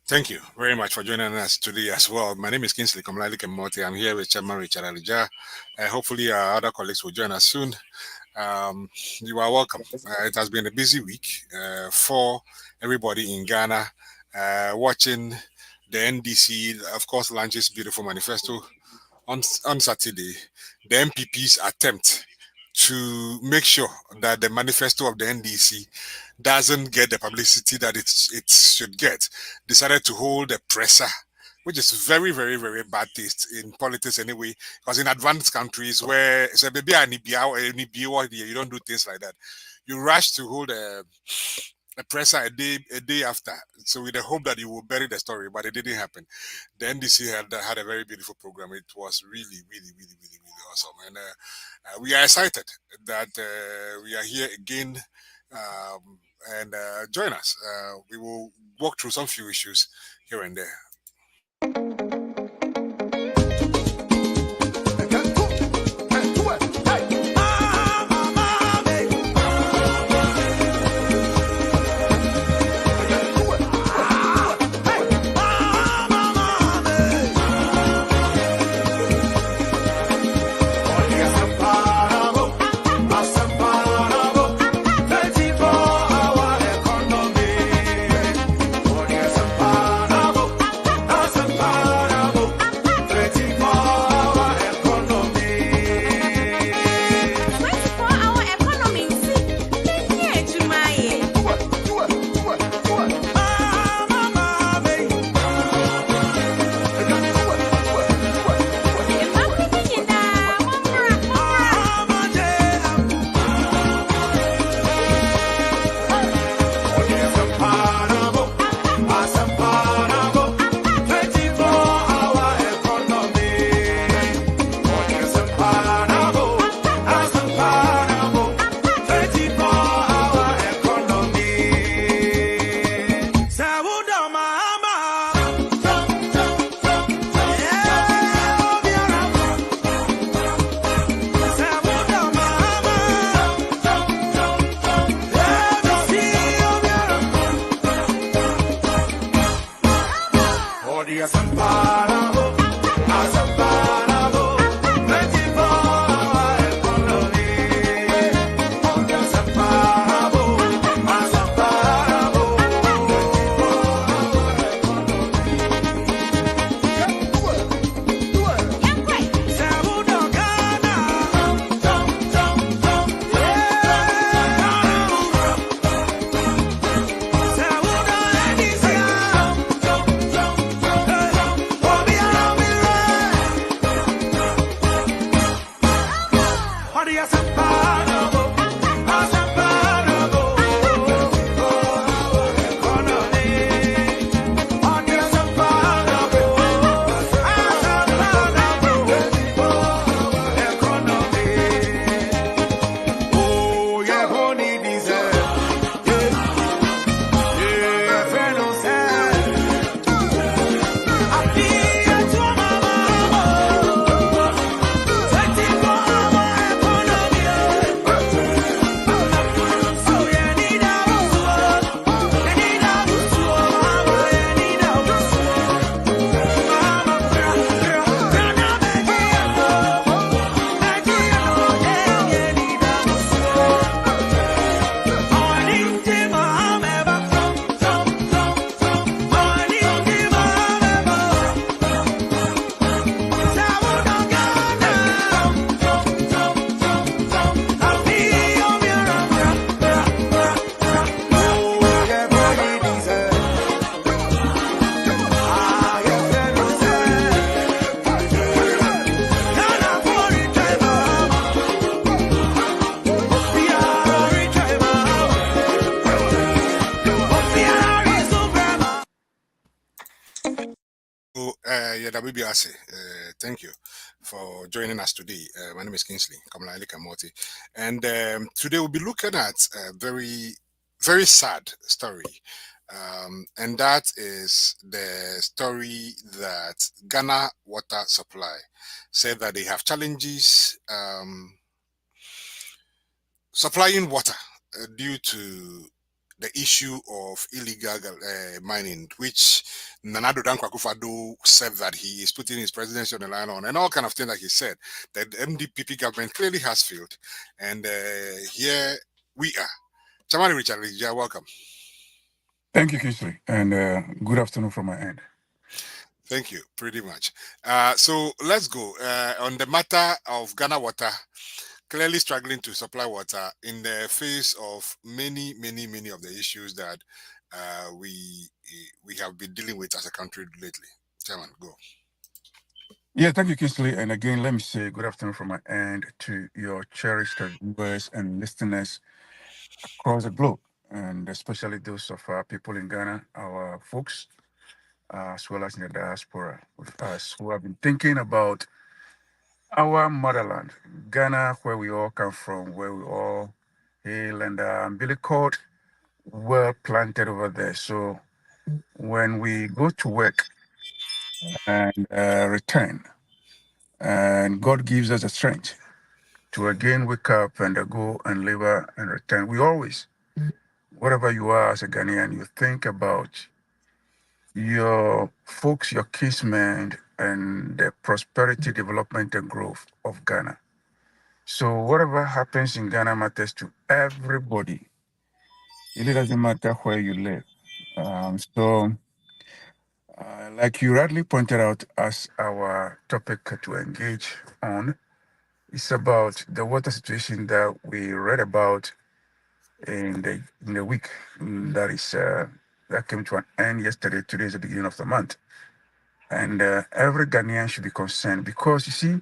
Thank you very much for joining us today as well. My name is Kingsley Elikem Mortey. I'm here with Chairman Richard Alija. Hopefully, our other colleagues will join us soon. You are welcome. It has been a busy week for everybody in Ghana watching the NDC, of course, launches beautiful manifesto on Saturday. The MPP's attempt to make sure that the manifesto of the NDC doesn't get the publicity that it should get, decided to hold a presser, which is very, very, very bad taste in politics anyway. Because in advanced countries where you don't do things like that. You rush to hold a presser a day after, so with the hope that you will bury the story, but it didn't happen. The NDC had a very beautiful program. It was really, really, really, really, really awesome, and we are excited that we are here again. And join us. We will walk through some few issues here and there. Thank you for joining us today. My name is Kingsley Elikem, and today we'll be looking at a very, very sad story, and that is the story that Ghana Water Supply said that they have challenges supplying water due to the issue of illegal mining, which Nanado Dankwa said that he is putting his presidency on the line on, and all kind of things that he said, that the MDPP government clearly has failed. And here we are. Chamari Richard, welcome. Thank you, Kingsley, and good afternoon from my end. Thank you, pretty much. So let's go. On the matter of Ghana Water, clearly struggling to supply water in the face of many of the issues that we have been dealing with as a country lately. Chairman, go. Yeah, thank you, Kingsley. And again, let me say good afternoon from my end to your cherished viewers and listeners across the globe, and especially those of our people in Ghana, our folks, as well as in the diaspora with us who have been thinking about our motherland, Ghana, where we all come from, where we all hail, and umbilical well planted over there. So when we go to work and return, and God gives us the strength to again wake up and go and labor and return. We always, wherever you are as a Ghanaian, you think about your folks, your kinsmen, and the prosperity, development, and growth of Ghana. So whatever happens in Ghana matters to everybody. It really doesn't matter where you live. Like you rightly pointed out as our topic to engage on, it's about the water situation that we read about in the week that came to an end yesterday. Today is the beginning of the month, and every Ghanaian should be concerned because you see,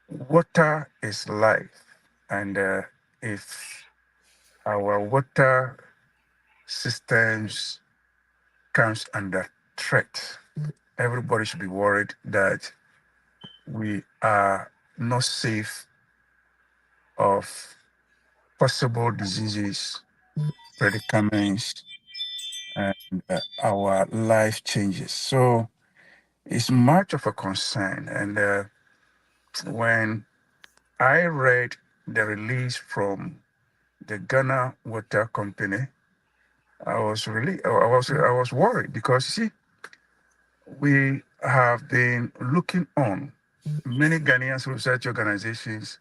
water is life, and if our water systems comes under threat, everybody should be worried that we are not safe of possible diseases, predicaments, and our life changes. So it's much of a concern. And when I read the release from the Ghana Water Company, I was worried because you see, we have been looking on many Ghanaian research organizations,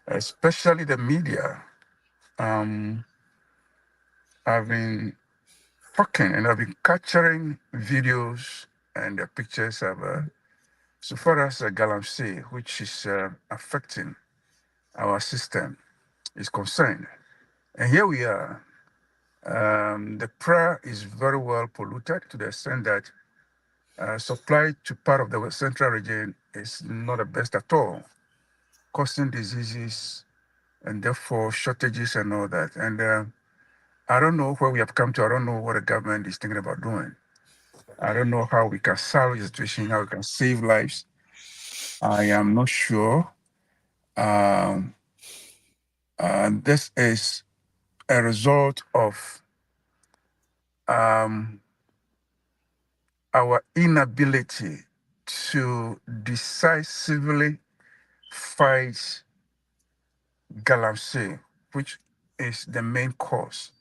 especially the media, um, have been talking and have been capturing videos and pictures of so far as galamsey, which is affecting our system, is concerned. And here we are. The Pra is very well polluted to the extent that supply to part of the central region is not the best at all, causing diseases and therefore shortages and all that. And I don't know where we have come to. I don't know what the government is thinking about doing. I don't know how we can salvage the situation, how we can save lives. I am not sure. Um, this is a result of um, our inability to decisively fight galamsey, which is the main cause.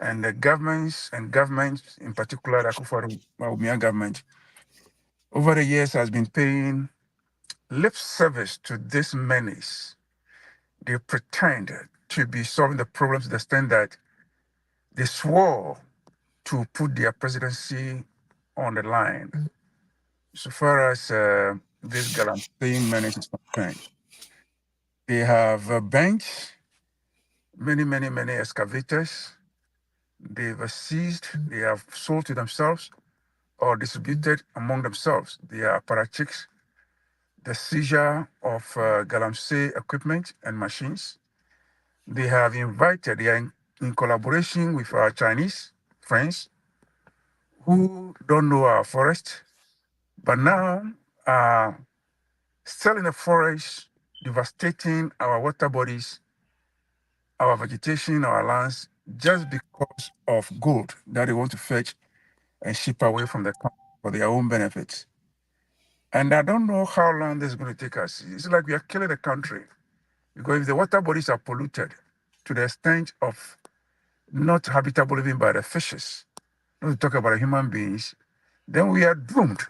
And the governments, in particular, the Bawumia government, over the years has been paying lip service to this menace. They pretend to be solving the problems to the extent that they swore to put their presidency on the line. So far as this Galamsey menace is concerned, they have bent many excavators. They've seized, they have sold to themselves or distributed among themselves. They are apparatchiks, the seizure of Galamsey equipment and machines. They have invited, they are in collaboration with our Chinese friends who don't know our forest, but now are still in the forest, devastating our water bodies, our vegetation, our lands, just because of gold that they want to fetch and ship away from the country for their own benefits. And I don't know how long this is going to take us. It's like we are killing the country because if the water bodies are polluted to the extent of not habitable even by the fishes, not to talk about human beings, then we are doomed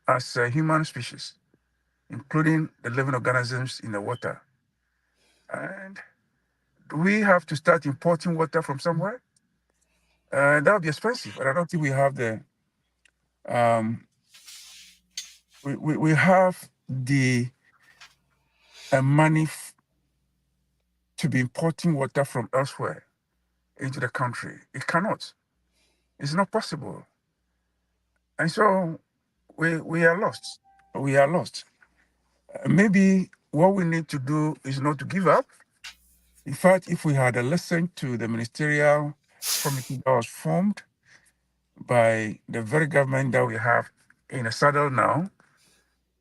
as a human species, including the living organisms in the water. And do we have to start importing water from somewhere? That would be expensive, and I don't think we have the we have the money to be importing water from elsewhere into the country. It cannot. It's not possible. And so we are lost. We are lost. Maybe what we need to do is not to give up. In fact, if we had listened to the ministerial committee that was formed by the very government that we have in a saddle now,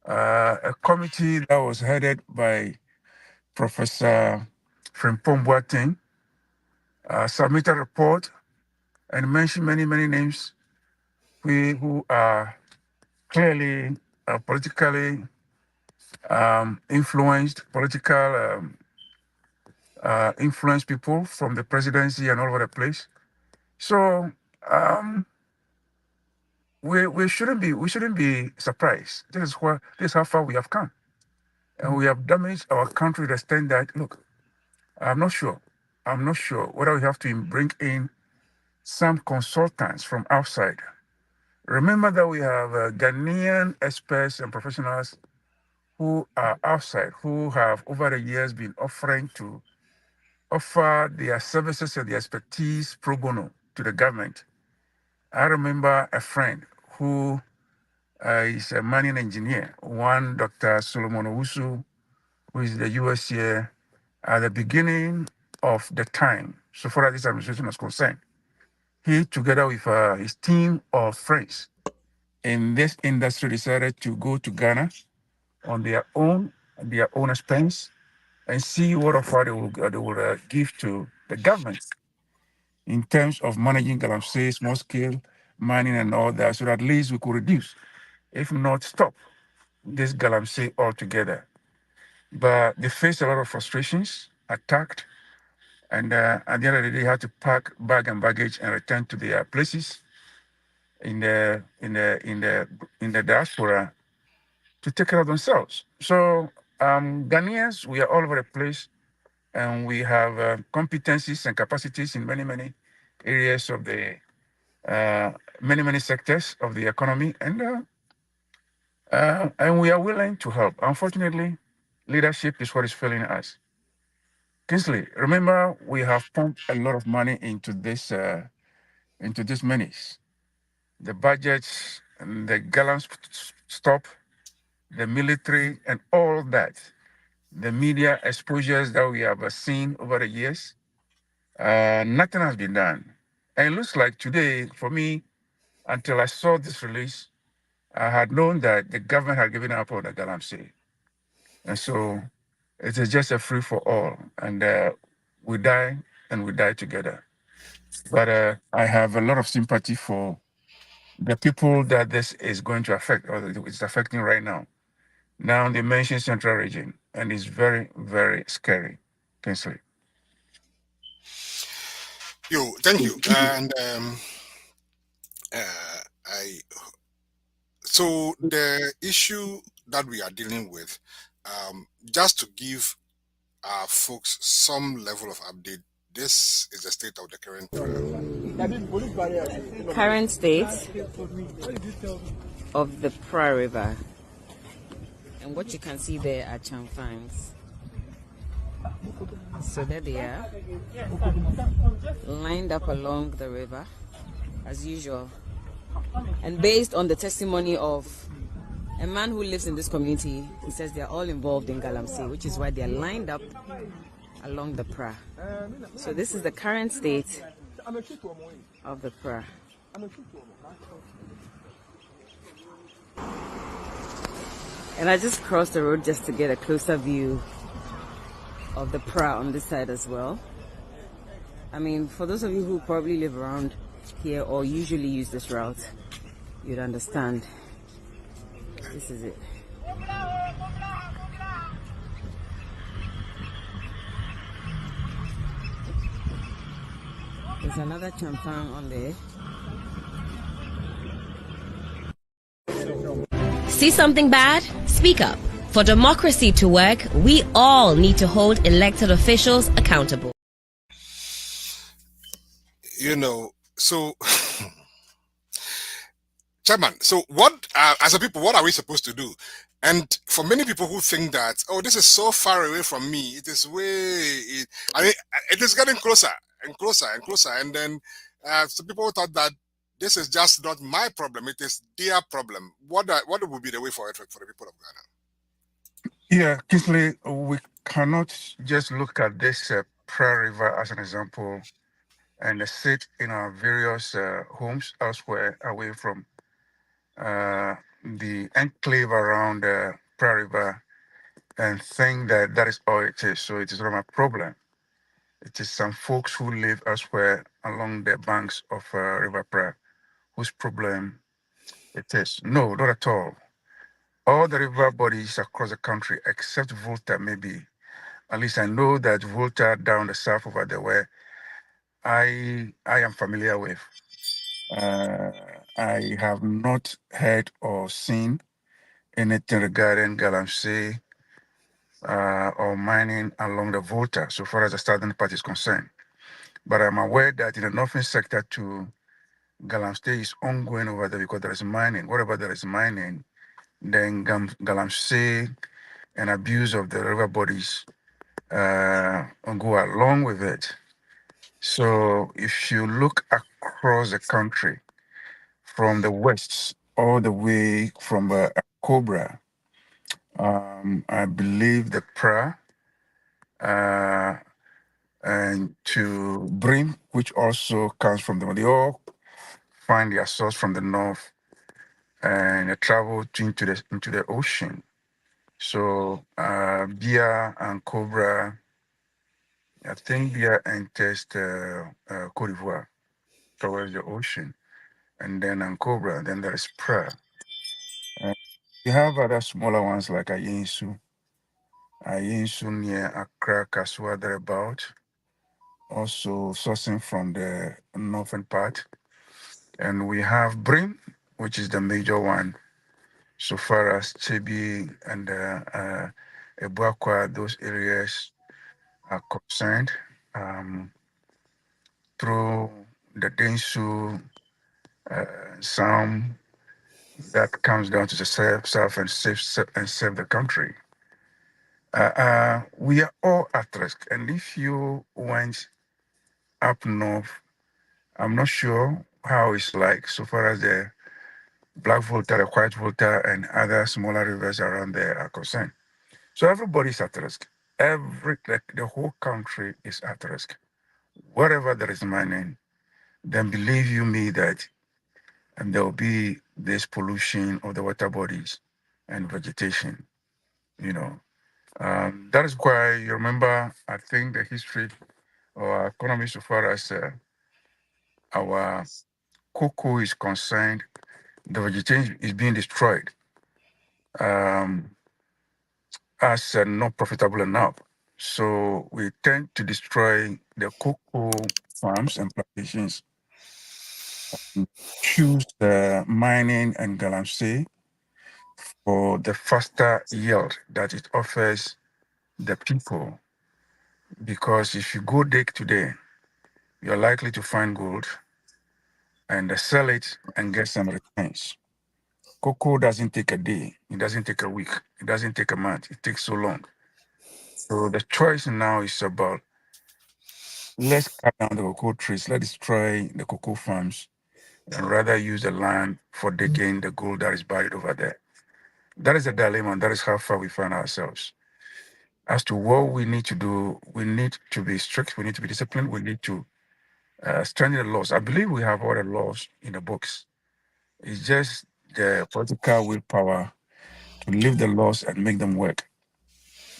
a committee that was headed by Professor Frimpong Boateng, submitted a report and mentioned many names who are clearly politically influenced people from the presidency and all over the place. So we shouldn't be surprised. This is how far we have come, and we have damaged our country to the extent that, look, I'm not sure whether we have to bring in some consultants from outside. Remember that we have Ghanaian experts and professionals who are outside, who have over the years been offering to offer their services and their expertise pro bono to the government. I remember a friend who is a mining engineer, one Dr. Solomon Owusu, who is in the US here at the beginning of the time, so far as this administration is concerned. He, together with his team of friends in this industry, decided to go to Ghana on their own expense and see what offer they will give to the government in terms of managing galamsey, small scale mining and all that, so that at least we could reduce, if not stop, this galamsey altogether. But they faced a lot of frustrations, attacked, and at the end of the day, they had to pack bag and baggage and return to their places in the diaspora to take care of themselves. So Ghanaians, we are all over the place, and we have competencies and capacities in many areas of the many sectors of the economy, and we are willing to help. Unfortunately, leadership is what is failing us. Kingsley, remember we have pumped a lot of money into this menace. The budgets, and the gallant stop, the military, and all that. The media exposures that we have seen over the years, nothing has been done. And it looks like today, for me, until I saw this release, I had known that the government had given up on the Galamsey. And so it is just a free for all. And we die and we die together. But I have a lot of sympathy for the people that this is going to affect, or it's affecting right now. Now they mention Central Region, and it's very scary. Kingsley. Yo, thank you. And I so the issue that we are dealing with, just to give our folks some level of update, this is the state of the current state of the Pra River. And what you can see there are chamfans. So there they are, lined up along the river as usual. And based on the testimony of a man who lives in this community, he says they are all involved in galamsey, which is why they are lined up along the Pra. So this is the current state of the Pra. And I just crossed the road just to get a closer view of the Pra on this side as well. I mean, for those of you who probably live around here or usually use this route, you'd understand. This is it. There's another champagne on there. See something bad? Speak up. For democracy to work, we all need to hold elected officials accountable. So Chairman, so what, as a people, what are we supposed to do? And for many people who think that, oh, this is so far away from me, it is it is getting closer and closer and closer. And then some people thought that this is just not my problem, it is their problem. What would be the way forward for the people of Ghana? Yeah, Kingsley, we cannot just look at this Pra River as an example and sit in our various homes elsewhere away from the enclave around Pra River and think that that is all it is. So it is not my problem. It is some folks who live elsewhere along the banks of River Pra whose problem it is. No, not at all. All the river bodies across the country, except Volta, maybe. At least I know that Volta down the south over there, where I am familiar with. I have not heard or seen anything regarding Galamsey or mining along the Volta, so far as the southern part is concerned. But I'm aware that in the northern sector too, Galamsey is ongoing over there because there is mining. Wherever there is mining, then Galamsey and abuse of the river bodies go along with it. So if you look across the country, from the west all the way from Cobra, I believe the Pra, and to Brim, which also comes from they all find their source from the north and they travel into the ocean. So Bia and Cobra, I think Bia enters Cote d'Ivoire towards the ocean, and then Cobra, then there is Pra. We have other smaller ones like Ayinsu near Accra, Kasua, thereabout, also sourcing from the northern part. And we have Brim, which is the major one, so far as Chebi and Ebuakwa, those areas are concerned. Through the Densu, Nsawam, that comes down to the south and save the country. We are all at risk. And if you went up north, I'm not sure how it's like so far as the Black Volta, the White Volta, and other smaller rivers around there are concerned. So everybody's at risk. The whole country is at risk. Wherever there is mining, then believe you me that and there will be this pollution of the water bodies and vegetation, you know. That is why you remember, I think, the history of our economy so far as our cocoa is concerned, the vegetation is being destroyed as not profitable enough. So we tend to destroy the cocoa farms and plantations, choose the mining and galamsey for the faster yield that it offers the people. Because if you go dig today, you're likely to find gold and sell it and get some returns. Cocoa doesn't take a day, it doesn't take a week, it doesn't take a month, it takes so long. So the choice now is about let's cut down the cocoa trees, let's destroy the cocoa farms, and rather use the land for digging the gold that is buried over there. That is a dilemma, and that is how far we find ourselves. As to what we need to do, we need to be strict, we need to be disciplined, we need to strengthen the laws. I believe we have all the laws in the books. It's just the political willpower to live the laws and make them work.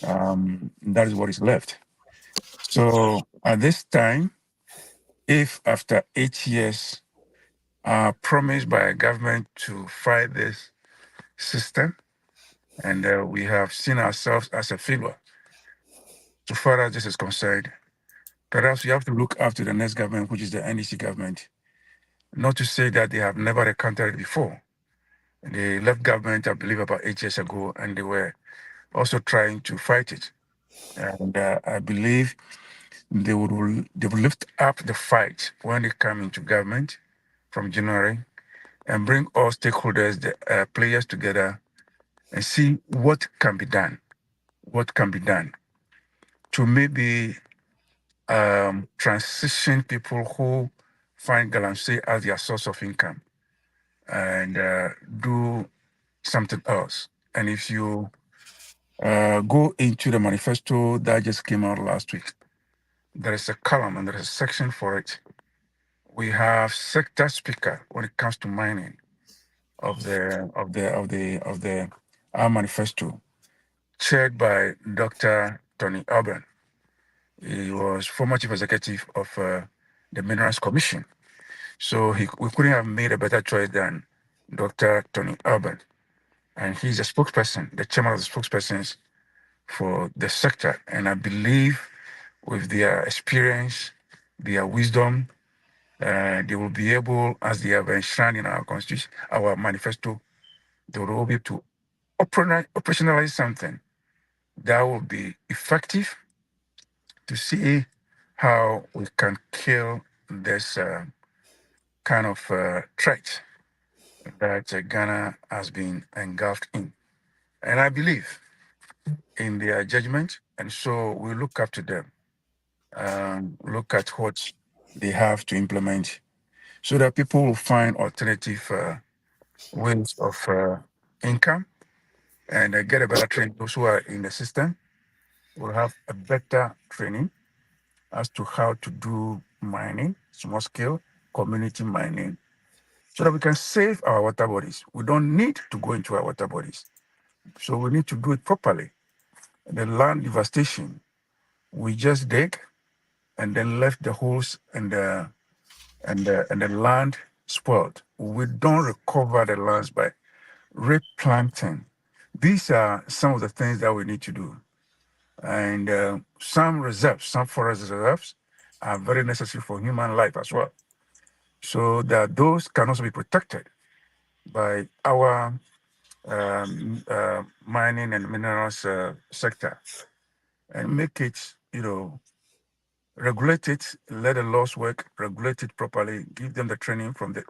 That is what is left. So at this time, if after 8 years, promised by a government to fight this system, and we have seen ourselves as a failure, so far as this is concerned, Perhaps you have to look after the next government, which is the NDC government. Not to say that they have never encountered it before. They left government, I believe, about 8 years ago, and they were also trying to fight it. And I believe they will lift up the fight when they come into government from January and bring all stakeholders, the players together and see what can be done. What can be done to maybe transition people who find Galamsey as their source of income and do something else. And if you go into the manifesto that just came out last week, there is a column and there is a section for it. We have sector speaker when it comes to mining of our manifesto, chaired by Dr. Tony Urban. He was former chief executive of the Minerals Commission. So we couldn't have made a better choice than Dr. Tony Urban. And he's a spokesperson, the chairman of the spokespersons for the sector. And I believe with their experience, their wisdom, they will be able, as they have enshrined in our constitution, our manifesto, they will be able to operationalize something that will be effective to see how we can kill this kind of threat that Ghana has been engulfed in. And I believe in their judgment, and so we look up to them, look at what they have to implement so that people will find alternative ways of income and get a better training. Those who are in the system will have a better training as to how to do mining, small scale community mining, so that we can save our water bodies. We don't need to go into our water bodies. So we need to do it properly. The land devastation, we just dig and then left the holes and the land spoiled. We don't recover the lands by replanting. These are some of the things that we need to do. And some reserves, some forest reserves are very necessary for human life as well. So that those can also be protected by our mining and minerals sector and make it, regulate it, let the laws work, regulate it properly, give them the training from the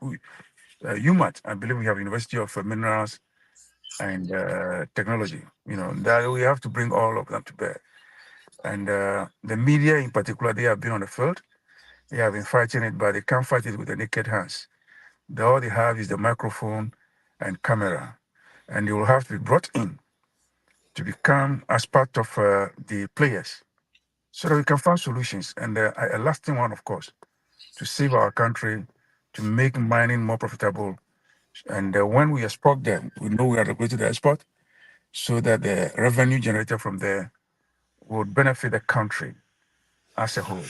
UMAT. I believe we have University of Minerals and Technology, that we have to bring all of them to bear. And the media in particular, they have been on the field, they have been fighting it, but they can't fight it with the naked hands. All they have is the microphone and camera, and they will have to be brought in to become as part of the players so that we can find solutions. And a lasting one, of course, to save our country, to make mining more profitable. And when we export them, we know we are regulated to export so that the revenue generated from there would benefit the country as a whole.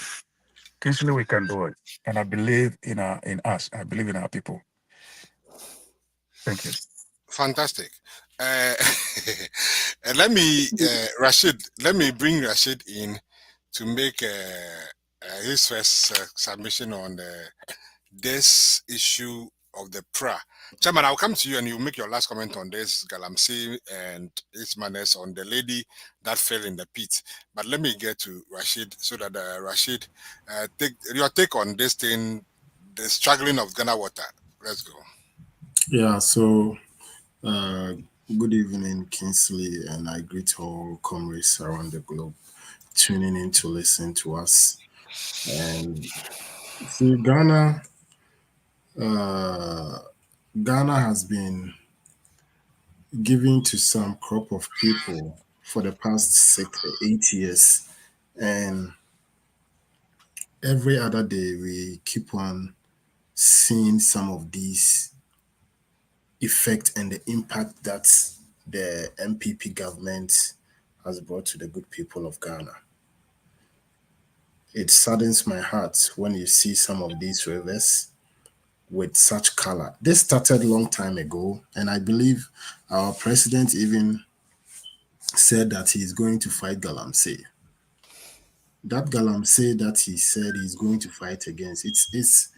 Kingsley, we can do it. And I believe in us. I believe in our people. Thank you. Fantastic. And let me, Rashid, let me bring Rashid in to make his first submission on this issue of the PRA. Chairman, I'll come to you and you make your last comment on this Galamsey and its manners on the lady that fell in the pit. But let me get to Rashid so that Rashid, take your take on this thing, the struggling of Ghana water. Let's go. Yeah, so good evening, Kingsley, and I greet all comrades around the globe tuning in to listen to us. And see, Ghana has been giving to some crop of people for the past 8 years, and every other day we keep on seeing some of these effect and the impact that the NPP government has brought to the good people of Ghana. It saddens my heart when you see some of these rivers with such color. This started a long time ago, and I believe our president even said that he is going to fight Galamsey. that galamsey that he said he's going to fight against, it's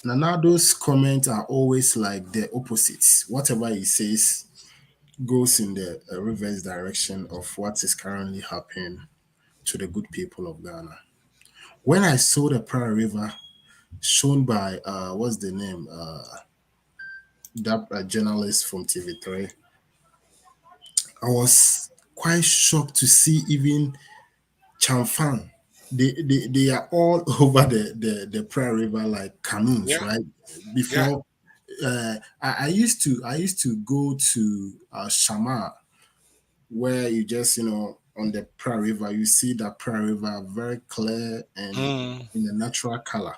Nanado's comments are always like the opposites. Whatever he says goes in the reverse direction of what is currently happening to the good people of Ghana. When I saw the Pra River shown by what's the name, that journalist from TV3, I was quite shocked to see even Chamfang. They are all over the Pra River like canoes, Yeah. right? Yeah. Before I used to go to Shama, where you just on the Pra River you see that Pra River very clear and in a natural color,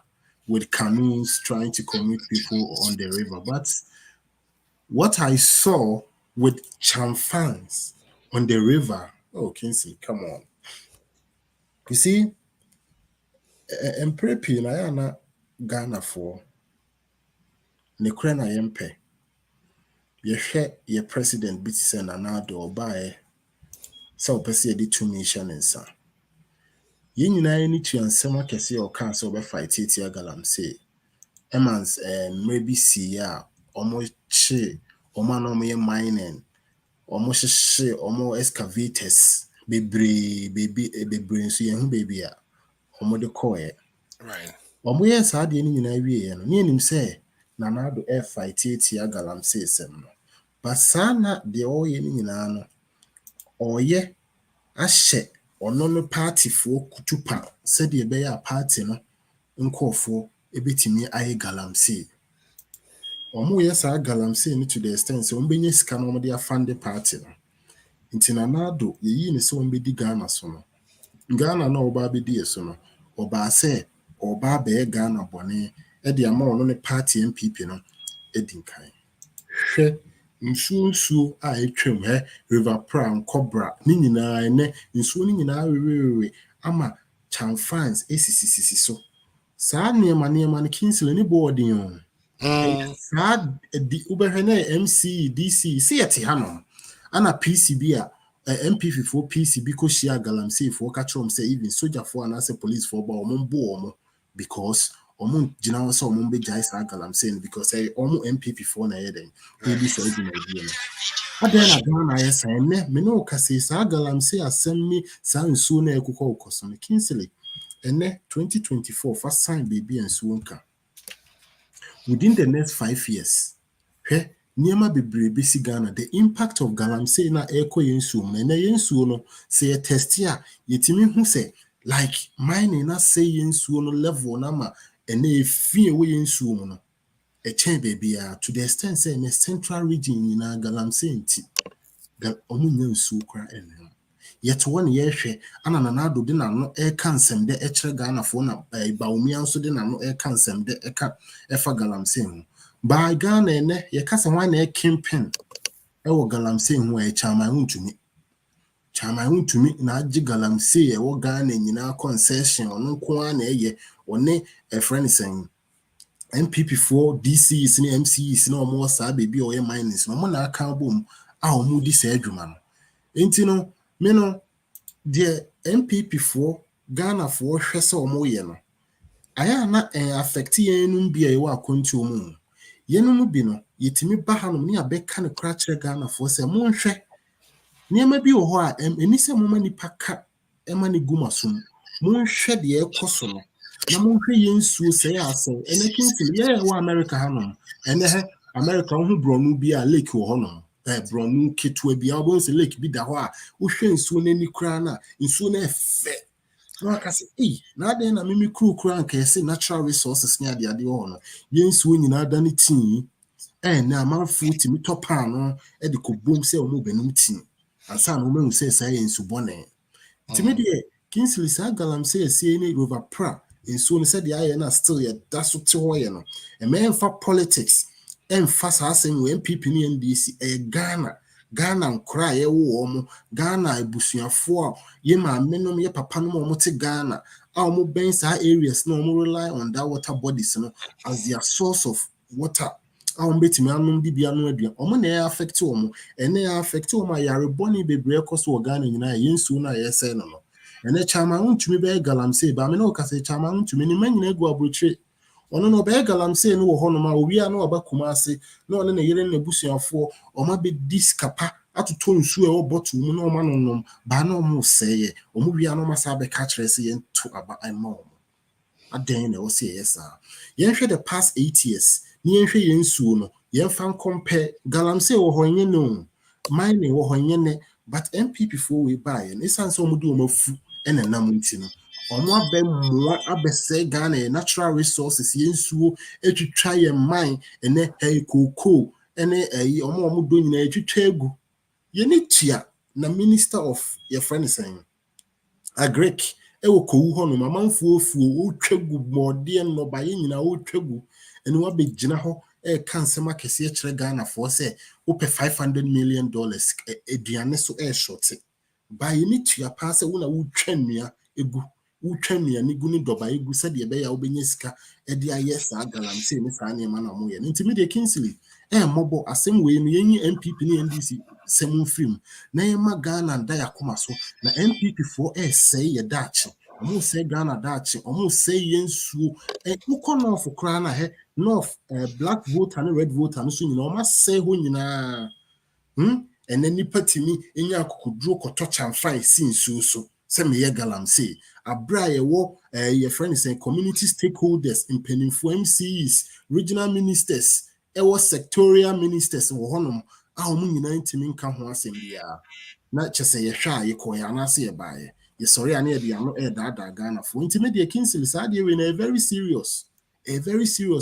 with canoes trying to commute people on the river. But what I saw with Chamfans on the river, oh Kingsley, come on. You see, mpere pii na ya na Ghanafoɔ ne kora na yɛmpɛ. Yɛhwɛ yɛ president bi te sɛ Nana Addo ɔbaeɛ sɛ ɔpɛ sɛ yɛde tumi hyɛ ne nsa. Yɛn nyinaa ani tua nsɛm akɛse a ɔkaa sɛ ɔbɛfa tia galamsey. Emans mmerɛ bi siiɛ a ɔmo na ɔmo yɛ mining, ɔmo hyehye ɔmo excavators bebree nso yɛn ho baabi a ɔmo de kɔɔɛ. Right. Ɔmo yɛ saa adeɛ no nyinaa wieɛ no, ne anim sɛ Nana Addo ɛfa tia galamsey sɛm no. But saa na deɛ ɔyɛ no nyinaa no, ɔyɛ ahyɛ ɔno no partyfoɔ kutupa sɛdeɛ ɛbɛyɛ a party no nkɔɔfoɔ ebetumi ayɛ galamsey. Ɔmo yɛ saa galamsey no to the extent sɛ ɔmo bɛnya sika na ɔmo de afande party no. Nti Nana Addo yɛyi ne sɛ ɔmo bɛdi Ghana so no. Ghana na ɔba abɛdi so no, ɔbaa sɛ ɔba abɛyɛ Ghana bɔne ɛde ama ɔno ne party NPP no edi nkan. Hwɛ nsuo a etwam River Pra nkɔbra ne nyinaa ɛnɛ nsuo ne nyinaa wewe ama Chamfans esisisi so. Saa nneɛma no Kingsley ne boarding on. Saa di ubɛhwɛ na MC DC sɛ yɛte hanom ana PCB a MPP foɔ PCB kɔhyia galamsey foɔ ka kyerɛm sɛ even sojafoɔ anaasɛ policefoɔ ba ɔmo mbo ɔmo because ɔmo gyina hɔ sɛ ɔmo mbɛgyae saa galamsey no because ɔmo MPP foɔ na ɛyɛ dɛn ɛdi saa dwumadie no. Adan na Ghana ayɛ saa ɛnɛ me ne wo kasa saa galamsey asɛm ne saa nsuo na ɛkokɔ wokɔ so no Kingsley ɛnɛ 2024 fa sign baby nsuo nka. Within the next 5 years, nneɛma bebree bɛsi Ghana. The impact of galamsey na ɛkɔ yɛn nsuo no, ɛnɛ yɛn nsuo no sɛ yɛ test a yɛtumi hu sɛ like mining na sɛ yɛn nsuo no level na ma ɛnɛ efi ɛwɔ yɛn nsuo mu no ɛkyɛn baabi to the extent sɛ ɛnɛ central region nyinaa galamsey nti ɔmo nya nsuo kora ɛnɛ. Yɛto wɔ ne yɛhwɛ ana Nana Addo de n'ano ɛka nsɛm dɛ ɛkyerɛ Ghanafoɔ na Bawumia nso de n'ano ɛka nsɛm dɛ ɛfa galamsey ho. By Ghana ɛnɛ yɛkasa hwan na ɛkempen ɛwɔ galamsey ho a Chairman ntumi na agye galamsey ɛwɔ Ghana nyinaa concession ɔno nko ara na ɛyɛ ɔne friend sɛn NPP foɔ DCs ne MCs na ɔmo saa baby ɔyɛ miners na ɔmo na aka bom a ɔmo di saa adwuma no. Enti no me no deɛ NPP foɔ Ghana foɔ hwɛ sɛ ɔmo yɛ no ayɛ na affect yɛn no bi a ɛwɔ akɔntuo mu. Yɛn no bi no yɛtumi ba hanom ne abɛka ne kora kyerɛ Ghana foɔ sɛ monhwɛ nneɛma bi wɔ hɔ a ɛni sɛ moma nipa ka ɛma ne gu masom. Monhwɛ deɛ ɛkɔ so no na monhwɛ yɛn nsuo sɛ yɛ asɛn. Ɛnɛ Kingsley yɛyɛ wɔ America hanom ɛnɛ America ho brɔno bi a lake wɔ hɔnom. Brɔno ketewa bi a wɔbɛn sɛ lake bi da hɔ a wohwɛ nsuo n'ani kora na nsuo no ɛfɛ. Na aka sɛ na adan na mimi kura nka yɛsɛ natural resources ne ade wɔ hɔ no yɛn nsuo nyinaa da ne tii na amanfoɔ timi tɔ paano de kɔbom sɛ ɔmo bɛnum tii ansa na ɔmo sɛ saa yɛn nsu bɔne. Timi deɛ Kingsley saa galamsey ɛsie ne River Pra nsuo no sɛdeɛ ayɛ na still yɛda so te hɔ yɛ no ɛmɛmfa politics ɛmfa saa asɛm wɔ MPP ne NDC ɛyɛ Ghana nkora a yɛwɔ wɔn Ghana abusuafoɔ a yɛ maame nom yɛ papa nom a wɔn te Ghana a wɔn bɛn saa areas na wɔn rely on that water bodies no as their source of water a wɔn bɛtumi anom de bi anom aduane wɔn na ɛyɛ affect wɔn ɛna ɛyɛ affect wɔn a yare bɔne bebree kɔ so wɔ Ghana nyinaa yɛn nsuo no a yɛsɛn no And the chairman to me be galamsey, but I know Cassa chairman to me, many nego abutre. Ono no be galamsey no honoma, we are no about Kumasi, no one in a year in the bushing for, or maybe this capa. Atu to nsu e obotu mu no ma no ba no mo sey o mu bia no masa be ka kire se yen to aba anmo aden na o say yes ah yen hwe the past 8 years ni yen hwe yen nsuo no yen fan compare galamsey wo honye no mine wo honye ne but MPP for we buy and isan so mu do mafu e na nam nti no omo abemmoa abese Ghana natural resources yen nsuo etwitwa yen mine ene hey koko ene omo do nyina etwitwa egu Yenitia na minister of your friend saying a Greek ewo kowu ho no mamanfo ofuo otwagu mode no baye nyina otwagu ene wa begina ho kansema kese e kire Ghana for say wo pe $500 million eduane so short baye nitia pa se wo na wo twanua egu wo twanua ni gu ni doba egu se de be ya wo benya sika e de ayesa galamsey ni sa ne ma na mo ye ntimide Kingsley mobo asem we no yenyi MPP ni NDC semun film na yema Ghana da yakoma so na MPP for say ye dachi omo say Ghana dachi omo say yensuo ukọ north kra na he north black vote and red vote and so nyina omo say ho nyina ene nipa timi enya akokuduro koto chamfan sinsuo so se me ye galamsey abra ye wo your friend say community stakeholders impenifo MCs regional ministers was sectorial ministers wo honom a omu nyina ntimi nka ho asem bia na chese ye hwa ye ko ya na se ye baaye ye sori ana ye dia no da Ghana fo ntimi de Kingsley sa de we na very serious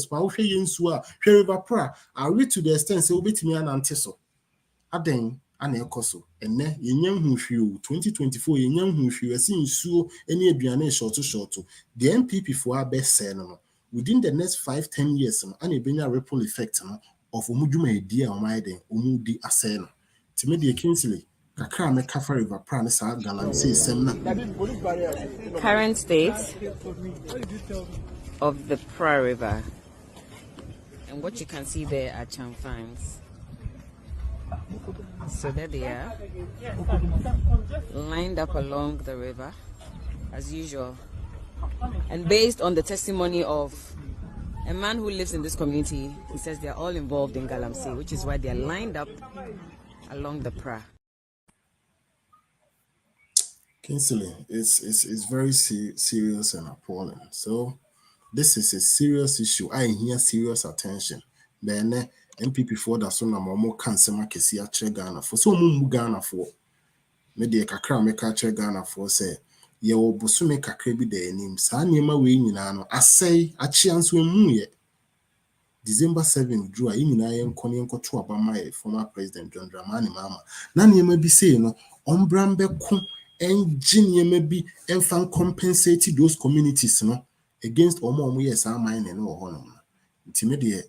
pa wo hwe ye nsu a hwe River Pra are we to the extent say obetimi anante so aden ana ekoso enne ye nyam hu hwe 2024 ye nyam hu hwe ase nsuo ene aduane short the MPP for abese no within the next 5-10 years and a benya ripple effect of omudwuma edi a omaiden omudi ase no time de Kingsley kakra me kafa River Pra ne sa galamsey sem na Current state of the Pra River, and what you can see there are chamfans. So there they are, lined up along the river as usual. And based on the testimony of a man who lives in this community, he says they are all involved in galamsey, which is why they are lined up along the Pra. Kingsley, it's very serious and appalling. So this is a serious issue. I hear serious attention. Then MPP for that so na mo kansema kesi a kire Ghana for so mu Ghana for me de kakra me ka kire Ghana for say ye wo bosume kakra bi da anim sa niema we nyina no asai achia nso emu ye December 7 drew a nyina ye nkone nkoto abama ye former president John Dramani Mahama na niema bi say no ombram beko engineer bi enfan compensate those communities no against omo yes amine no ho no ntime de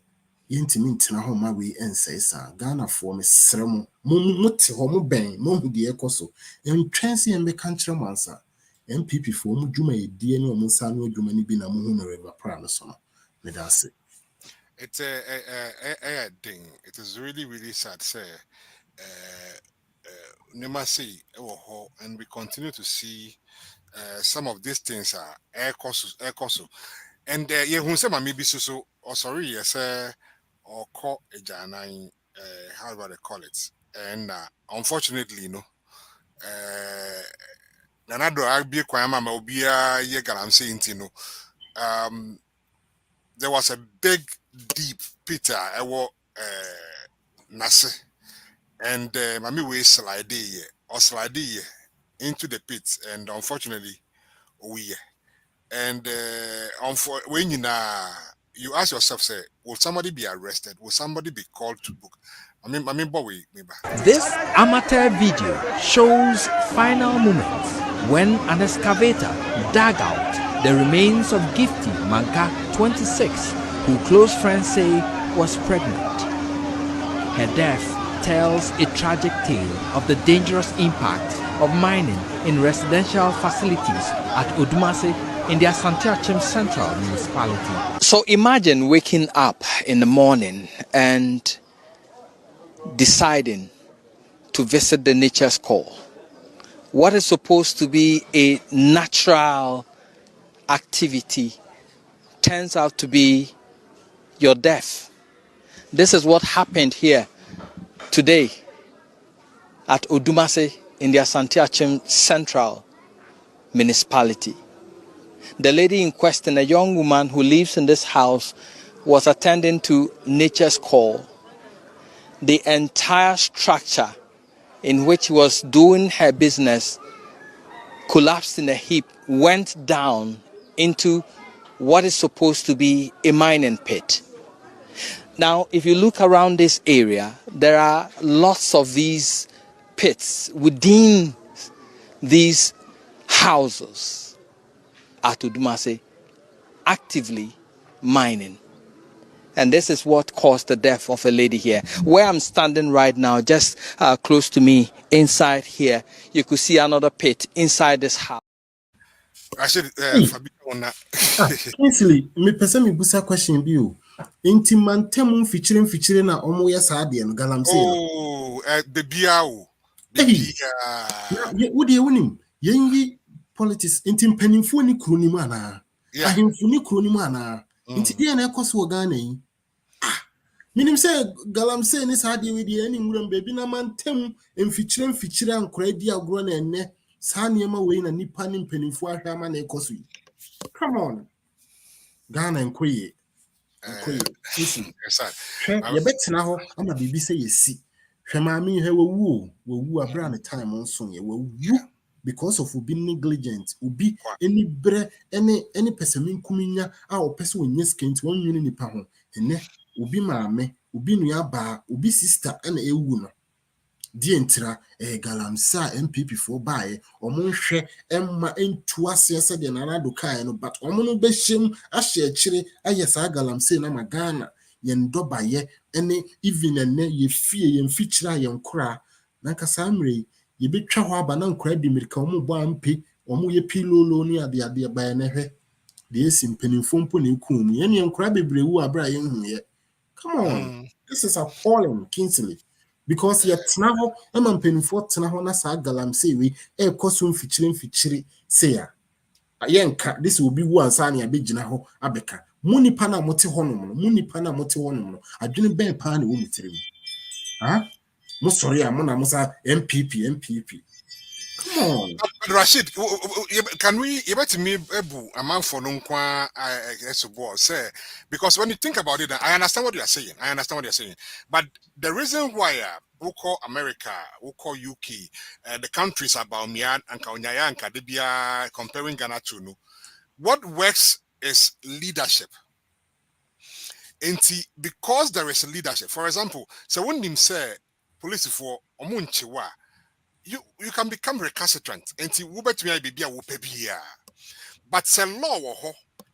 yentimi ntina ho ma we ensai sa Ghana for me sremo muti ho mo ben mo hu de ekoso entwense ye mbeka nkyere mansa MPP for mu dwuma edie ne omo nsa no dwuma ni bi na mo hu no River Pra no so no me da se it's a thing. It is really sad say Nema say and we continue to see some of these things are air costs and yeah who say maybe so or sorry yes or call a janai how about they call it and unfortunately you know nanado agbi kwama ma obia ye galam saying you know there was a big deep pit nase and mami we slide into the pit and unfortunately we and when you ask yourself say will somebody be arrested, will somebody be called to book? I mean boy This amateur video shows final moments when an excavator dug out the remains of Gifty Manka 26, who close friends say was pregnant. Her death tells a tragic tale of the dangerous impact of mining in residential facilities at Odumase in the Asante-Achim Central Municipality. So imagine waking up in the morning and deciding to visit the nature's call. what is supposed to be a natural activity turns out to be your death. This is what happened here today at Odumase in the Asante Achim Central Municipality. The lady in question, a young woman who lives in this house, was attending to nature's call. The entire structure in which she was doing her business collapsed in a heap, went down into what is supposed to be a mining pit. Now, if you look around this area, there are lots of these pits within these houses at Odumase actively mining. And this is what caused the death of a lady here. Where I'm standing right now, just close to me, inside here, you could see another pit inside this house. I said, Kingsley, me person me busa question bi o. Inti mantem featuring na omo ya sa de no galamsey. Oh, the biao. The bia. Wo de wonim, yenyi politics inti mpanimfo ni kuro ni mu ana. Ahemfo ni kuro ni mu ana. Inti de na ekoso Ghana yi. Minim say galamsey ni sa de we de ani muram baby na mantem featuring ankora di agro na enne. Sa niema we na nipa ni mpanimfo ahwama na ekoso yi. Come on. Ghana enkoye. Listen. You bet now I'm a baby say yesi. Shemami he wu abra na time on so ye wu because of ubi negligent ubi any bre any person min kuminya a o person we nyeske nti won nwini nipa ho ene ubi maame ubi nua ba ubi sister na ewu no die ntira galamsa NPP for bae omo hwe emma entu ase ase de na do kai no but omo no behiem ahye akire ayesa galamsa na magana ye ndobaye ene even ene ye fie ye mfichira ye nkora na kasa amre ye betwa ho aba na nkora di mirika omo bo ampe omo ye pilolo ni ade bae na hwe de esimpenimfo mpo na ekum ye ne nkora bebrewu abra ye hu ye. Come on. This is appalling, Kingsley. Because yet now, I'm paying for Tanahona Sa Galamsey, we a costume featuring say ya. Yanka, this will be one sign a big Jinaho Abeka. Muni Pana Moti Honum, I didn't bear pan woman. Huh? Most sorry, I'm on Musa NPP. Come on. Rashid, can we about me ebu a man for nunkwa say because when you think about it, I understand what you are saying. But the reason why we call America, we call UK, the countries are Bawumia and Kaunyaya and Kadibia comparing Ghana to no. What works is leadership. And because there is leadership, for example, so when him say police for Omunchiwa. You can become recalcitrant and see who bet me be a whoopebia. But say law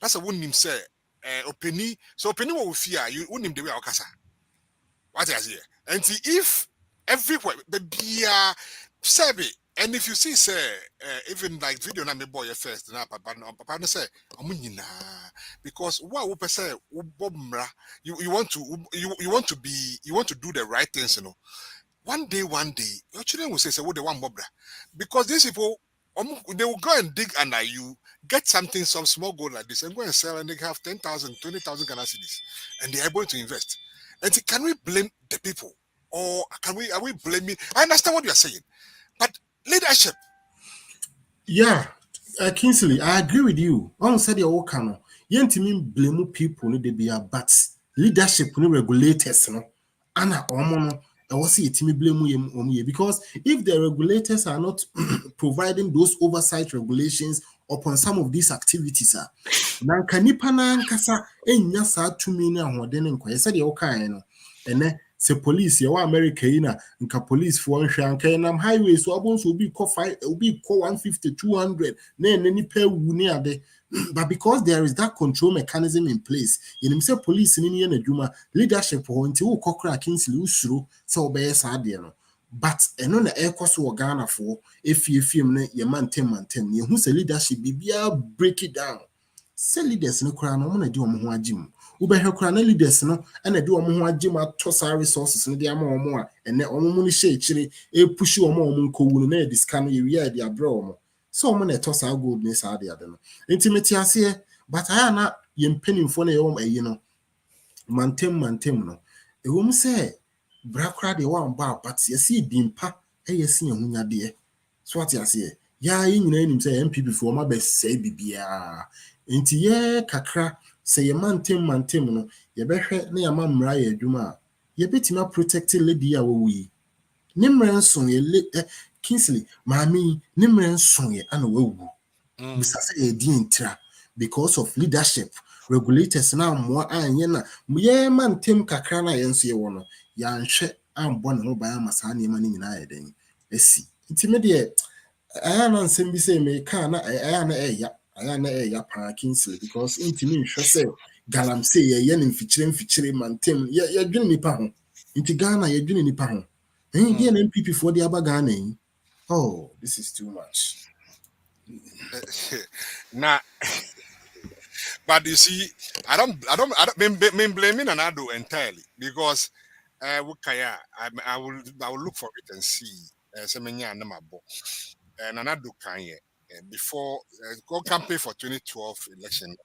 that's a wouldn't say opini. So opini will fear you wouldn't the way Okasa. What is here? And see if everywhere be sabi and if you see say even like video na me boy first na papa say omunina because what we say you want to do the right things, you know. One day, your children will say, "What they want, Bobra," because these people, they will go and dig under you, get something, some small gold like this, and go and sell, and they have 10,000, 20,000 Ghana cedis, and they are able to invest. And so can we blame the people, or are we blaming? I understand what you are saying, but leadership. Yeah, Kingsley, I agree with you. On said your work, no, you mean blame people, no, they be but leadership, no regulators, no, Anna Omono. I was see it me blame you because if the regulators are not providing those oversight regulations upon some of these activities, nan kanipa na nkasa enya saa tumi na ahoden nkwa yesa de wokan no ene se police ye wa America yi na nka police fo nhwe anka nam highway so abonso obi ko 150 200 na ene nipa wu ni ade. But because there is that control mechanism in place, in say police in any adwuma leadership ho nti wo kokra Kingsley usuro se obeye sa de no. But eno na ekoso Ghana fo efiem ne ye mantem ye hu se leadership bibia break it down. Say leaders no kra no mo na di omo ho agim Ubehekra na leaders no and do omo agye ma to saa resources no de ama omo a ene omo mu no hye chire e push omo nko wu no na diska no ye wi a de abre omo so omo na to saa gold ne saa de ade no intimate ase but aya na ye mpanimfo na ye omo ayi no mantem no ewom se brakra de wan ba but ye see dimpa yesi ehunyade so what you say ya yi nyina nim say MPP fo ma be say bibia enti ye kakra say ye mantem no ye behwe na ya mamra ye adwuma ye betima protect lady a wo yi nimre nson ye Kingsley mami nimre nson ye ana wawu bisa say ye di intra because of leadership regulators na mo anye na ye mantem kakra na ye nso ye wono ya nhwe ambo na ho ban amasa na ma ni nyina ye den esi intimate I am nsɛm bi say me can na I na pa Kingsley because intimi nhwɛ sɛ galamsey ye ne mfikyire mantem ye dwene nipa ho inti Ghana ye dwene nipa ho dey na MPP for the aba Ghana yi oh this is too much Nah, but you see, I don't mean blaming Anado entirely because I will look for it and see semenya na mabo and Anado kanye before go campaign for 2012 election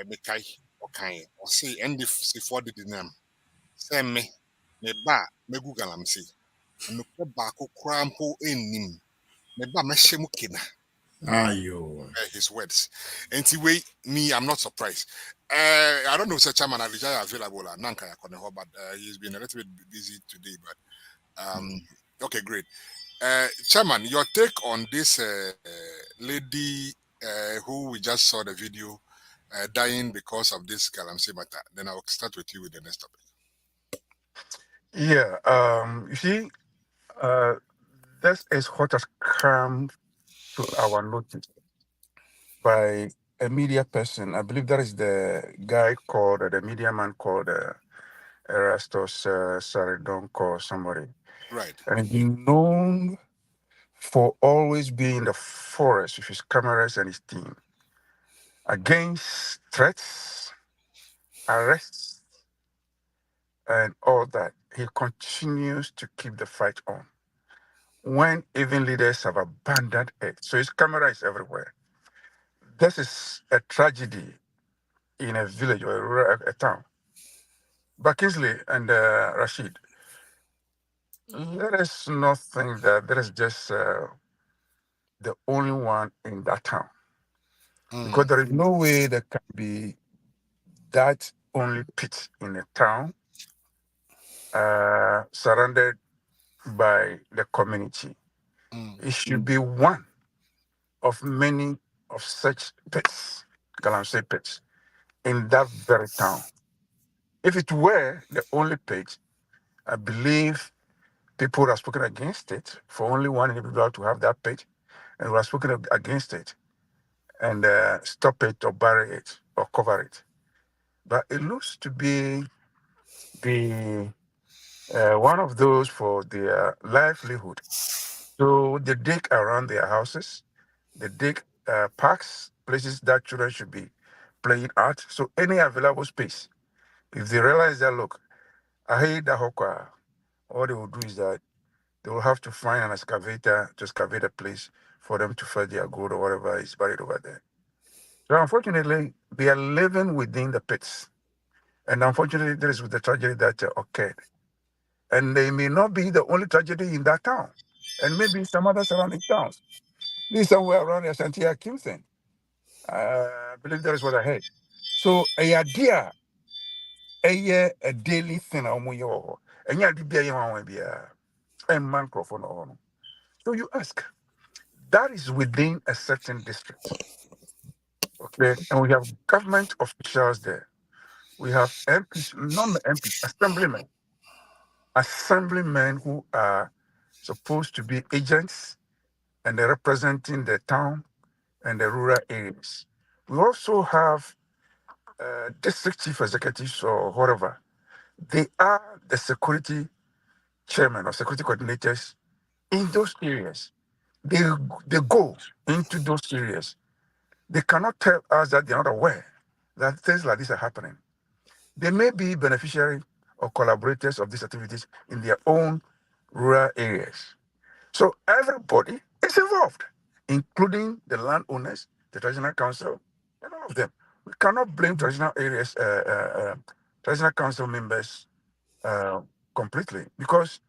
mekai okanye or say NDC for the name say me ba megu galamsey no ba ko krampo ennim me ba me hyemu kina ayo his words. Anyway, me, I'm not surprised. I don't know if Chairman Alijaya available or Nankaya Koneho, but he's been a little bit busy today. But okay, great. Chairman, your take on this lady who we just saw the video dying because of this Galamsey matter. Then I'll start with you with the next topic. Yeah, you see, this is what has come to our notice by a media person. I believe that is the guy called, the media man called Erastus Saridonko or somebody. Right. And he's known for always being in the forest with his cameras and his team against threats, arrests, and all that. He continues to keep the fight on when even leaders have abandoned it. So his camera is everywhere. This is a tragedy in a village or a town. But Kingsley and Rashid, let us not think that there is just the only one in that town. Because there is no way there can be that only pit in a town surrounded by the community. It should be one of many of such pits, Galamsey pits, in that very town. If it were the only pit, I believe people have spoken against it for only one individual to have that pit, and we have spoken against it and stop it or bury it or cover it. But it looks to be the one of those for their livelihood. So they dig around their houses, they dig parks, places that children should be playing at. So any available space, if they realize that, look, I hate that hokwa, all they will do is that they will have to find an excavator to excavate a place for them to fetch their gold or whatever is buried over there. So unfortunately, they are living within the pits. And unfortunately, there is the tragedy that occurred. And they may not be the only tragedy in that town. And maybe some other surrounding towns. Maybe somewhere around Ashanti Kingston. I believe that is what I heard. So a idea, a daily thing, and you be a microphone. So you ask, that is within a certain district. Okay. And we have government officials there. We have MPs, non-MPs, assemblymen who are supposed to be agents and they're representing the town and the rural areas. We also have district chief executives or whatever. They are the security chairman or security coordinators in those areas. They go into those areas. They cannot tell us that they're not aware that things like this are happening. They may be beneficiary or collaborators of these activities in their own rural areas. So everybody is involved, including the landowners, the traditional council, and all of them. We cannot blame traditional areas, traditional council members completely because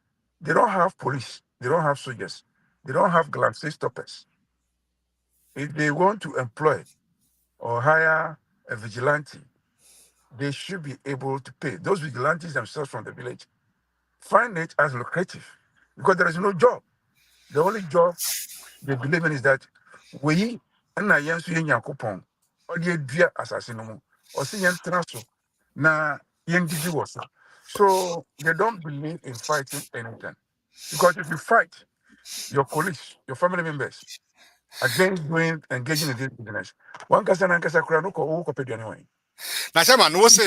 they don't have police, they don't have soldiers, they don't have galamsey stoppers. If they want to employ or hire a vigilante, they should be able to pay. Those vigilantes themselves from the village find it as lucrative because there is no job. The only job they believe in is that we and I yen yakupon or the dear assassin or see yen transfer na yen digi was. So they don't believe in fighting anything. Because if you fight your colleagues, your family members against doing engaging in this business, one person and casa crown ko anyway. Now, Chairman, what's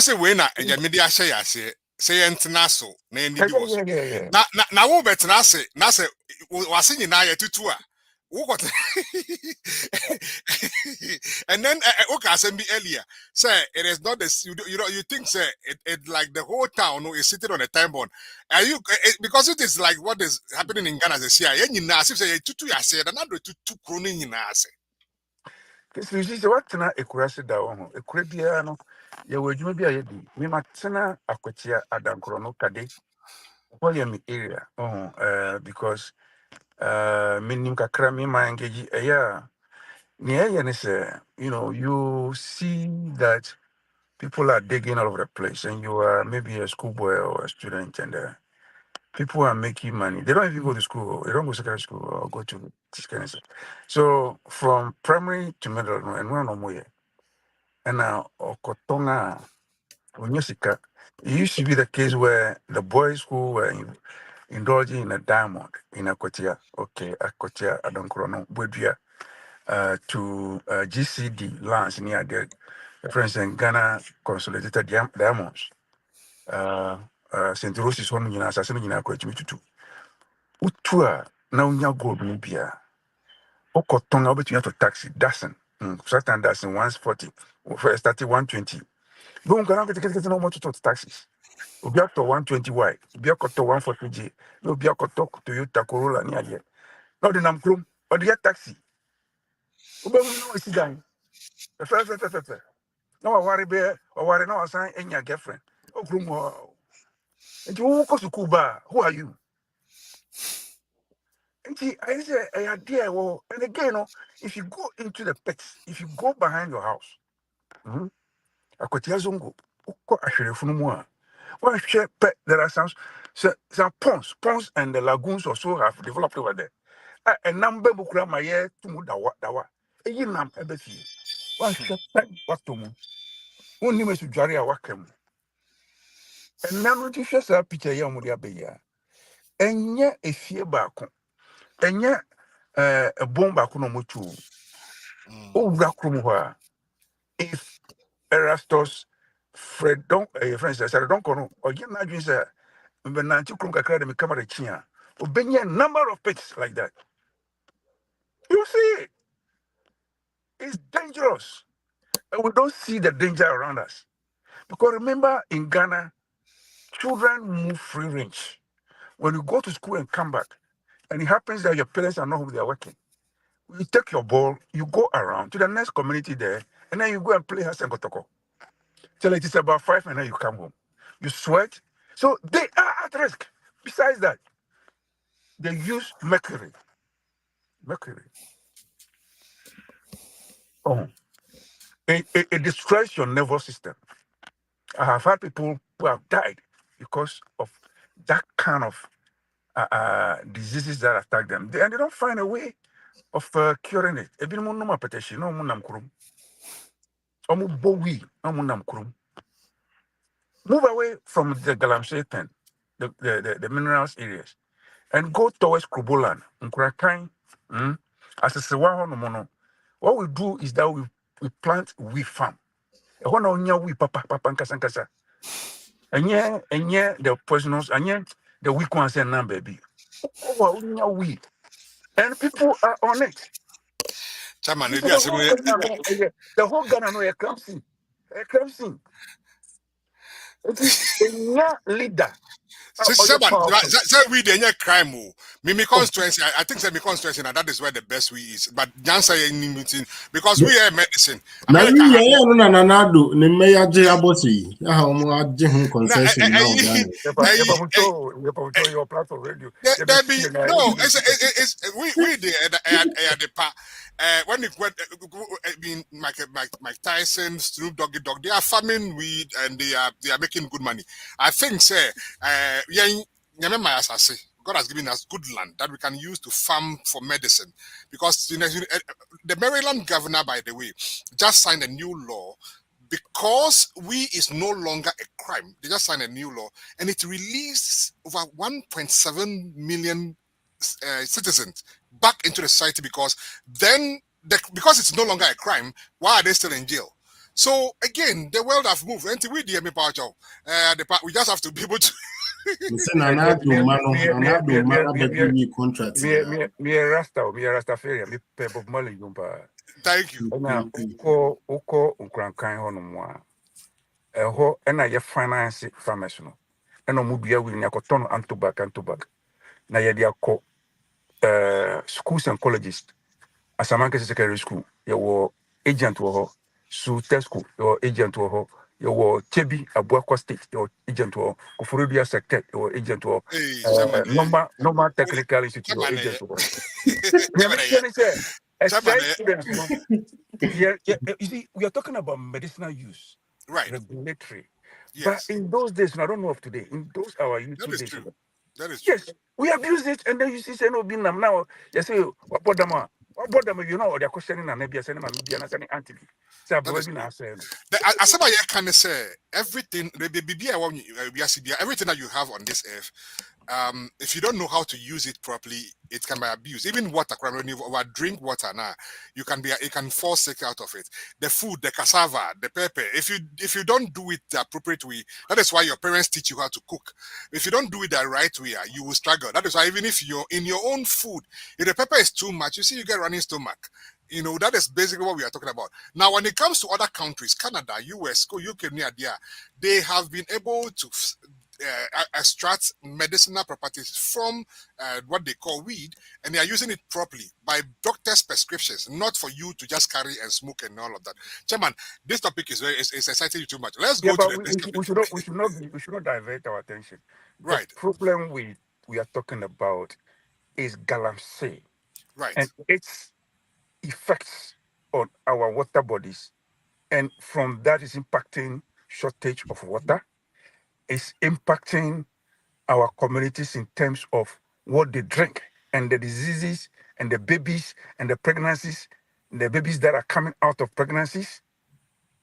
a winner? A media say international, Nandi was. Yeah. Now, what better Nasa was in Naya Tutua. What? And then, okay, I said earlier, say it is not this. You think, say it like the whole town is sitting on a time bomb. Are you because it is like what is happening in Ghana? Say, yeah, you know, say tutu. I said another tutu croning in us. Kingsley, you see what na ekurase da wo ho. Ekure bia no ye wadwuma bi aye di. Me matena akotia adankro no kade. What ye me area. Because minim kakra me ma engage yeah. You see that people are digging all over the place and you are maybe a schoolboy or a student and people are making money. They don't even go to school. They don't go to secondary school or go to this kind of stuff. So from primary to middle, and one no more. And now, Okotonga, Onyesika, it used to be the case where the boys who were indulging in a diamond in Akotia, I don't know, Budia, to GCD lands near the friends in Ghana Consolidated Diamonds. St. Rose one in Assassin in Akochi. Utua, now nya gold nubia. Okotonga, but you have to taxi, doesn't. Certain doesn't 140, first 120. Don't get no more to taxis. Ubiato 120Y, Ubiakoto 140G, no Ubiakoto Toyota Corolla near here. Not the Namkrum, but the taxi. Ubi no sit down. The first. No, I worry bear, or worry no assign any your girlfriend. Oh, groom. And you walk to Cuba. Who are you? And I say, I idea. And again, if you go into the pits, if you go behind your house, Akotiazungo, Uko Ashrefunumua. There are some ponds and the lagoons also have developed over there. A number of my year to Mudawa. A yinam ebefi. One share what to mu. Only me to Jari a wakem. And now you just a picture Yamuria Beya. And yet a fear back. And yet a bomb back on Mutu. Oh, Rakrumwa. If Erastus Fredon, a friend says, I don't know, or you imagine, sir. When Nancy Krunk Academy come at Chia, a number of pits like that. You see, it's dangerous. And we don't see the danger around us. Because remember, in Ghana, children move free range. When you go to school and come back, and it happens that your parents are not home, they are working. You take your ball, you go around to the next community there, and then you go and play house and kotoko. Till it is about 5 and then you come home. You sweat. So they are at risk. Besides that, they use mercury. It destroys your nervous system. I have had people who have died because of that kind of diseases that attack them. And they don't find a way of curing it. Move away from the galamsey pen, the minerals areas, and go towards Krubolan, Nkurakan, as a Sewahonomono. What we do is that we plant wheat farm. When we papa nkasa. And yeah, the poisonous, and yet the weak ones and number baby. Oh, we. And people are on it. Chairman, The whole Ghana know a crime scene. leader. So we the crime. Me constituency. I think that me constituency, and that is where the best we is. But answer any meeting because we are medicine. Na America. no na nanado ne meya je abosi. Ya ha omo aje ho concession na o Ghana. Your platform radio. There be no. It's we the part. When it went, I mean, Mike Tyson, Snoop Doggy Dogg, they are farming weed and they are making good money. I think, say, God has given us good land that we can use to farm for medicine. Because the Maryland governor, by the way, just signed a new law because weed is no longer a crime. They just signed a new law and it released over 1.7 million citizens back into the society because then because it's no longer a crime, why are they still in jail? So again, the world have moved. And we just have to be able to contract. Me Rastafarian, me Bob Marley Jumpa. Thank you. Uko Ukrankine Honomwa. And I finance farmers. And no mubia will Yakoton and tobacco. Na yedia ko schools and colleges. As a man secondary school, you were agent wo su school, your agent wo you were Chebi Abuakwa State, your agent wo Kufurudia sector, your agent wo normal technical institute, your agent wo. You see, we are talking about medicinal use, right? Regulatory. Yes. But in those days, and I don't know of today, in those our YouTube that is days. True. That is true. Yes, we abuse it, and then you see, say no, be now. You say, what about them? You know, they're questioning and maybe saying, maybe I'm saying anti. So I'm saying, as somebody can say everything, everything that you have on this earth. If you don't know how to use it properly, it can be abused. Even water, when you drink water now, you can fall sick out of it. The food, the cassava, the pepper. If you don't do it the appropriate way, that is why your parents teach you how to cook. If you don't do it the right way, you will struggle. That is why even if you're in your own food, if the pepper is too much, you see you get running stomach. You know, that is basically what we are talking about. Now, when it comes to other countries, Canada, US, UK, they have been able to extract medicinal properties from what they call weed, and they are using it properly by doctors' prescriptions, not for you to just carry and smoke and all of that. Chairman, this topic is exciting you too much. Let's go to the next topic. We should not divert our attention. Right. The problem we are talking about is galamsey, right, and its effects on our water bodies, and from that is impacting shortage of water. Is impacting our communities in terms of what they drink and the diseases and the babies and the pregnancies, and the babies that are coming out of pregnancies.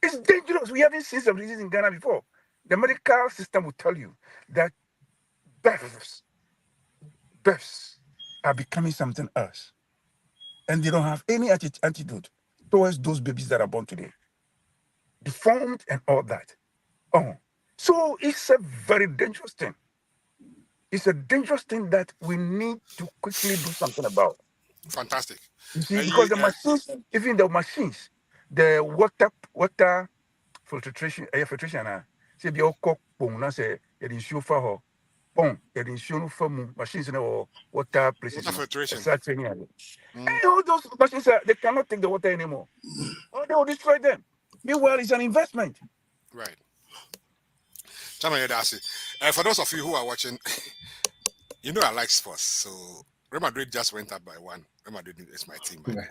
It's dangerous. We haven't seen some diseases in Ghana before. The medical system will tell you that births are becoming something else. And they don't have any antidote towards those babies that are born today. Deformed and all that. So it's a very dangerous thing. It's a dangerous thing that we need to quickly do something about. Fantastic. You see, because the machines, even the machines, the water filtration, say the cock pong, na say it is show for her. Pong, it is show for machines in our water places. Water filtration. And all those machines, they cannot take the water anymore. Or they will destroy them. Meanwhile, it's an investment. Right. For those of you who are watching, you know I like sports. So Real Madrid just went up by 1. Real Madrid is my team, by the way.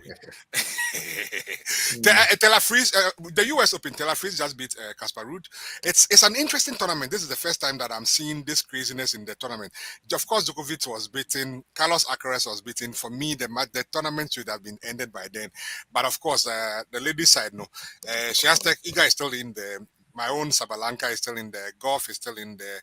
The US Open, Taylor Fritz just beat Casper Ruud. It's an interesting tournament. This is the first time that I'm seeing this craziness in the tournament. Of course, Djokovic was beaten. Carlos Alcaraz was beaten. For me, the tournament should have been ended by then. But of course, the ladies' side, no. Swiatek, Iga is still in there. My own Sabalenka is still in there. Golf is still in there.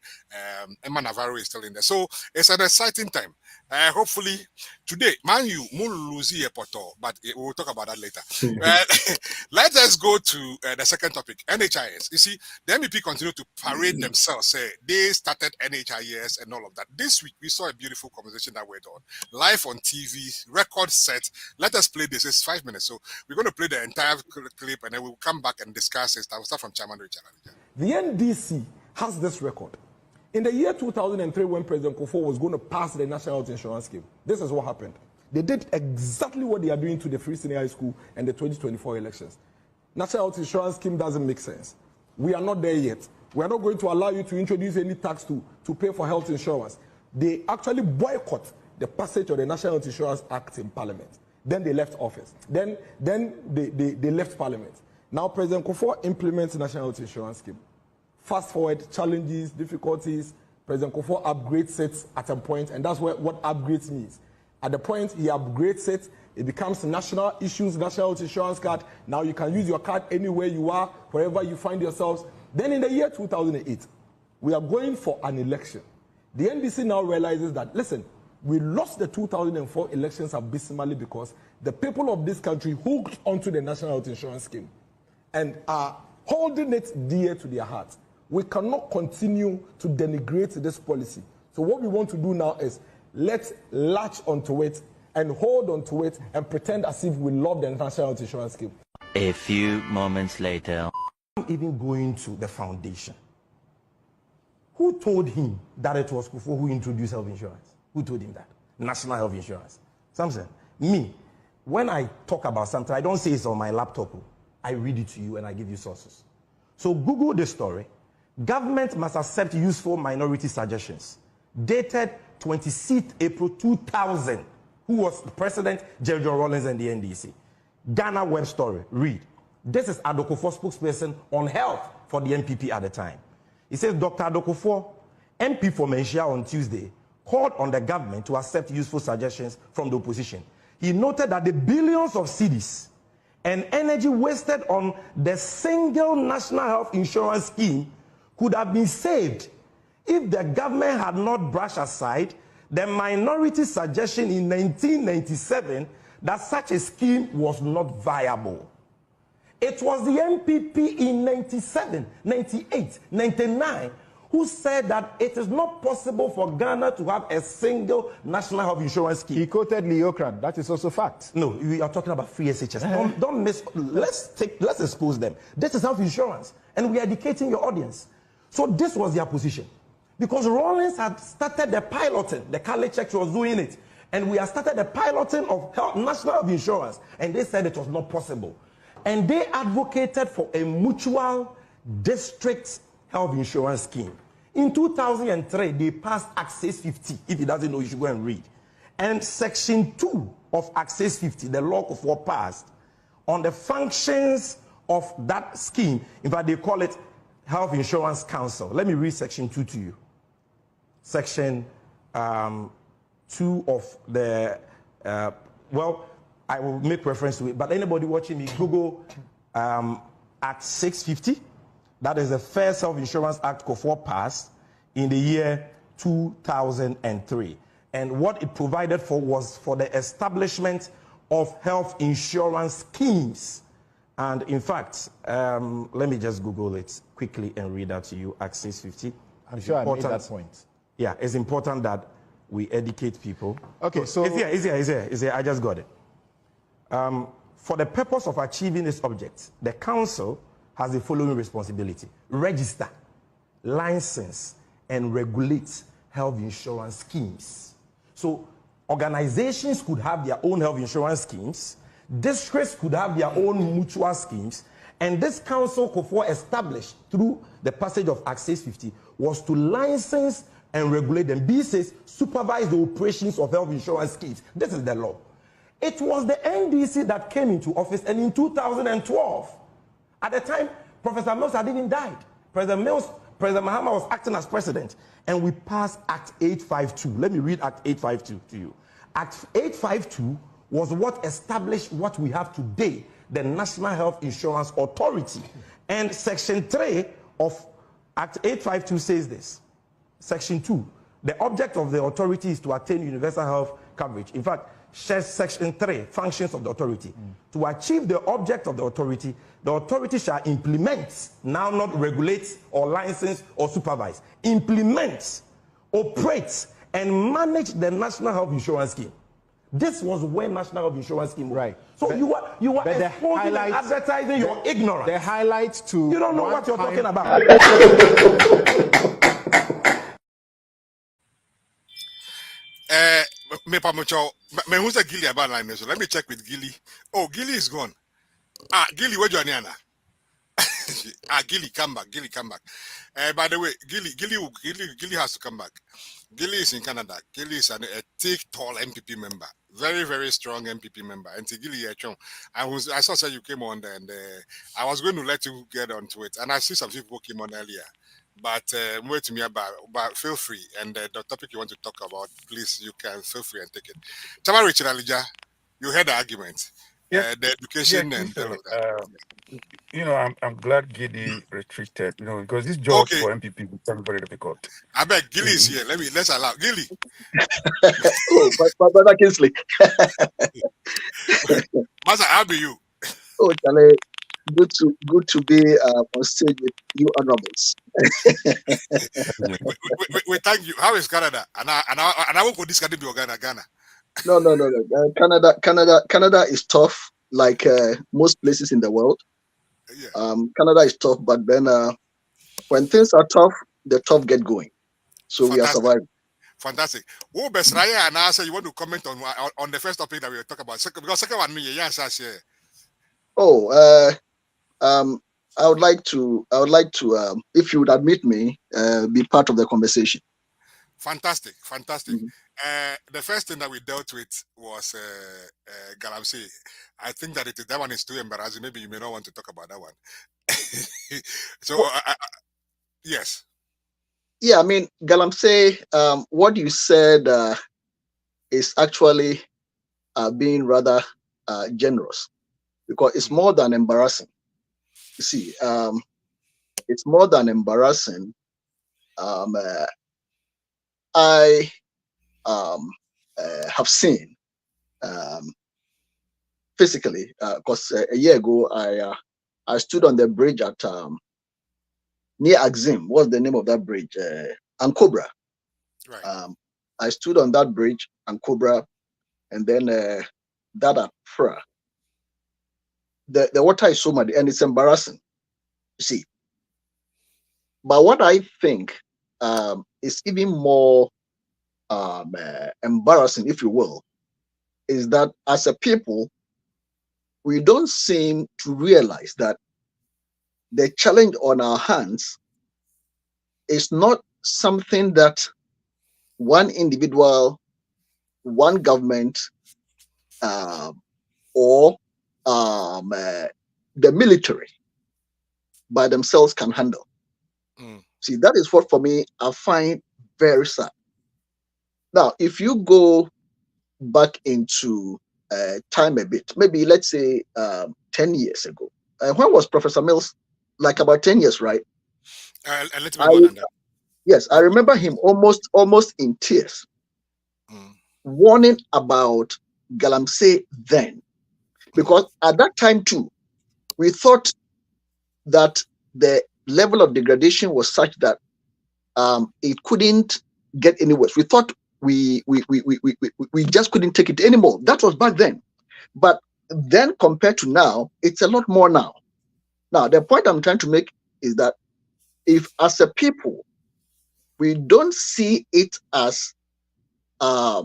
Emma Navarro is still in there. So it's an exciting time. Hopefully today, man, you lose a poto, but we'll talk about that later. Let us go to the second topic, NHIS. You see, the MPP continue to parade themselves. Say they started NHIS and all of that. This week, we saw a beautiful conversation that went on live on TV, record set. Let us play this. It's 5 minutes. So we're going to play the entire clip and then we'll come back and discuss it. I will start from Chairman Richard. The NDC has this record. In the year 2003, when President Kufuor was going to pass the National Health Insurance Scheme, this is what happened. They did exactly what they are doing to the Free Senior High School and the 2024 elections. National Health Insurance Scheme doesn't make sense. We are not there yet. We are not going to allow you to introduce any tax to pay for health insurance. They actually boycott the passage of the National Health Insurance Act in Parliament. Then they left office. Then they left Parliament. Now President Kufuor implements the National Health Insurance Scheme. Fast forward, challenges, difficulties, President Kufuor upgrades it at a point, and that's what upgrades means. At the point he upgrades it, it becomes national issues, National Health Insurance Card. Now you can use your card anywhere you are, wherever you find yourselves. Then in the year 2008, we are going for an election. The NDC now realizes that, listen, we lost the 2004 elections abysmally because the people of this country hooked onto the National Health Insurance Scheme and are holding it dear to their hearts. We cannot continue to denigrate this policy. So what we want to do now is let's latch onto it and hold onto it and pretend as if we love the National Health Insurance Scheme. A few moments later. Even going to the foundation. Who told him that it was Kufuor who introduced health insurance? Who told him that? National Health Insurance. Samson, me, when I talk about something, I don't say it's on my laptop. I read it to you and I give you sources. So Google this story. Government must accept useful minority suggestions. Dated 26th April 2000. Who was the president? Jerry John Rawlings and the NDC. Ghana web story. Read. This is Adokufo, spokesperson on health for the NPP at the time. He says Dr. Adokufo, MP for Menchia on Tuesday, called on the government to accept useful suggestions from the opposition. He noted that the billions of cedis and energy wasted on the single national health insurance scheme could have been saved if the government had not brushed aside the minority suggestion in 1997 that such a scheme was not viable. It was the NPP in 97, 98, 99 who said that it is not possible for Ghana to have a single national health insurance scheme. He quoted Leocran. That is also fact. No, we are talking about free SHS. Don't miss. Let's expose them. This is health insurance, and we are educating your audience. So this was their position, because Rawlings had started the piloting. The Kale Church was doing it, and we had started the piloting of national health insurance, and they said it was not possible. And they advocated for a mutual district health insurance scheme. In 2003, they passed Access 50. If he doesn't know, you should go and read. And Section 2 of Access 50, the law of war passed, on the functions of that scheme. In fact, they call it Health Insurance Council. Let me read Section 2 to you. Section 2 of the, well, I will make reference to it, but anybody watching me, Google Act 650. That is the first Health Insurance Act Kufuor passed in the year 2003. And what it provided for was for the establishment of health insurance schemes. And in fact, let me just Google it quickly and read that to you, Act 650. I'm sure I made that point. Yeah, it's important that we educate people. Okay, so... It's here. I just got it. For the purpose of achieving this object, the council has the following responsibility: register, license, and regulate health insurance schemes. So organizations could have their own health insurance schemes, districts could have their own mutual schemes, and this council Kufuor established through the passage of Act 650 was to license and regulate them. B says supervise the operations of health insurance schemes. This is the law. It was the NDC that came into office, and in 2012, at the time, Professor Mills had even died. President Mahama was acting as president, and we passed Act 852. Let me read Act 852 to you. Act 852 was what established what we have today, the National Health Insurance Authority. And Section 3 of Act 852 says this. Section 2, the object of the authority is to attain universal health coverage. In fact, Section 3, functions of the authority. To achieve the object of the authority shall implement, now not regulate or license or supervise, implement, operate, and manage the National Health Insurance Scheme. This was when National Health Insurance Scheme was. Right. So You are But the exposing and highlights- advertising your ignorance. The highlights to You don't know one what you're time- talking about. Me pamucho. Me who's a Gilly about line? So let me check with Gilly. Oh, Gilly is gone. Ah, Gilly, where you are, Niana? Gilly, come back. Gilly, come back. By the way, Gilly has to come back. Gilly is in Canada. Gilly is a thick, tall MPP member. Very, very strong MPP member. And Gilly, I saw you came on there, and I was going to let you get onto it. And I see some people came on earlier. But wait to me but feel free. And the topic you want to talk about, please, you can feel free and take it. Chama Richard Alija, you heard the argument. Yeah. The education and all of that. You know, I'm glad Giddy retreated, you know, because this job Okay. for MPP become very difficult. I bet Gilly is here. Let's allow Gilly. Oh, but Brother Kingsley. Master, how be you? Oh, Charlie, good to be on stage with you honorables. we thank you. How is Canada? And I won't go this Ghana. No. Canada is tough, like most places in the world. Yeah. Canada is tough, but then when things are tough, the tough get going. So Fantastic. We are surviving. Fantastic. Oh, Besraya and answer. You want to comment on the first topic that we were talking about? Because second one, me, yes, I share. Oh, I would like to, if you would admit me, be part of the conversation. Fantastic. Mm-hmm. The first thing that we dealt with was Galamsey. I think that that one is too embarrassing. Maybe you may not want to talk about that one. So, yes. Yeah, I mean, Galamsey, what you said is actually being rather generous, because it's more than embarrassing. You see, it's more than embarrassing. I have seen physically, because a year ago I stood on the bridge at near Axim. What's the name of that bridge? Ankobra. Right. I stood on that bridge, Ankobra, and then that at Pra. The water is so muddy and it's embarrassing. You see. But what I think is even more embarrassing, if you will, is that as a people, we don't seem to realize that the challenge on our hands is not something that one individual, one government, or the military by themselves can handle. See, that is what for me I find very sad. Now, if you go back into time a bit, maybe let's say 10 years ago, when was Professor Mills? Like about 10 years, right? A little bit more than that. Yes, I remember him almost in tears, warning about Galamsey then, because at that time too, we thought that the level of degradation was such that it couldn't get any worse. We thought we just couldn't take it anymore. That was back then. But then compared to now, it's a lot more now. Now, the point I'm trying to make is that if as a people, we don't see it as a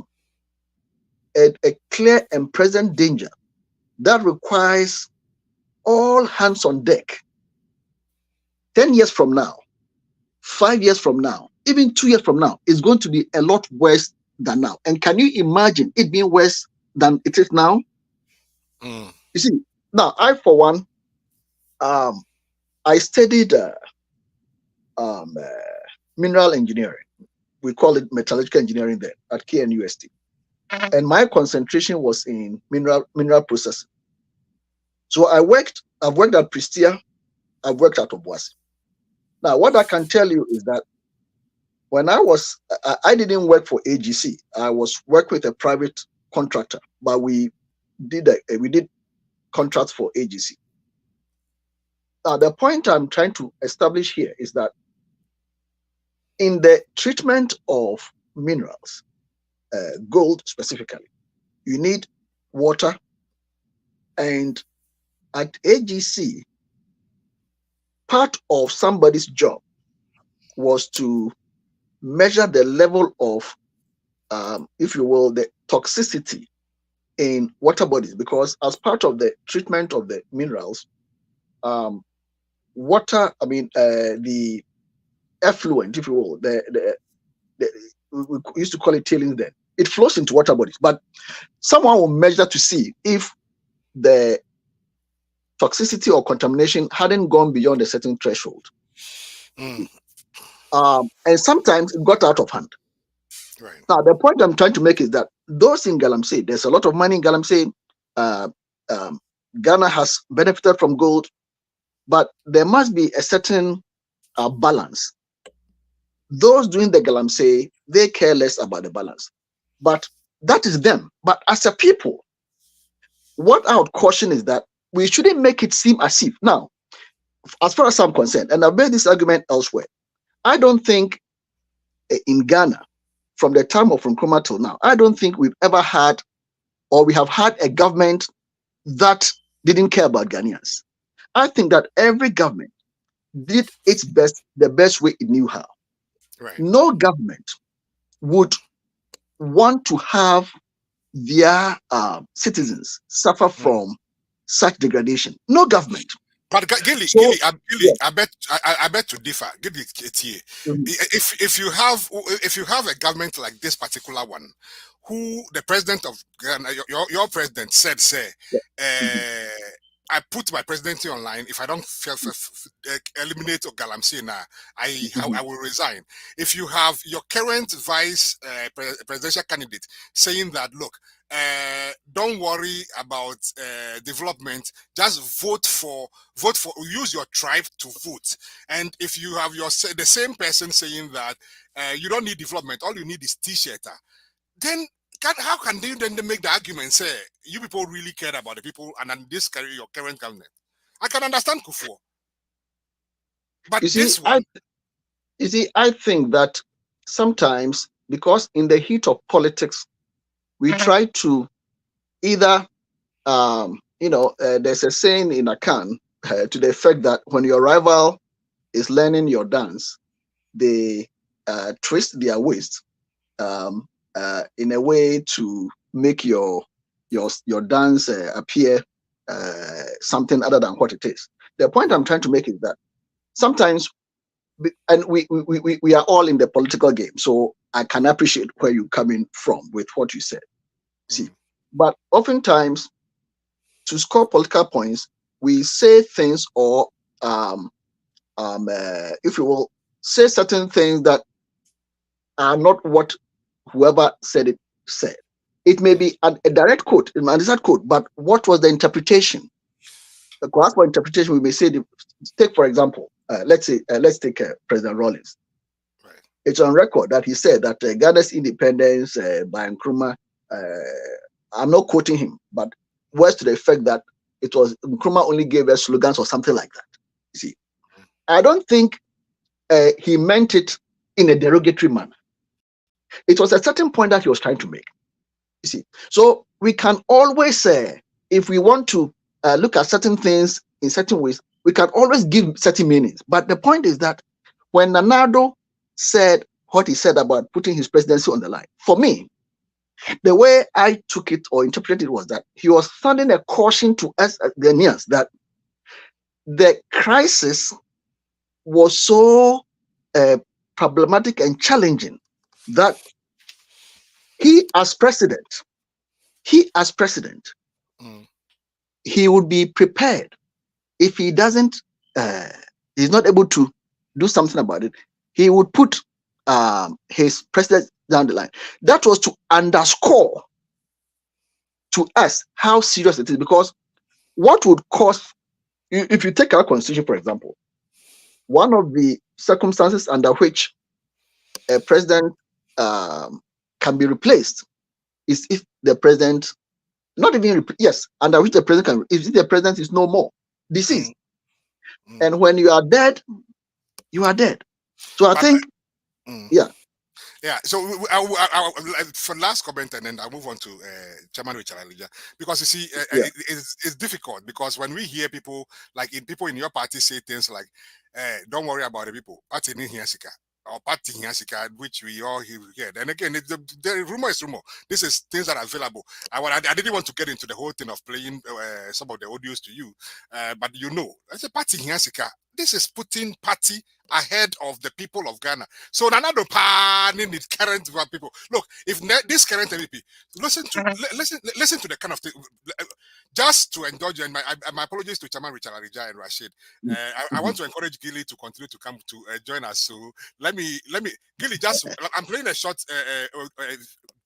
clear and present danger that requires all hands on deck, 10 years from now, 5 years from now, even 2 years from now, is going to be a lot worse than now. And can you imagine it being worse than it is now? You see, now I, for one, I studied mineral engineering. We call it metallurgical engineering there at KNUST. And my concentration was in mineral processing. So I've worked at Prestia, I've worked at Obuasi. Now, what I can tell you is that when I didn't work for AGC. I was working with a private contractor, but we did contracts for AGC. Now, the point I'm trying to establish here is that in the treatment of minerals, gold specifically, you need water And at AGC, part of somebody's job was to measure the level of, if you will, the toxicity in water bodies, because as part of the treatment of the minerals, water, the effluent, if you will, we used to call it tailings then, it flows into water bodies, but someone will measure to see if the toxicity or contamination hadn't gone beyond a certain threshold. And sometimes it got out of hand. Right. Now, the point I'm trying to make is that those in Galamsey, there's a lot of money in Galamsey. Ghana has benefited from gold, but there must be a certain balance. Those doing the Galamsey, they care less about the balance. But that is them. But as a people, what I would caution is that we shouldn't make it seem as if, now, as far as I'm concerned, and I've made this argument elsewhere, I don't think in Ghana, from the time of Kormla till now, I don't think we've ever had, or we have had a government that didn't care about Ghanaians. I think that every government did its best, the best way it knew how. Right. No government would want to have their citizens suffer from such degradation. No government. But Gilly, I bet to differ. Gilly, if you have a government like this particular one, who the president of Ghana, your president said, I put my presidency online. If I don't eliminate Galamsey now, I will resign. If you have your current vice presidential candidate saying that, look, don't worry about development, just vote for, use your tribe to vote. And if you have the same person saying that you don't need development, all you need is t-shirt, then how can they then make the argument say you people really care about the people and then this carry your current government? I can understand Kufuor, but this one, I think that sometimes, because in the heat of politics, we try to either, there's a saying in Akan to the effect that when your rival is learning your dance, they twist their waist in a way to make your dance appear something other than what it is. The point I'm trying to make is that sometimes, and we are all in the political game, so I can appreciate where you're coming from with what you said. See, but oftentimes to score political points, we say things or if you will, say certain things that are not what whoever said it said. It may be a direct quote, an undecided quote, but what was the interpretation? Because for interpretation, we may say, take for example, let's take President Rawlings. Right. It's on record that he said that Ghana's independence by Nkrumah, I'm not quoting him, but words to the effect that it was Nkrumah only gave us slogans or something like that. You see, I don't think he meant it in a derogatory manner. It was a certain point that he was trying to make. You see, so we can always say, if we want to look at certain things in certain ways, we can always give certain meanings. But the point is that when Nanado said what he said about putting his presidency on the line, for me, the way I took it or interpreted it was that he was sounding a caution to us Ghanaians that the crisis was so problematic and challenging that he as president, he would be prepared if he doesn't, he's not able to do something about it, he would put his president down the line. That was to underscore to us how serious it is, because what would cause, if you take our constitution, for example, one of the circumstances under which a president can be replaced is if the president, not even, under which the president can, if the president is no more, deceased. And when you are dead, you are dead. So I think, Yeah, so for last comment, and then I'll move on to Chairman Richard Alija, because you see, it's difficult because when we hear people people in your party say things like, "Don't worry about the people, party in here, or party in here, which we all hear. And again, the rumor is rumor. This is things that are available. I didn't want to get into the whole thing of playing some of the audios to you, but as a party in here, this is putting party ahead of the people of Ghana. So Nanado Pan the current people. Look, if this current MVP, listen to the kind of thing. Just to indulge, and my apologies to Chairman Richard Arija and Rashid. I want to encourage Gilly to continue to come to join us. So let me Gilly, I'm playing a short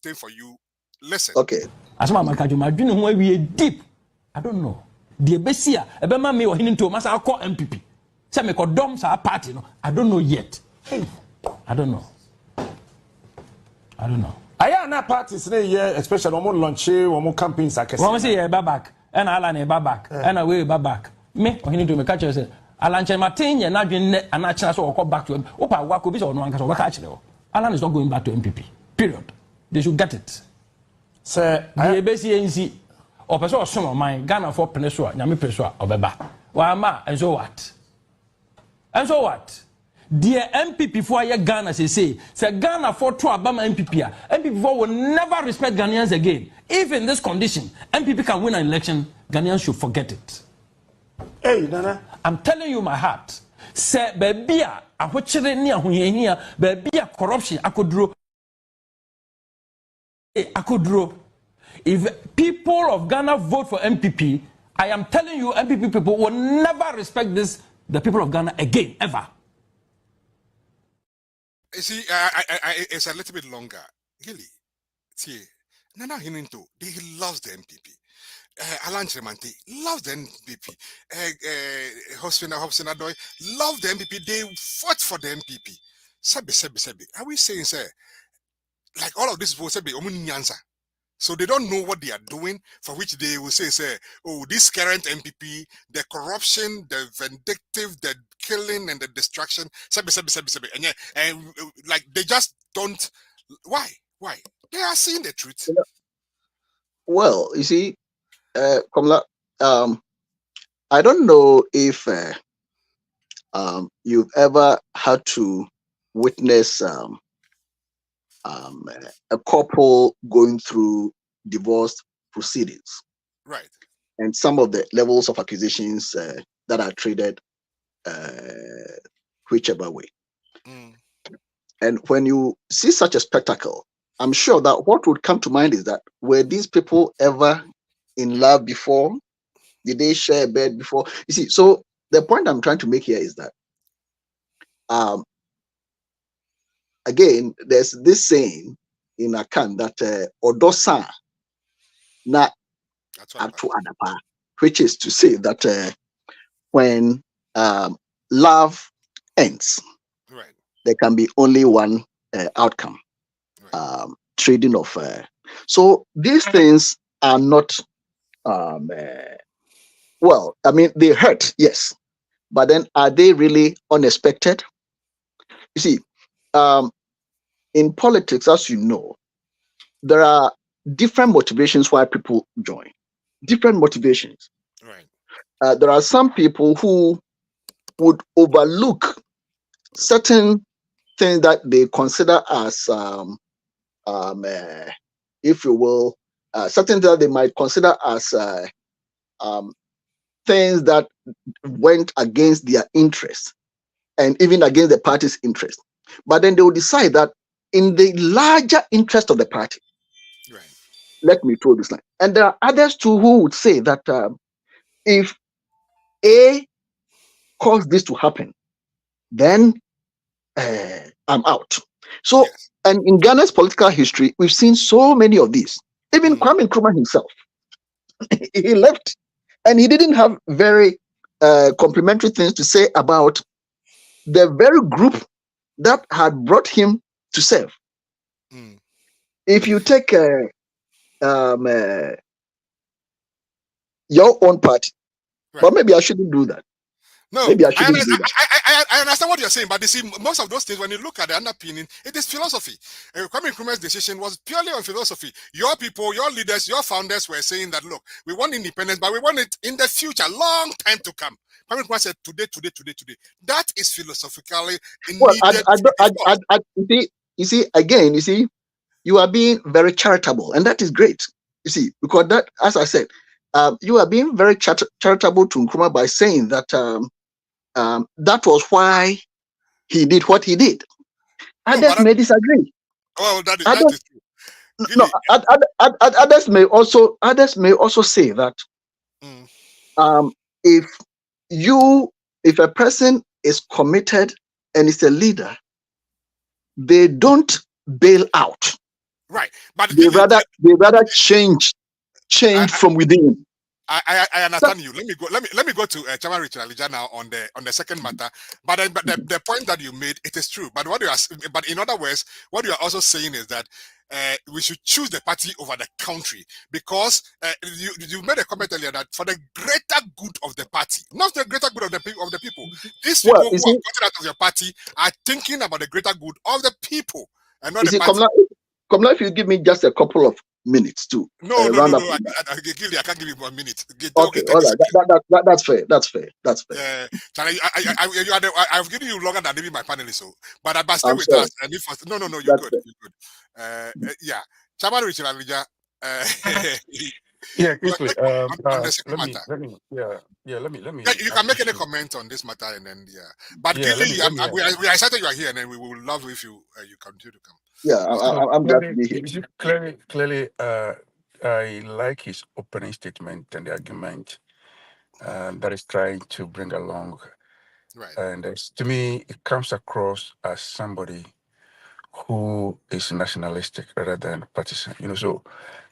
thing for you. Listen. Okay. Asma makajuma adwene ho awie deep. I don't know. The besia ebema me wo hininto masa akọ MPP. Say me kodom sa party no. I don't know yet. Hey, I don't know. Aya na parties na here, especially when launch when campaigns akese. When say e back, and ala na e back, and we back. Me ohininto me catch say Alan Martin ye na dwen na achina so go back to opa wa ko bi so no anka so we catch le. Alan is not going back to MPP. Period. They should get it. Sir, the ABCNC or person or some of mine, Ghana for Peninsula, Yami Pesua, or Beba. Wama, and so what? And so what? Dear MPP for Ghana, say Ghana for two Abama MPP. MPP will never respect Ghanaians again. If in this condition, MPP can win an election, Ghanaians should forget it. Hey, Nana, I'm telling you my heart. Say, baby, I watch it near here, baby, corruption, I could draw. If people of Ghana vote for MPP, I am telling you, MPP people will never respect the people of Ghana again, ever. You see, it's a little bit longer. Really, see, Nana Hininto, he loves the MPP. Alan Tremanti loves the MPP. Hosfina Adoy loves the MPP. They fought for the MPP. Sebi. Are we saying, sir? Like all of this will say be answer. So they don't know what they are doing, for which they will say, oh, this current MPP, the corruption, the vindictive, the killing and the destruction, and like they just don't. Why? They are seeing the truth. Well, you see, Kormla, I don't know if you've ever had to witness a couple going through divorce proceedings, right? And some of the levels of accusations that are treated whichever way. And when you see such a spectacle, I'm sure that what would come to mind is that, were these people ever in love before? Did they share a bed before? You see, so the point I'm trying to make here is that again, there's this saying in Akan that Odosa na atu adapa, which is to say that when love ends, right, there can be only one outcome, right. Trading of. So these things are not, well, I mean, they hurt, yes, but then are they really unexpected? You see, in politics, as you know, there are different motivations why people join. Different motivations. Right. There are some people who would overlook certain things that they consider as, if you will, certain that they might consider as things that went against their interest and even against the party's interest. But then they will decide that in the larger interest of the party, right, let me throw this line. And there are others too who would say that if A caused this to happen, then I'm out. So, yes. And in Ghana's political history, we've seen so many of these. Even Kwame Nkrumah himself, he left, and he didn't have very complimentary things to say about the very group that had brought him to serve. If you take your own party, right. But maybe I shouldn't do that. No, Maybe I shouldn't do that. I understand what you're saying, but you see, most of those things, when you look at the underpinning, it is philosophy. Kwame Nkrumah's decision was purely on philosophy. Your people, your leaders, your founders were saying that, look, we want independence, but we want it in the future, long time to come. Kwame Nkrumah said, today. That is philosophically Well, needed. you see, you are being very charitable, and that is great. You see, because that, as I said, you are being very charitable to Nkrumah by saying that that was why he did what he did. Others may disagree. Well, that is true. No, others may also say that if a person is committed and is a leader, they don't bail out. Right, but they rather change from within. I understand you. Let me go to Chairman Richard Alija now on the second matter. But the point that you made, it is true. But but in other words, what you are also saying is that we should choose the party over the country, because you made a comment earlier that for the greater good of the party, not the greater good of the people. These people who have gotten out of your party are thinking about the greater good of the people and not the party. Komla, if you give me just a couple of minutes to no, I can't give you 1 minute. Okay, all right. That's fair. I've given you longer than maybe my panelists, so but stay with us. And you're good. Yeah, Chairman Richard Alija. Yeah, Kingsley. On the second matter. Let me. You can make any comment on this matter, and then But clearly, we are excited you are here, and then we will love if you continue to come. Yeah, I'm glad to be here. Clearly, I like his opening statement and the argument that is trying to bring along. Right. And to me, it comes across as somebody who is nationalistic rather than partisan. So,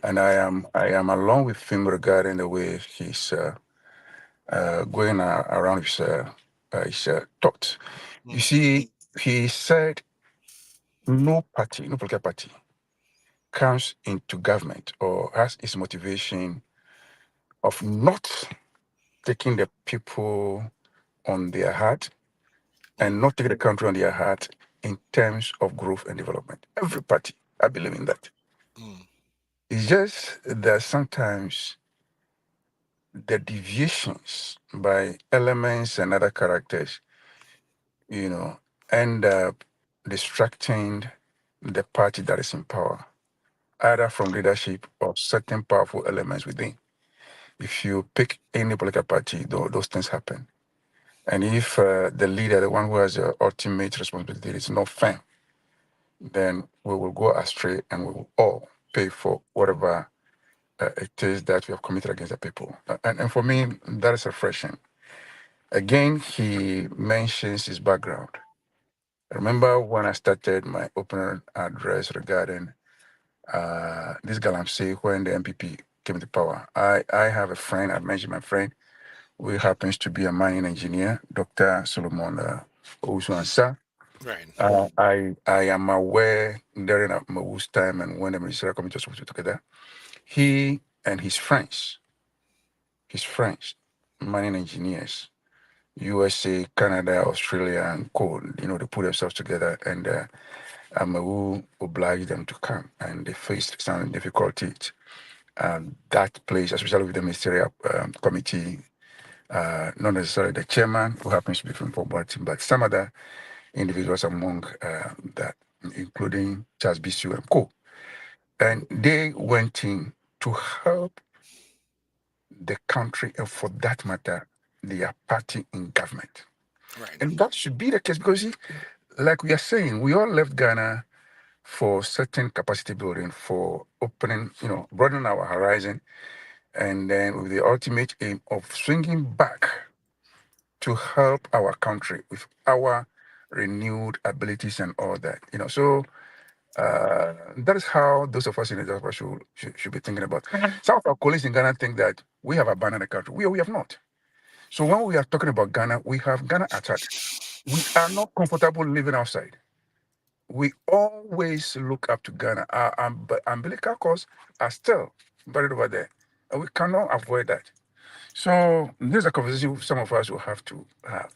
and I am along with him regarding the way he's going around his thoughts. You see, he said no political party comes into government or has its motivation of not taking the people on their heart and not taking the country on their heart in terms of growth and development. Every party, I believe in that. It's just that sometimes the deviations by elements and other characters, end up distracting the party that is in power, either from leadership or certain powerful elements within. If you pick any political party, those things happen. And if the leader, the one who has the ultimate responsibility, is not firm, then we will go astray and we will all pay for whatever it is that we have committed against the people. And for me, that is refreshing. Again, he mentions his background. I remember when I started my opening address regarding this Galamsey when the NPP came to power. I have a friend, I mentioned my friend, who happens to be a mining engineer, Dr. Solomon Ousuansa. Right. I am aware during Mawu's time and when the ministerial committee was put together, he and his friends, mining engineers, USA, Canada, Australia, and co, they put themselves together and Mawu obliged them to come, and they faced some difficulties. That place, especially with the ministerial committee, not necessarily the chairman, who happens to be from Mortey, but some other individuals among that, including Charles Bisu and co. And they went in to help the country, and for that matter, their party in government. Right. And that should be the case because, like we are saying, we all left Ghana for certain capacity building, for opening, broadening our horizon, and then with the ultimate aim of swinging back to help our country with our renewed abilities and all that. So that is how those of us in the diaspora should be thinking about. Some of our colleagues in Ghana think that we have abandoned the country. We have not. So when we are talking about Ghana, we have Ghana at heart. We are not comfortable living outside. We always look up to Ghana. Our umbilical cords are still buried over there. And we cannot avoid that. So there's a conversation some of us will have to have.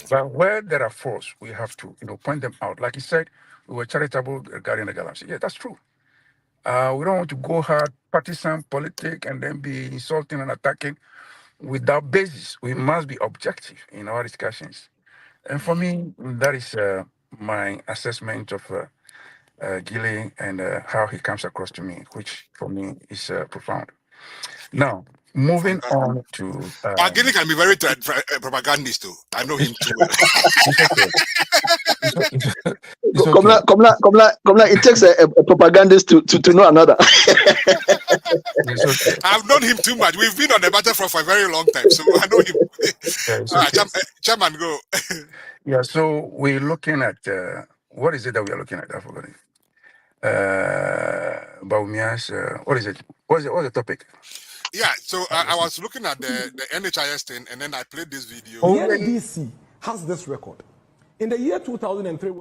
But where there are faults, we have to, point them out. Like you said, we were charitable regarding the Galamsey. Yeah, that's true. We don't want to go hard, partisan politic, and then be insulting and attacking without basis. We must be objective in our discussions. And for me, that is my assessment of Gilly and how he comes across to me, which for me is profound. Now, moving on to. Gilly can be very propagandist too. I know him too well. It's okay. Komla, it takes a propagandist to know another. It's okay. I've known him too much. We've been on the battlefront for a very long time, so I know him. Okay. Chairman, go. Yeah, so we're looking at what is it that we are looking at? I forgot it. Bawumia's, what is it? What's the topic? Yeah, so I was looking at the NHIS thing, and then I played this video. The NDC has this record. In the year 2003.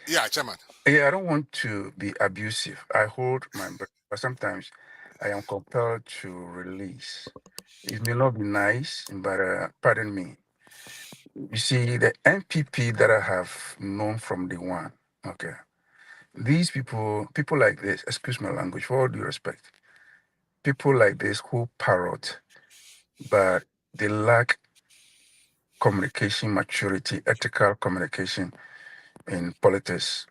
Yeah, Chairman. Yeah, I don't want to be abusive. I hold my breath, but sometimes I am compelled to release. It may not be nice, but pardon me. You see, the NPP that I have known from day one, okay, these people like this, excuse my language, for all due respect, people like this who parrot, but they lack communication maturity, ethical communication in politics,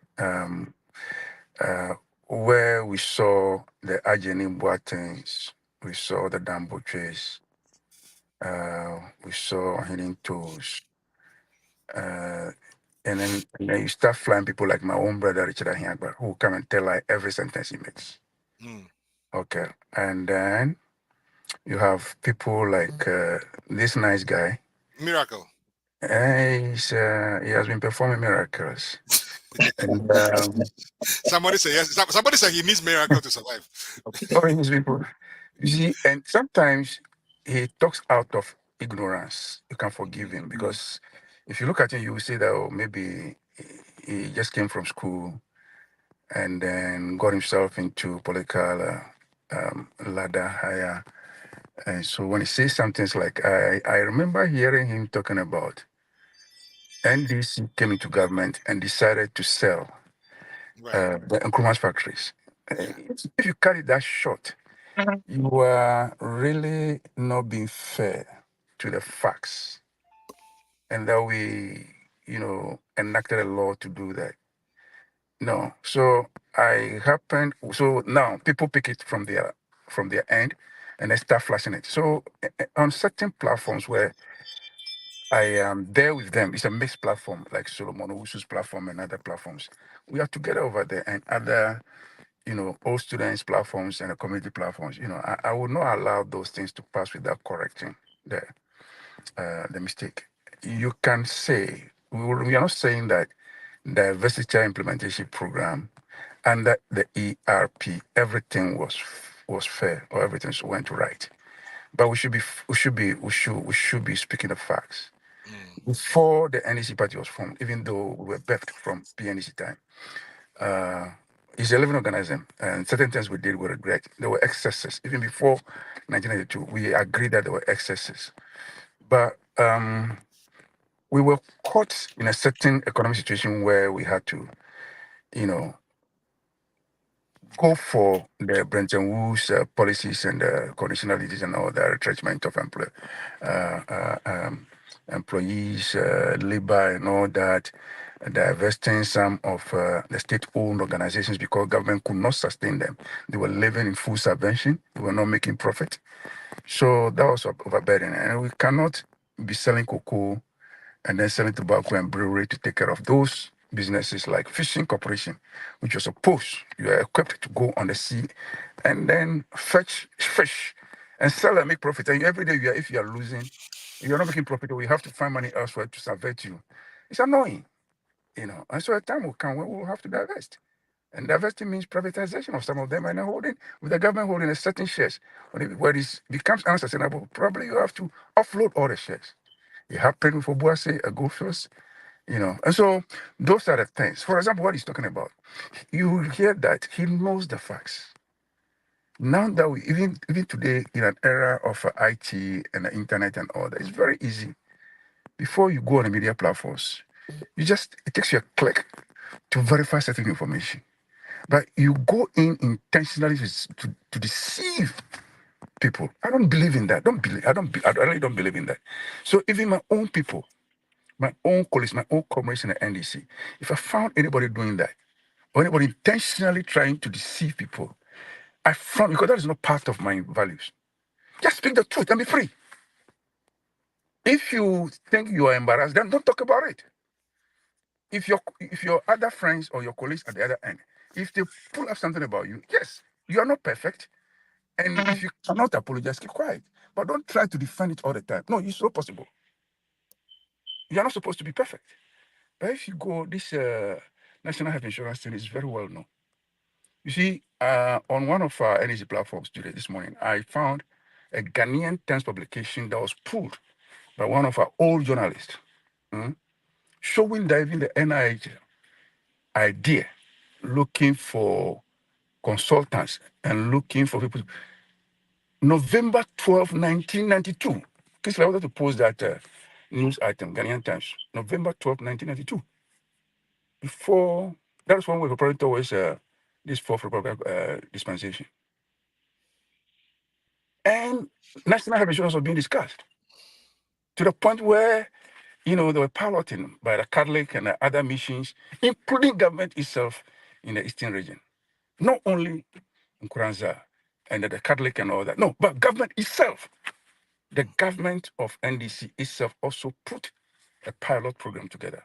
where we saw the Ajeni Boatens, we saw the Damboches, we saw Hidden Toes, and then you start flying people like my own brother Richard Ahiagba, who come and tell like every sentence he makes. Okay, and then you have people like this nice guy. Miracle. He has been performing miracles. And, somebody say yes. Somebody say he needs miracle to survive. You see, and sometimes he talks out of ignorance. You can forgive him because if you look at him, you will say that maybe he just came from school and then got himself into political ladder higher. And so when he says some things like, I remember hearing him talking about NDC came into government and decided to sell the Nkrumah's factories. If you carry that short, you are really not being fair to the facts. And that we, enacted a law to do that. No. So so now people pick it from their end and they start flashing it. So on certain platforms where I am there with them, it's a mixed platform like Solomon Owusu's platform and other platforms. We are together over there and other, all students platforms and the community platforms. I would not allow those things to pass without correcting the mistake. You can say, we are not saying that the diversity implementation program under the ERP, everything was fair or everything went right. But we should be speaking the facts. Before the NDC party was formed, even though we were birthed from PNDC time, it's a living organism, and certain things we did we regret. There were excesses. Even before 1992, we agreed that there were excesses. But we were caught in a certain economic situation where we had to, go for the Brenton Woods policies and conditionalities and all the retrenchment of employees, labor and all that, divesting some of the state-owned organizations because government could not sustain them. They were living in full subvention. They were not making profit. So that was overburden. And we cannot be selling cocoa and then selling tobacco and brewery to take care of those businesses like fishing corporation, which you're supposed, you are equipped to go on the sea and then fetch fish and sell and make profit. And every day, if you are losing, you're not making profit, we have to find money elsewhere to salvage you. It's annoying, And so a time will come when we'll have to divest. And divesting means privatization of some of them and holding, with the government holding a certain shares. When it becomes unsustainable, probably you have to offload all the shares. It happened for Boise, a Goldfields, And so those are the things. For example, what he's talking about, you hear that he knows the facts. Now that we even today in an era of IT and the internet and all that, it's very easy. Before you go on the media platforms, it takes you a click to verify certain information. But you go in intentionally to deceive people. I don't believe in that. I really don't believe in that. So even my own people, my own colleagues, my own comrades in the NDC, if I found anybody doing that, or anybody intentionally trying to deceive people, I found, because that is not part of my values. Just speak the truth and be free. If you think you are embarrassed, then don't talk about it. If your other friends or your colleagues at the other end, if they pull up something about you, yes, you are not perfect. And if you cannot apologize, keep quiet. But don't try to defend it all the time. No, it's not possible. You are not supposed to be perfect. But if you go, this national health insurance thing is very well known. You see, on one of our energy platforms today, this morning, I found a Ghanaian Times publication that was pulled by one of our old journalists, showing that even the NIH idea, looking for consultants and looking for people. November 12, 1992. Kingsley, I wanted to post that news item, Ghanaian Times, November 12, 1992. Before, that was when we were preparing towards this fourth Republic dispensation. And national health insurance was being discussed to the point where, they were piloting by the Catholic and the other missions, including government itself in the Eastern region. Not only in Kuranza and the Catholic and all that, no, but government itself. The government of NDC itself also put a pilot program together.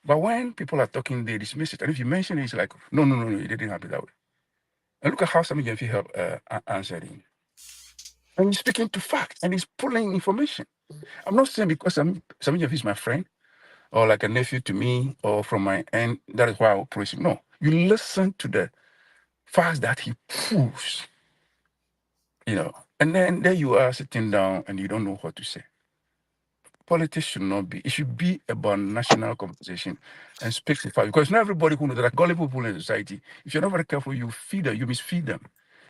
But when people are talking, they dismiss it. And if you mention it, it's like, no, it didn't happen that way. And look at how Sami Jenfi helped answering. And he's speaking to facts and he's pulling information. I'm not saying because Sami Jenfi is my friend or like a nephew to me or from my end, that is why I will praise him. No, you listen to the facts that he proves, and then there you are sitting down and you don't know what to say. Politics should not be. It should be about national conversation and speak to fact. Because not everybody who knows there are gullible people in society. If you're not very careful, you misfeed them,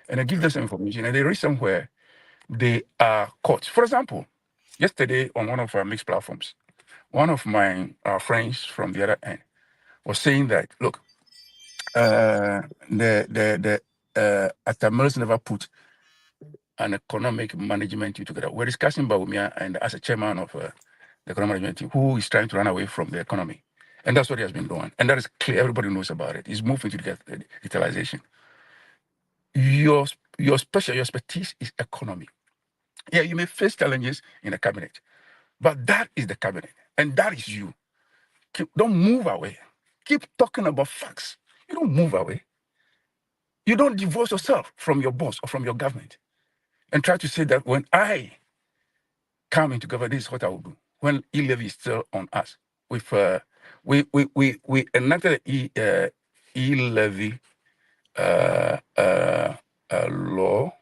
and then give them some information, and they reach somewhere, they are caught. For example, yesterday on one of our mixed platforms, one of my friends from the other end was saying that, look, the Atamils never put an economic management team together. We're discussing Bawumia and as a chairman of the economic management team, who is trying to run away from the economy. And that's what he has been doing. And that is clear. Everybody knows about it. He's moving to digitalization. Your expertise is economy. Yeah, you may face challenges in the cabinet, but that is the cabinet. And that is you. Don't move away. Keep talking about facts. You don't move away. You don't divorce yourself from your boss or from your government and try to say that when I come into government, this is what I will do. When e-levy is still on us, with we enacted e-levy law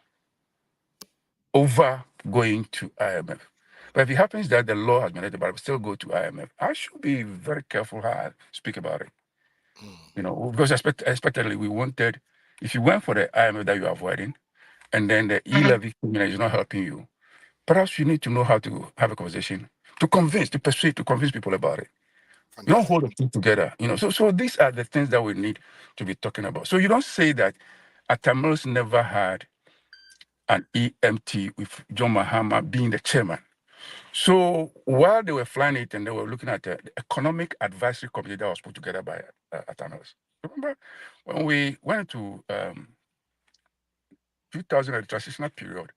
over going to IMF. But if it happens that the law has been enacted, but we still go to IMF, I should be very careful how I speak about it. Because expectedly we wanted, if you went for the IMF that you're avoiding, and then the e-levy is not helping you, perhaps you need to know how to have a conversation, to convince people about it. You don't hold the thing together, So these are the things that we need to be talking about. So you don't say that Atamils never had an EMT with John Mahama being the chairman. So while they were flying it and they were looking at the economic advisory committee that was put together by Atamils. Remember when we went to 2000 the transitional period,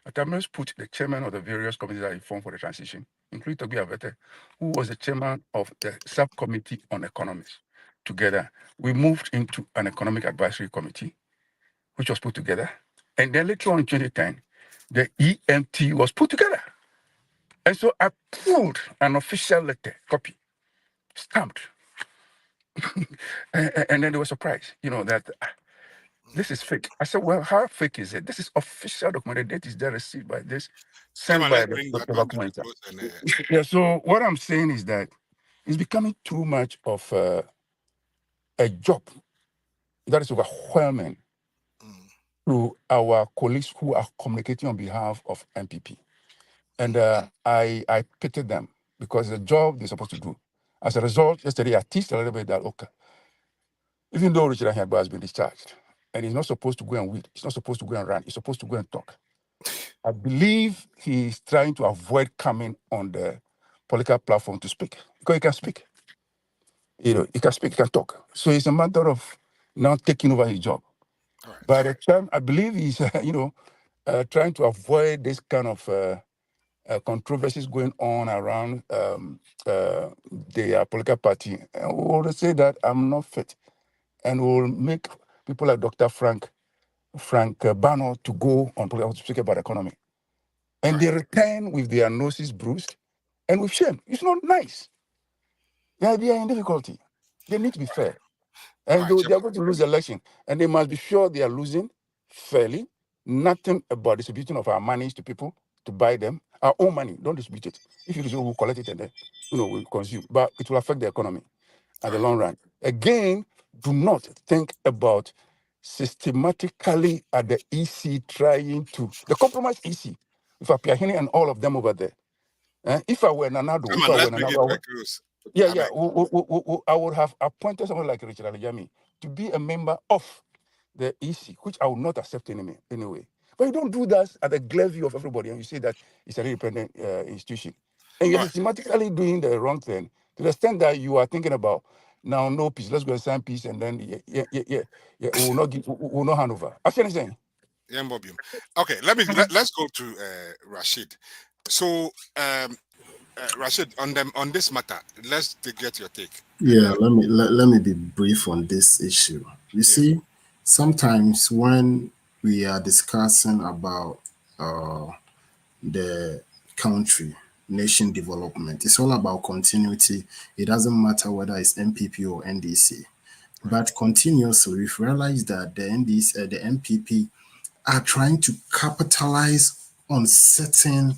Atamils put the chairman of the various committees that he formed for the transition, including Toby Avete, who was the chairman of the subcommittee on economics. Together, we moved into an economic advisory committee, which was put together. And then later on in 2010, the EMT was put together. And so I pulled an official letter, copy, stamped. and then they were surprised, that this is fake. I said, well, how fake is it? This is official document. The date is there, received by this, sent by the document. Yeah, so what I'm saying is that it's becoming too much of a job that is overwhelming. to our colleagues who are communicating on behalf of NPP. And I pitied them because it's a job they're supposed to do. As a result, yesterday I teased a little bit that, okay, even though Richard Ahiagba has been discharged, and he's not supposed to go and weed, he's not supposed to go and run, he's supposed to go and talk. I believe he's trying to avoid coming on the political platform to speak, because he can speak. You know, he can speak, he can talk. So it's a matter of now taking over his job. Right. By the time, I believe he's, trying to avoid this kind of controversies going on around the political party. And we'll say that I'm not fit. And we'll make people like Dr. Frank Bano to go on to speak about economy. And they return with their noses bruised and with shame. It's not nice. Yeah, they are in difficulty. They need to be fair. And they are going to lose the election. And they must be sure they are losing fairly. Nothing about distributing of our monies to people to buy them. Our own money, don't distribute it. If you do, we'll collect it and then, we'll consume. But it will affect the economy at the long run. Again, do not think about systematically at the EC trying to, the compromise EC, if Apiahini and all of them over there. If I were Nanado, I would have appointed someone like Richard Alijami to be a member of the EC, which I would not accept anyway. But you don't do that at the glare view of everybody, and you say that it's an independent institution. And you're systematically doing the wrong thing to the extent that you are thinking about, now no peace, let's go and sign peace, and then we will not hand over. I see anything. Yeah, Bobium. Okay, let's go to Rashid. So Rashid, on this matter, let's get your take. Yeah, let me be brief on this issue. You see, sometimes when we are discussing about the country, nation development, it's all about continuity. It doesn't matter whether it's NPP or NDC. But continuously, we've realized that the NDC, the NPP are trying to capitalize on certain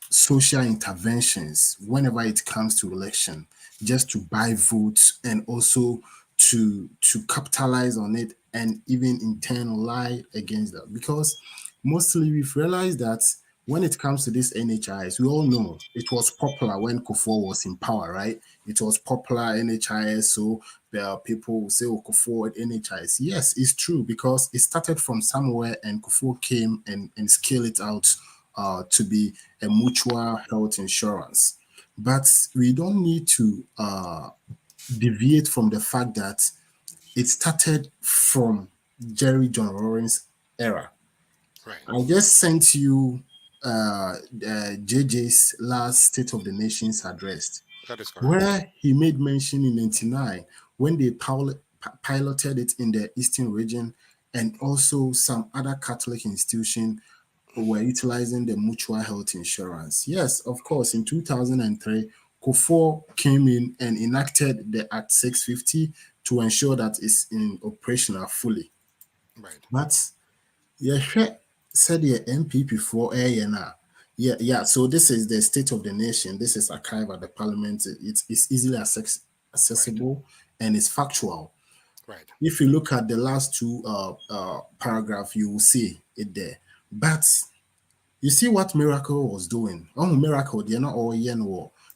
social interventions whenever it comes to election, just to buy votes and also to capitalize on it and even in turn lie against that. Because mostly we've realized that when it comes to this NHIS, we all know it was popular when Kufuor was in power, right? It was popular NHIS, so people will say, oh, Kufuor NHIS. Yes, it's true, because it started from somewhere and Kufuor came and scaled it out to be a mutual health insurance. But we don't need to deviate from the fact that it started from Jerry John Rawlings' era. Right. I just sent you JJ's last State of the Nations address, where he made mention in 1999 when they piloted it in the Eastern region, and also some other Catholic institution were utilizing the mutual health insurance. Yes, of course, in 2003, Kufuor came in and enacted the Act 650 to ensure that it's in operational fully. Right. But said the NPP for ANR. So this is the State of the Nation. This is archived at the Parliament. It's easily accessible, and it's factual. Right. If you look at the last two paragraphs, you will see it there. But you see what Miracle was doing. Oh, Miracle, they're not all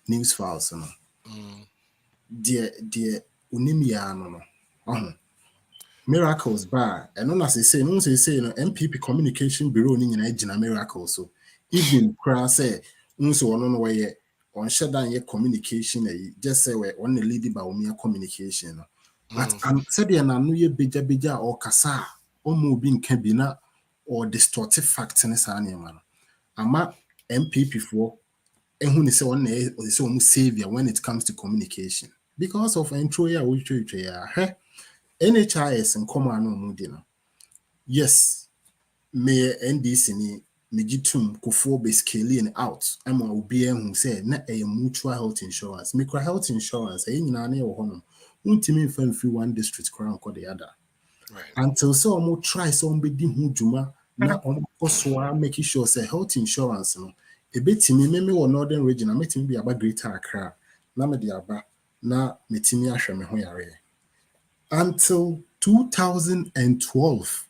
news files. They're unimiano. Miracles bar. And as they say, MPP Communication Bureau in Miracle. So even Kra say, on way on shutdown your communication, just say we're on the lady Bawumia communication. But I'm said I know ye bija or kasa or moving cabina or distorted facts in this animal. Ama MPP for and who is on his own savior when it comes to communication. Because of Entroya, which NHIS and Kormla no mudina. Yes, may NDC ni mejitum Kufuor be scaling out. I'm a who say na a mutual health insurance. Micro health insurance, a yinane or honum. Untimi fan free one district crown called the other. Right. Until so more try some be dim juma na also making sure say health insurance no. A bit me or northern region, I met him be about greater Accra. Na me diaba na metimi ahwe me ho yare. Until 2012.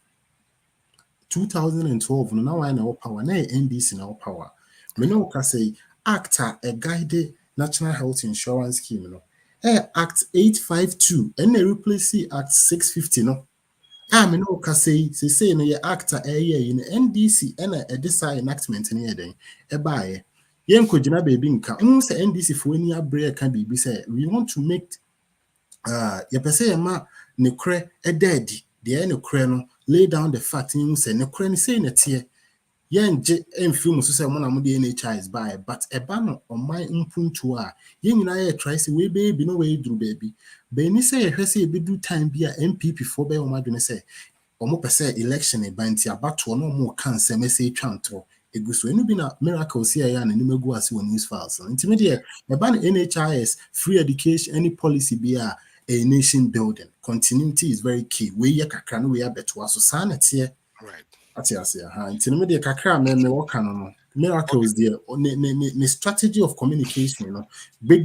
2012, no now I know power, na NDC now power. Me no can say actor a guide national health insurance scheme, no. Act 852 and they replace Act 650, no. Me no can say no ye actor in NDC and a design enactment in here then. Buy yen kojina baby nka. Say NDC for any abre can be say we want to make ye pese ma ne kre e daddy de ne kre no lay down the fact in say ne kre ne say ne tie yen je enfilm so say mo na mo de NHI is by but e ba no on my mpuntu a yen nyina ye try say we baby no we duru baby be ni say ye hwese e be do time bi a MPP for be o ma dwene say omo pese election e banti abato no mo kan say me say twantro eguso enu bi na miracle see ya na nim egu ase on news files intimidate e ba no NHIS free education any policy bi a nation building. Continuity is very key. We ye kakra no we abeto aso sanity. Right. Atiasia. Intimidate kakra me work no. Miracles there. Ne strategy of communication, you know. Big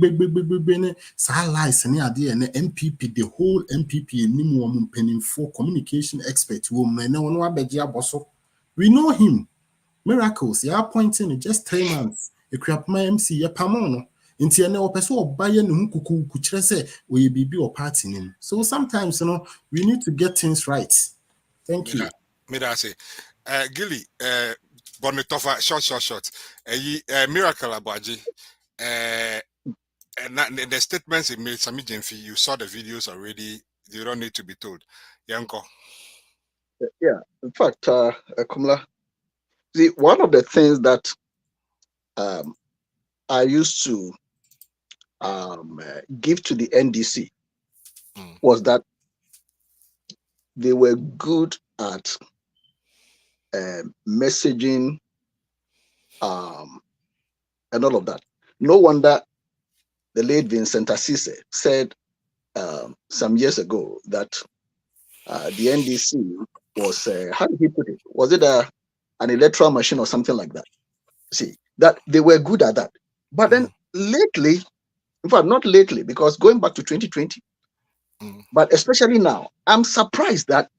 sa lies ne ade and MPP, the whole MPP minimum penning for communication expert who me no abegi aboso. We know him. Miracles, ya appointing in just 3 months. E crap my MC ya pamono. Inti ene opeso obaye ne hukuku kuchire se we bibi or party nim. So sometimes we need to get things right. Thank you. Me that say Gilly but me tougher short miracle abaji and the statements he made Sami Jenfi, you saw the videos already, you don't need to be told. Yanko. Yeah, in fact, Kormla, see, one of the things that I used to give to the NDC was that they were good at messaging and all of that. No wonder the late Vincent Assise said some years ago that the NDC was, how did he put it? Was it an electoral machine or something like that? See, that they were good at that. But then lately, in fact, not lately, because going back to 2020, but especially now, I'm surprised that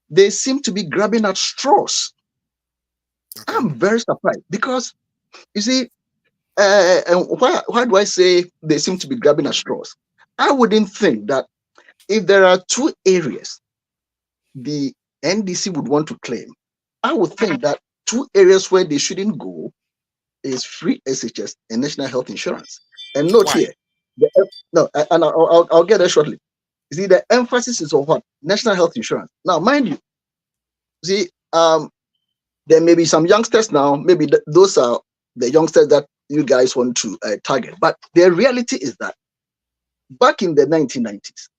they seem to be grabbing at straws. Okay. I'm very surprised because, you see, and why do I say they seem to be grabbing at straws? I wouldn't think that if there are 2 areas the NDC would want to claim, I would think that 2 areas where they shouldn't go is free SHS and national health insurance. And note here, I'll get there shortly. You see, the emphasis is on what? National health insurance. Now, mind you, see, there may be some youngsters now, maybe those are the youngsters that you guys want to target. But the reality is that back in the 1990s,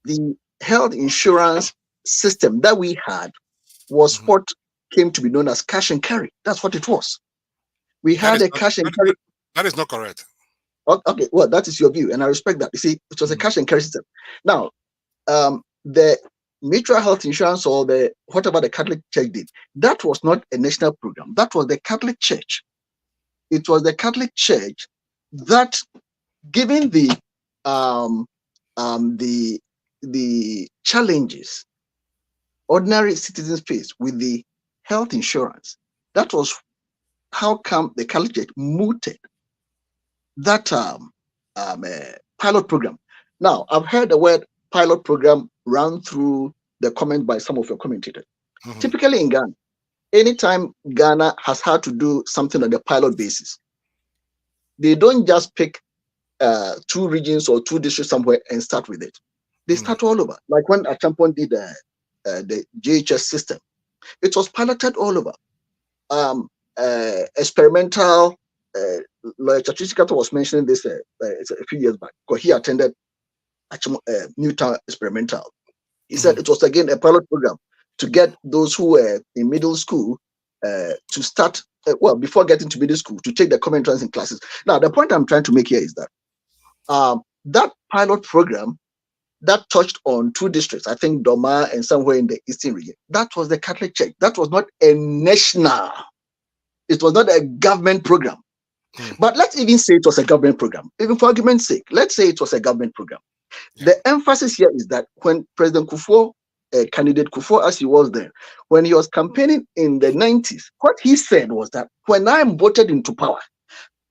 the health insurance system that we had was what came to be known as cash and carry. That's what it was. We had a cash and carry. That is not correct. Okay, well, that is your view, and I respect that. You see, it was a cash and carry system. Now, the mutual health insurance or the whatever the Catholic Church did, that was not a national program. That was the Catholic Church. It was the Catholic Church that, given the challenges ordinary citizens face with the health insurance, that was how come the Catholic Church mooted that pilot program. Now, I've heard the word pilot program run through the comment by some of your commentators. Typically in Ghana, anytime Ghana has had to do something on the pilot basis, they don't just pick 2 regions or 2 districts somewhere and start with it. They start all over. Like when Achampon did the JHS system, it was piloted all over. Experimental, Lawyer Chatrichikato was mentioning this a few years back, because he attended Newtown Experimental. He said it was again a pilot program to get those who were in middle school to start, before getting to middle school, to take the common entrance in classes. Now, the point I'm trying to make here is that that pilot program that touched on 2 districts, I think Doma and somewhere in the eastern region, that was the Catholic Church. That was not a national, it was not a government program. But let's even say it was a government program. Even for argument's sake, let's say it was a government program. The emphasis here is that when President Kufuor, candidate Kufuor as he was then, when he was campaigning in the 90s, what he said was that when I'm voted into power,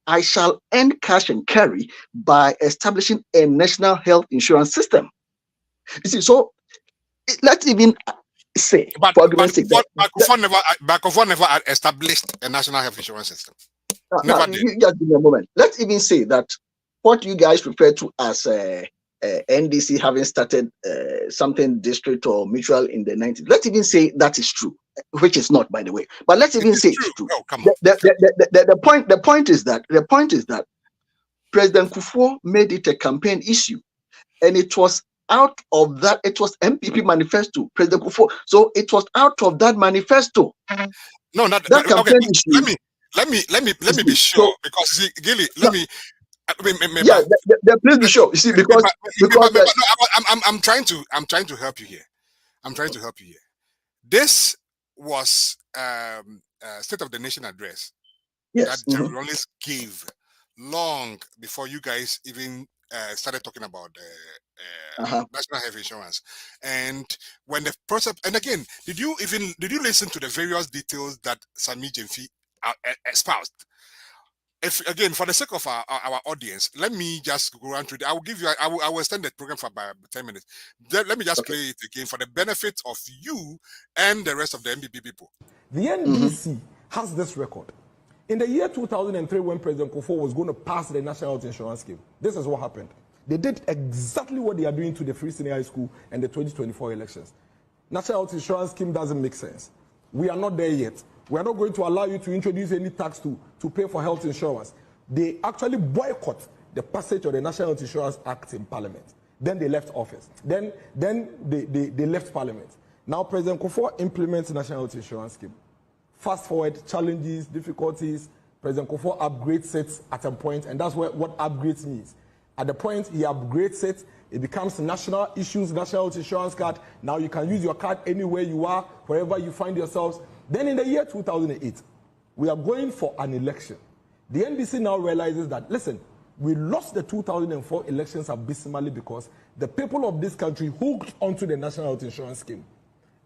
I shall end cash and carry by establishing a national health insurance system. You see, so let's even say, for argument's sake, Kufuor never established a national health insurance system. Never did. Just give me a moment. Let's even say that what you guys refer to as NDC having started something district or mutual in the 90s. Let's even say that is true, which is not, by the way. But let's even say it's true. Oh, come on. The point is that President Kufuor made it a campaign issue, and it was out of that. It was NPP Manifesto, President Kufuor. So it was out of that manifesto. No, that campaign okay. issue. Let me be sure, because see, Gilly, please be sure. You see, because I'm trying to help you here. I'm trying to help you here. This was State of the Nation address that Jerry Rawlings gave long before you guys even started talking about national health insurance. And when the process, and again, did you listen to the various details that Sami Jemfi espoused? If again, for the sake of our audience, let me just go around through. I will give you. I will extend the program for about 10 minutes. Let me just play it again for the benefit of you and the rest of the MPP people. The NDC has this record. In the year 2003, when President Kufuor was going to pass the National Health Insurance Scheme, this is what happened. They did exactly what they are doing to the Free Senior High School and the 2024 elections. National Health Insurance Scheme doesn't make sense. We are not there yet. We are not going to allow you to introduce any tax to pay for health insurance. They actually boycott the passage of the National Health Insurance Act in Parliament. Then they left office. Then they left Parliament. Now President Kufuor implements the National Health Insurance Scheme. Fast forward, challenges, difficulties, President Kufuor upgrades it at a point, and that's what upgrades means. At the point he upgrades it, it becomes national issues, national health insurance card. Now you can use your card anywhere you are, wherever you find yourselves. Then in the year 2008, we are going for an election. The NDC now realizes that, listen, we lost the 2004 elections abysmally because the people of this country hooked onto the National Health Insurance Scheme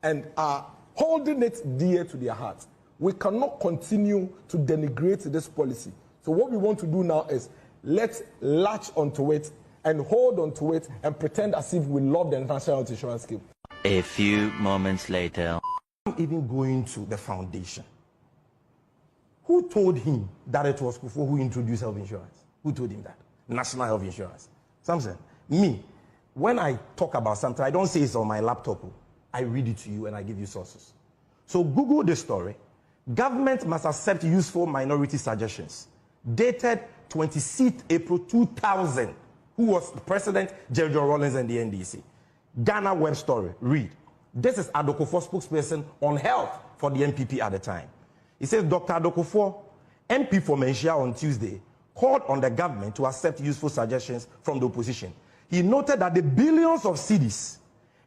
and are holding it dear to their hearts. We cannot continue to denigrate this policy. So what we want to do now is let's latch onto it and hold onto it and pretend as if we love the National Health Insurance Scheme. A few moments later. Even going to the foundation. Who told him that it was Kufuor who introduced health insurance? Who told him that? National health insurance. Samson, me, when I talk about something, I don't say it's on my laptop. I read it to you and I give you sources. So Google the story. Government must accept useful minority suggestions. Dated 26th April 2000. Who was the president? Jerry Rawlings and the NDC. Ghana web story. Read. This is Adokufo, spokesperson on health for the NPP at the time. He says, Dr. Adokufo, MP for Menchia on Tuesday, called on the government to accept useful suggestions from the opposition. He noted that the billions of cedis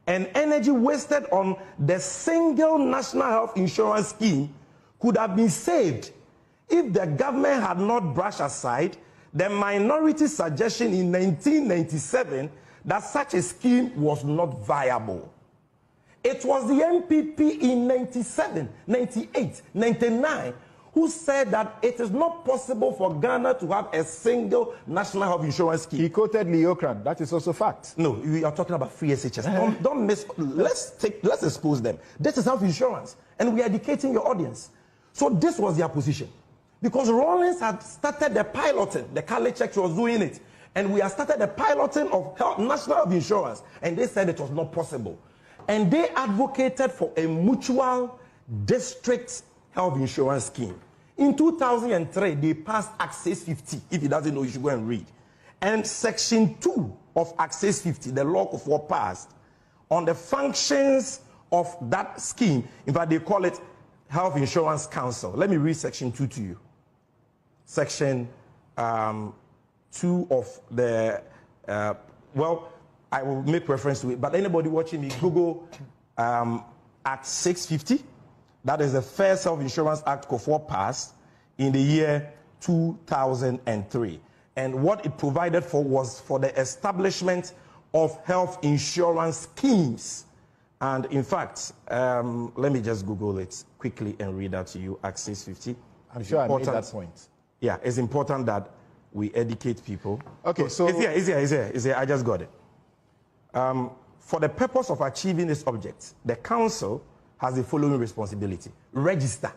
and energy wasted on the single national health insurance scheme could have been saved if the government had not brushed aside the minority suggestion in 1997 that such a scheme was not viable. It was the NPP in 97, 98, 99 who said that it is not possible for Ghana to have a single national health insurance scheme. He quoted Leocran. That is also fact. No, we are talking about free SHS. Don't miss. Let's expose them. This is health insurance, and we are educating your audience. So this was their position, because Rawlings had started the piloting. The college checks was doing it, and we had started the piloting of national health insurance, and they said it was not possible. And they advocated for a mutual district health insurance scheme. In 2003, they passed Act 650. If he doesn't know, you should go and read. And Section 2 of Act 650, the law of war passed, on the functions of that scheme. In fact, they call it Health Insurance Council. Let me read Section 2 to you. Section 2 of the, I will make reference to it, but anybody watching me, Google Act 650. That is the first Health Insurance Act Kufuor passed in the year 2003. And what it provided for was for the establishment of health insurance schemes. And in fact, let me just Google it quickly and read that to you. Act 650. I'm sure I made that point. Yeah, it's important that we educate people. Okay, so it's here. I just got it. For the purpose of achieving this object, the council has the following responsibility: register,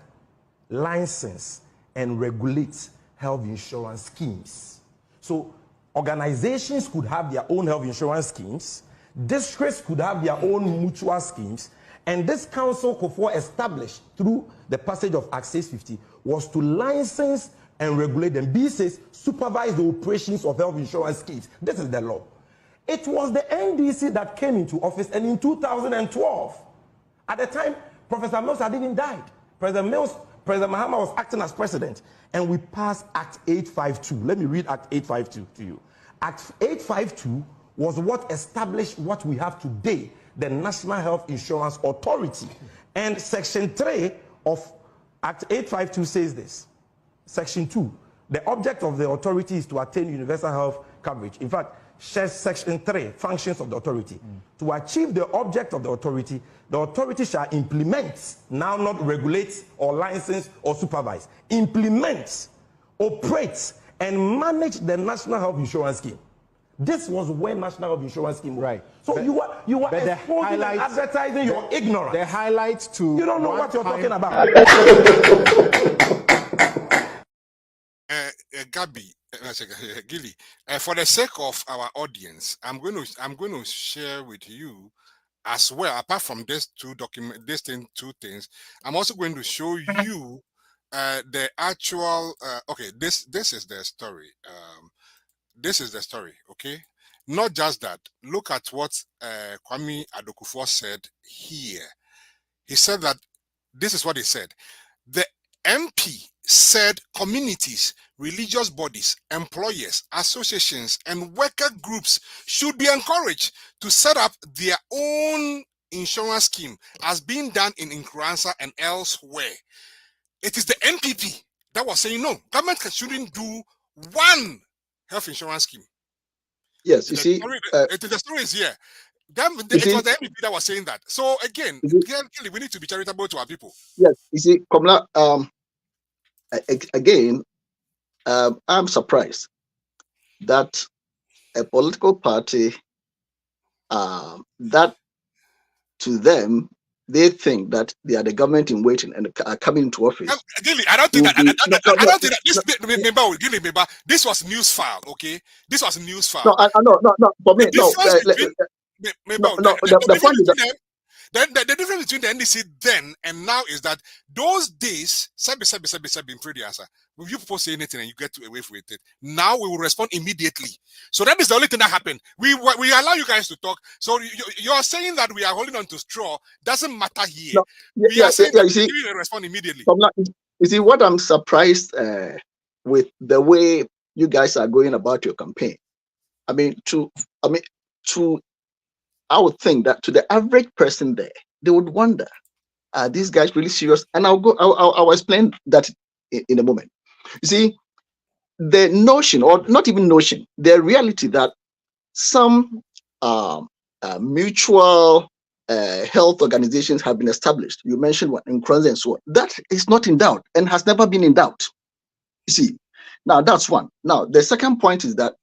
license, and regulate health insurance schemes. So organizations could have their own health insurance schemes, districts could have their own mutual schemes, and this council COFOR established through the passage of Act 650 was to license and regulate them. B says supervise the operations of health insurance schemes. This is the law. It was the NDC that came into office, and in 2012, at the time, Professor Mills had even died. President Mahama was acting as president, and we passed Act 852. Let me read Act 852 to you. Act 852 was what established what we have today, the National Health Insurance Authority. And Section 3 of Act 852 says this. Section 2, the object of the authority is to attain universal health coverage. In fact, Section 3, functions of the authority. To achieve the object of the authority shall implement, now not regulate or license or supervise, implement, operate, and manage the National Health Insurance Scheme. This was when National Health Insurance Scheme was. Right. So but, you are exposing and advertising your ignorance. The highlights to... You don't know what you're talking about. Gabi, Gilly, for the sake of our audience, I'm going to share with you as well. Apart from these two things, I'm also going to show you the actual. Okay, this is the story. This is the story. Okay, not just that. Look at what Kwame Adokufo said here. He said that this is what he said. The MP said communities, religious bodies, employers, associations, and worker groups should be encouraged to set up their own insurance scheme as being done in Nkuranza and elsewhere. It is the NPP that was saying no, government shouldn't do one health insurance scheme. Yes, you see, the story is here. It was the NPP that was saying that. So again, we need to be charitable to our people. Yes, you see, Kormla, again, I'm surprised that a political party that to them they think that they are the government in waiting and are coming into office. Gilly, I don't think that. I don't think that. This was news file, okay? This was news file. No. For me, the point is that. The difference between the NDC then and now is that those days, if you propose anything and you get away with it, now we will respond immediately. So that is the only thing that happened. We allow you guys to talk. So you are saying that we are holding on to straw. Doesn't matter here. No, we are saying that we respond immediately. You see, what I'm surprised with the way you guys are going about your campaign. I would think that to the average person there, they would wonder, are these guys really serious? And I'll explain that in a moment. You see, the notion, or not even notion, the reality that some mutual health organizations have been established. You mentioned one in Nkuranza and so on. That is not in doubt and has never been in doubt. You see, now that's one. Now, the second point is that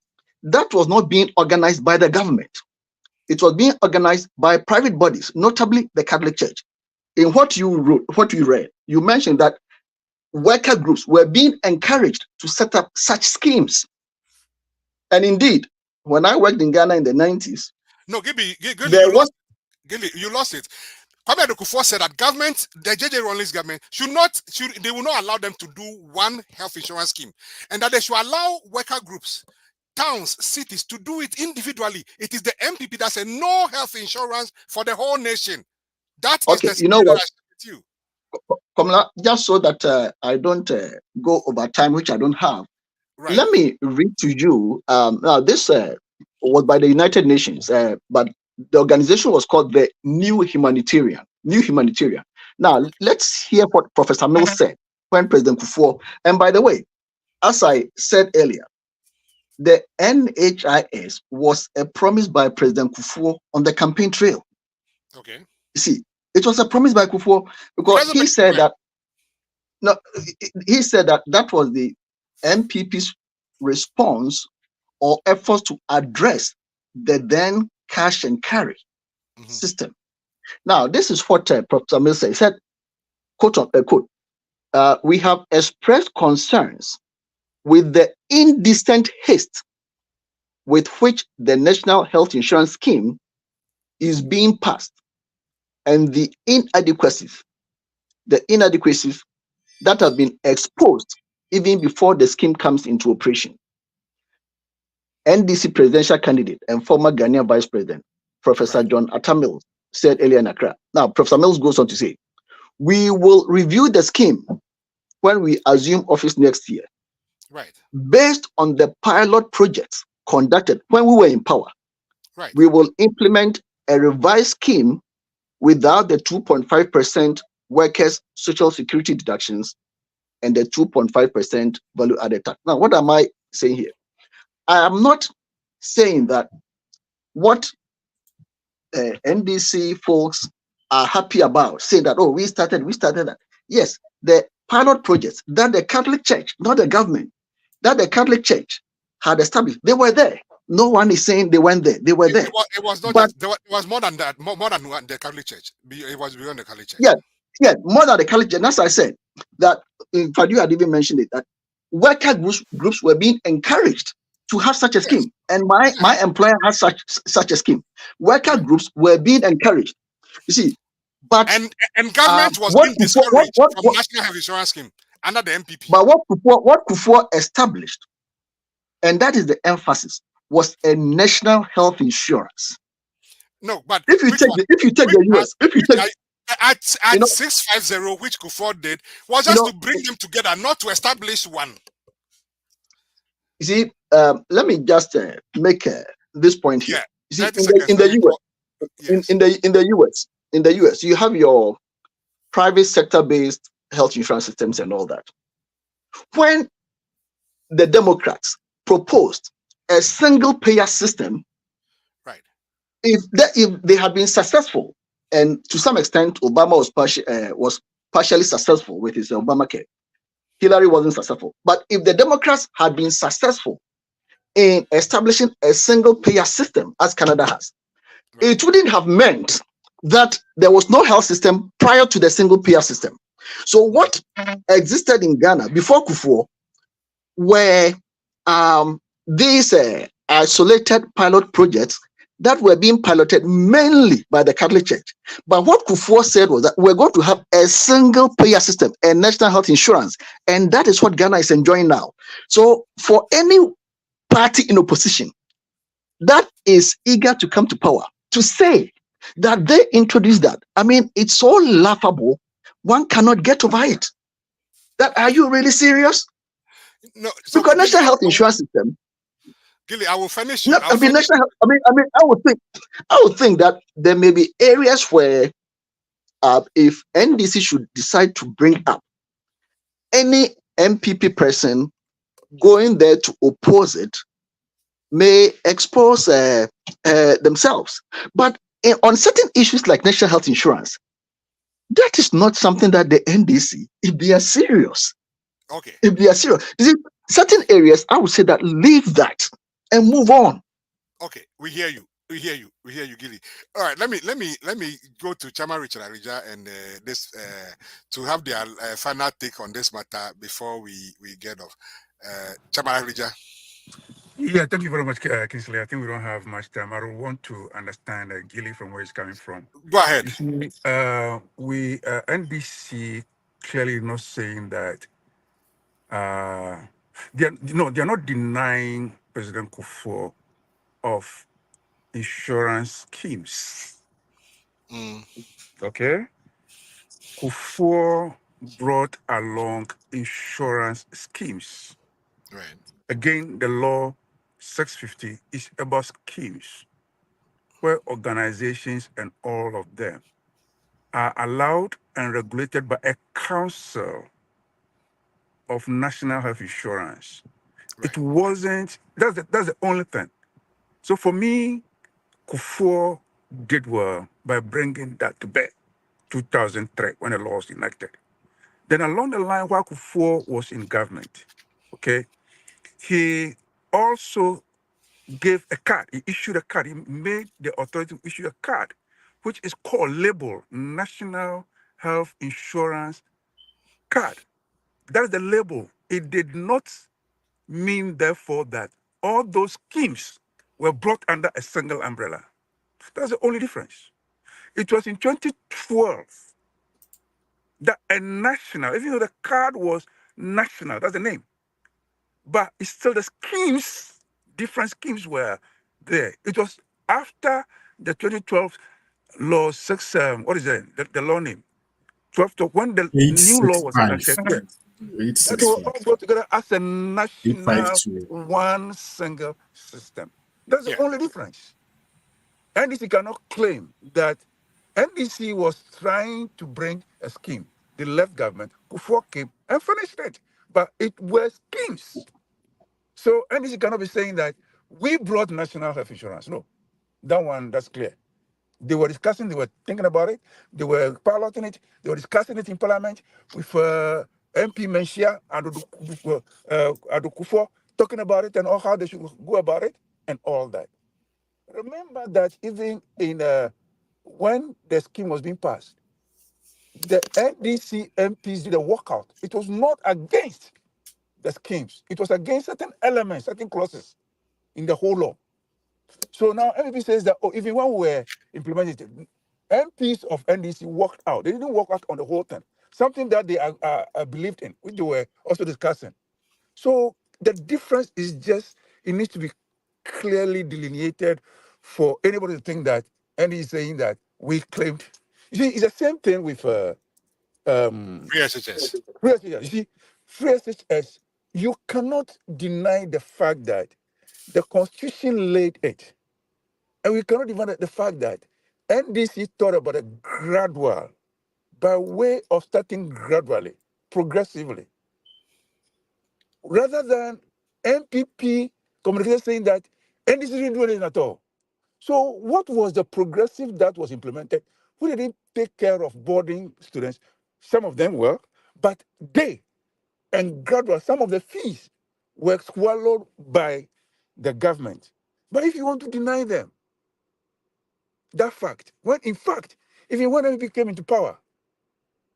was not being organized by the government. It was being organized by private bodies, notably the Catholic Church. In what you read, you mentioned that worker groups were being encouraged to set up such schemes. And when I worked in Ghana in the 90s, no, Gilly, you lost it. Kwame Adokufo said that government, the JJ Rawlings government, they will not allow them to do one health insurance scheme, and that they should allow worker groups, towns, cities to do it individually. It is the MPP that said no health insurance for the whole nation. That is the you know what? Kormla, just so that I don't go over time, which I don't have. Right. Let me read to you. Now, this was by the United Nations, but the organization was called the New Humanitarian. Now, let's hear what Professor Mills said when President Kufuor. And by the way, as I said earlier, the NHIS was a promise by President Kufuor on the campaign trail. Okay. You see, it was a promise by Kufuor because he said that that was the NPP's response or efforts to address the then cash and carry system. Now, this is what Professor Mills said. He said, quote unquote, we have expressed concerns with the indecent haste with which the National Health Insurance Scheme is being passed and the inadequacies that have been exposed even before the scheme comes into operation. NDC presidential candidate and former Ghanaian Vice President, Professor John Atta Mills, said earlier in Accra. Now, Professor Mills goes on to say, we will review the scheme when we assume office next year. Right. Based on the pilot projects conducted when we were in power, right, we will implement a revised scheme without the 2.5% workers' social security deductions and the 2.5% value added tax. Now, what am I saying here? I am not saying that what NDC folks are happy about, saying that, oh, we started that. Yes, the pilot projects that the Catholic Church, not the government, that the Catholic Church had established, they were there. No one is saying they weren't there. They were there. It was not just, it was more than that, more than the Catholic Church. It was beyond the Catholic Church. Yeah, more than the Catholic Church. That's why I said that, in fact, you had even mentioned it, that worker groups were being encouraged to have such a scheme. And my employer has such a scheme. Worker groups were being encouraged. You see, but and government was being discouraged from National Health Insurance Scheme under the NPP. But what Kufuor established, and that is the emphasis, was a national health insurance. No, but if you take the US, at 650, which Kufuor did, was just to bring them together, not to establish one. You see, let me just make this point here. Yeah, you see, in the US, you have your private sector-based health insurance systems and all that. When the Democrats proposed a single-payer system, right? If they had been successful, and to some extent, Obama was partially successful with his Obamacare. Hillary wasn't successful. But if the Democrats had been successful in establishing a single-payer system, as Canada has, it wouldn't have meant that there was no health system prior to the single-payer system. So what existed in Ghana before Kufuor were these isolated pilot projects that were being piloted mainly by the Catholic Church. But what Kufuor said was that we're going to have a single payer system, a national health insurance. And that is what Ghana is enjoying now. So for any party in opposition that is eager to come to power to say that they introduced that, I mean, it's so laughable, one cannot get over it. That, are you really serious? No, because national health insurance system. Gilly, I will finish. I would think that there may be areas where, if NDC should decide to bring up any MPP person going there to oppose it, may expose themselves. But on certain issues like national health insurance, that is not something that the NDC, if they are serious, if they are serious, certain areas, I would say that leave that and move on. Okay, we hear you, Gilly. All right, let me go to Chairman Richard Arija and this to have their final take on this matter before we get off. Chairman Arija. Yeah, thank you very much, Kingsley. I think we don't have much time. I want to understand Gilly from where he's coming from. Go ahead. You see, NDC clearly not saying that they're not denying President Kufuor of insurance schemes. Okay? Kufuor brought along insurance schemes. Right. Again, the law 650 is about schemes where organizations and all of them are allowed and regulated by a council of national health insurance. It wasn't, that's the only thing. So for me, Kufuor did well by bringing that to bear, 2003, when the law was enacted. Then along the line, while Kufuor was in government, okay, he also gave a card. He issued a card. He made the authority issue a card, which is called label, National Health Insurance Card. That is the label. It did not mean, therefore, that all those schemes were brought under a single umbrella. That's the only difference. It was in 2012 that a national, even though the card was national, that's the name, but it's still the schemes, different schemes were there. It was after the 2012 law 6, what is it, the law name? 12, when the new law was 865. enacted, yeah, that will 865. all go together as a national 852. one single system. That's the only difference. NDC cannot claim that NDC was trying to bring a scheme. The left government, Kufuor came and finished it. But it was schemes. So NDC cannot be saying that we brought national health insurance. No, that's clear. They were discussing, they were thinking about it, they were piloting it, they were discussing it in parliament with MP Menchia and Kufuor, talking about it and all how they should go about it and all that. Remember that even in when the scheme was being passed, the NDC MPs did a walkout. It was not against the schemes. It was against certain elements, certain clauses in the whole law. So now MPP says that, even when we were implementing it, MPs of NDC walked out. They didn't walk out on the whole thing. Something that they believed in, which they were also discussing. So the difference is just, it needs to be clearly delineated for anybody to think that NDC is saying that we claimed. You see, it's the same thing with Free SHS. Free SHS. You see, free SHS, you cannot deny the fact that the Constitution laid it. And we cannot deny the fact that NDC thought about a gradual, by way of starting gradually, progressively, rather than NPP communication saying that NDC didn't do anything at all. So what was the progressive that was implemented? We didn't take care of boarding students. Some of them were, but gradual, some of the fees were swallowed by the government. But if you want to deny them that fact, when in fact, even when NPP came into power,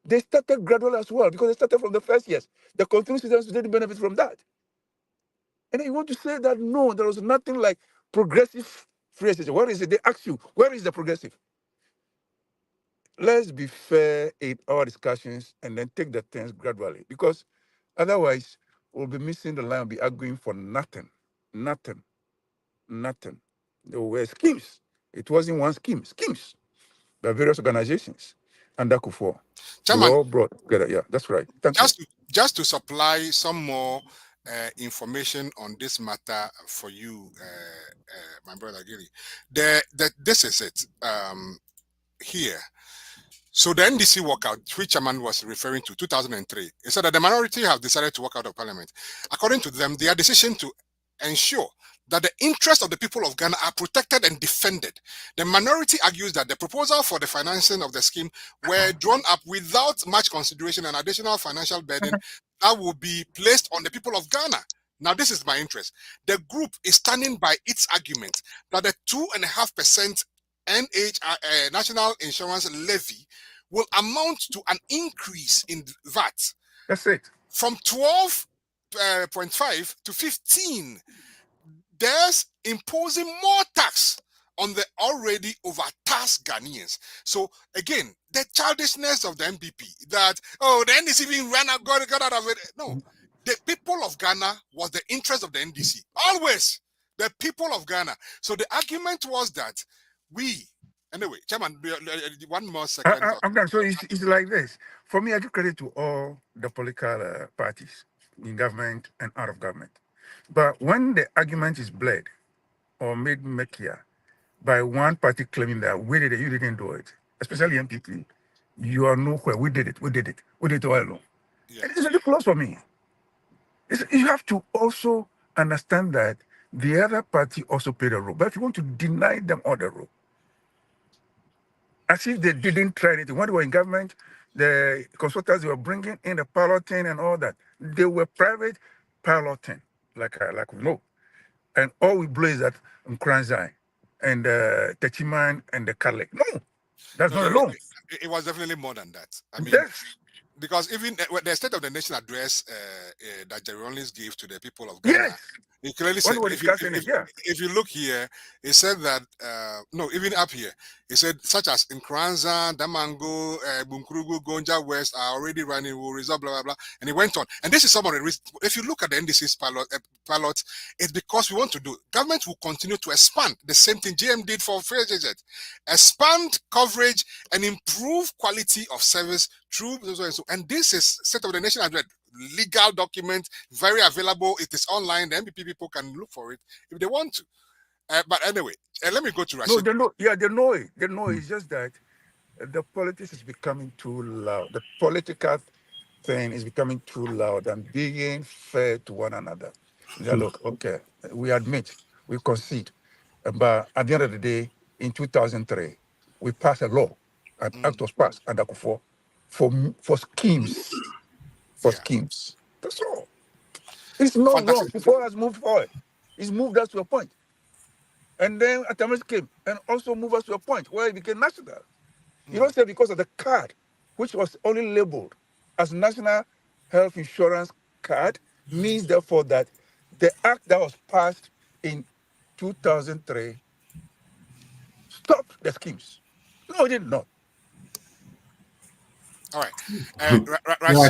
they started gradual as well, because they started from the first years. The continuing citizens didn't benefit from that. And then you want to say that, no, there was nothing like progressive free SHS. Where is it? They ask you, where is the progressive? Let's be fair in our discussions and then take the things gradually, because otherwise we'll be missing the line, we'll be arguing for nothing. Nothing. There were schemes. It wasn't one scheme, schemes by various organizations under Kufuor. They were all brought together. Yeah, that's right. Thank you. Just to supply some more information on this matter for you, my brother Gilly. This is it here. So the NDC walkout, which Chairman was referring to, 2003, it said that the minority have decided to walk out of parliament. According to them, their decision to ensure that the interests of the people of Ghana are protected and defended. The minority argues that the proposal for the financing of the scheme were drawn up without much consideration and additional financial burden that will be placed on the people of Ghana. Now, this is my interest. The group is standing by its argument that the 2.5% National Insurance Levy will amount to an increase in VAT. That's it. From 12.5 to 15. Thus imposing more tax on the already overtaxed Ghanaians. So again, the childishness of the MPP that, the NDC being got out of it. No, the people of Ghana was the interest of the NDC. Always the people of Ghana. So the argument was that anyway, Chairman, 1 more second. I'm done. So it's like this. For me, I give credit to all the political parties in government and out of government. But when the argument is bled or made murkier by one party claiming that we did it, you didn't do it, especially MPP, you are nowhere. We did it all alone. Yeah. And it's really close for me. You have to also understand that the other party also played a role. But if you want to deny them all the role, as if they didn't try anything. When they were in government, the consultants were bringing in the piloting and all that. They were private piloting, like we know. And all we blow is that Nkranzai and Techiman and the Kalek. No, that's not alone. It was definitely more than that. I mean, yes. Because even the State of the Nation address that Jerry Rawlings gave to the people of Ghana, yes. He clearly said, if you look here, he said that, no, even up here, he said, such as Nkranza, Damango, Bunkrugu, Gonja West are already running, will resolve, blah, blah, blah. And he went on. And this is some of the reasons. If you look at the NDC's pilot, it's because we want to do. Government will continue to expand. The same thing GM did for FJZ. Expand coverage and improve quality of service through. And this is State of the Nation address. Legal document, very available. It is online. The MPP people can look for it if they want to. But anyway, let me go to Rashid. No, they know. Yeah, they know it. They know it's just that the politics is becoming too loud. The political thing is becoming too loud and being fair to one another. Look, okay, we admit, we concede, but at the end of the day, in 2003, we passed a law. An act was passed under Akufo for schemes. For schemes. That's all. It's not wrong. Before has moved forward. It's moved us to a point. And then Atamis came and also moved us to a point where it became national. You don't say because of the card, which was only labeled as National Health Insurance Card, means therefore that the act that was passed in 2003 stopped the schemes. No, it did not. All right.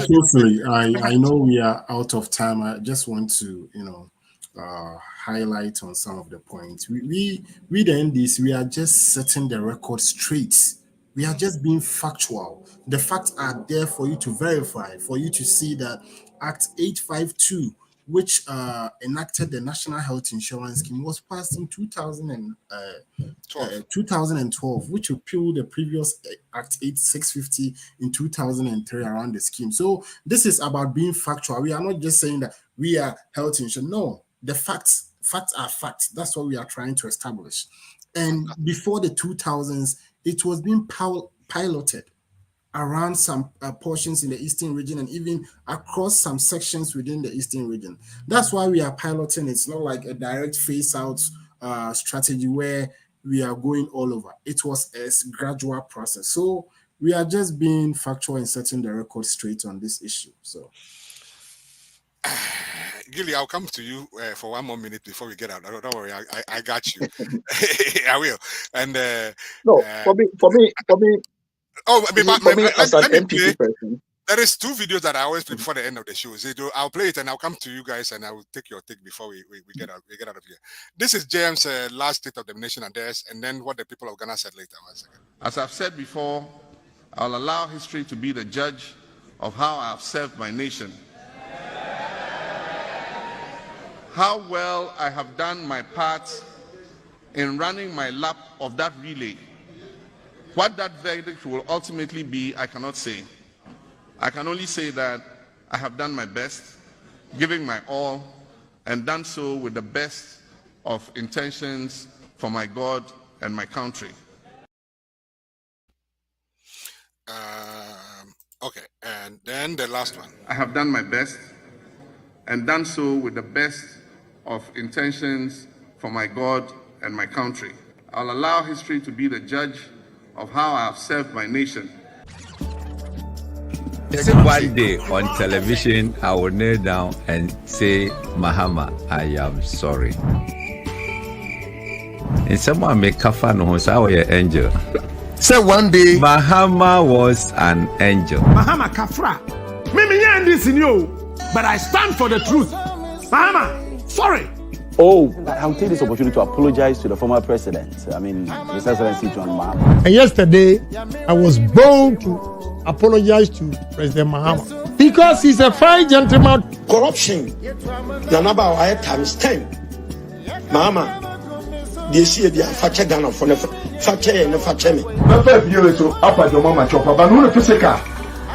Kingsley, I know we are out of time. I just want to, highlight on some of the points. We the NDC, we are just setting the record straight. We are just being factual. The facts are there for you to verify, for you to see that Act 852, which enacted the National Health Insurance Scheme, was passed in 2012, which repealed the previous Act 8650 in 2003 around the scheme. So this is about being factual. We are not just saying that we are health insurance. No, the facts are facts. That's what we are trying to establish. And before the 2000s, it was being piloted around some portions in the Eastern region and even across some sections within the Eastern region. That's why we are piloting. It's not like a direct phase-out strategy where we are going all over. It was a gradual process. So we are just being factual and setting the record straight on this issue. So, Gilly, I'll come to you for one more minute before we get out. Don't worry, I got you. I will. And no, for me. Oh, for me as an MPP person. There is two videos that I always play before the end of the show. I'll play it and I'll come to you guys and I will take your take before we get out of here. This is James' last State of the Nation address, and then what the people of Ghana said later. 1 second. As I've said before, I'll allow history to be the judge of how I've served my nation. How well I have done my part in running my lap of that relay. What that verdict will ultimately be, I cannot say. I can only say that I have done my best, giving my all, and done so with the best of intentions for my God and my country. Okay, and then the last one. I have done my best, and done so with the best of intentions for my God and my country. I'll allow history to be the judge of how I have served my nation. One day on television, I will kneel down and say, Mahama, I am sorry. And someone make kafan who say, "Oh, yeah, angel." Say one day, Mahama was an angel. Mahama Kafra. Mimi Ndc you, but I stand for the truth. Mahama, sorry. Oh, I'll take this opportunity to apologize to the former president. I mean, His Excellency John Mahama. And yesterday, I was bound to apologize to President Mahama because he's a fine gentleman. Corruption, the number of times 10. Mahama, they see the Fache Ghana for the Fache and the Fache me. Not 5 years to up at your mama chopper, but no physical.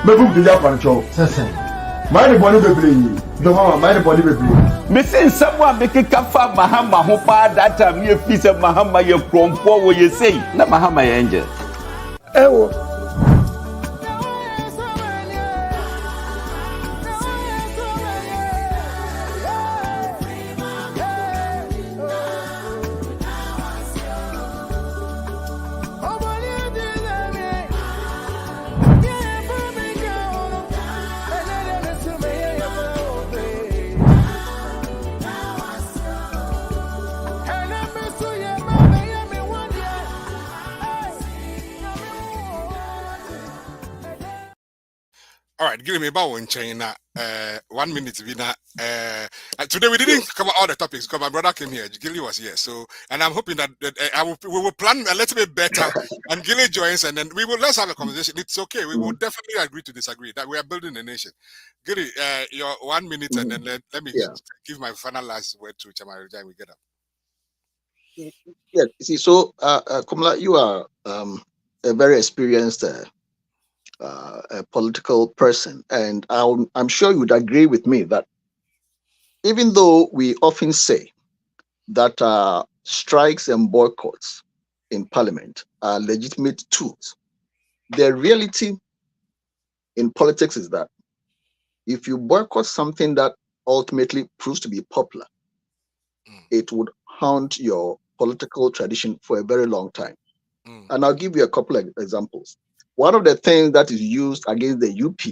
Maybe the Japan chop. Mind the body baby. No mama, mind the body baby. Me say someone make a kafa Mahama ho pa that time you feel say Mahama ye krompo wo ye say na Mahama ye angel. Ewo. All right, give me about one China. 1 minute, Vina. Today we didn't cover all the topics because my brother came here. Gilly was here, so and I'm hoping that we will plan a little bit better. And Gilly joins, and then let's have a conversation. It's okay. We will definitely agree to disagree that we are building a nation. Gilly, your 1 minute, and then let me give my final last word to Chamarija and we get up. Yeah, see, so Kormla, you are a very experienced a political person, and I'm sure you would agree with me that even though we often say that strikes and boycotts in parliament are legitimate tools, the reality in politics is that if you boycott something that ultimately proves to be popular, it would haunt your political tradition for a very long time. And I'll give you a couple of examples. One of the things that is used against the UP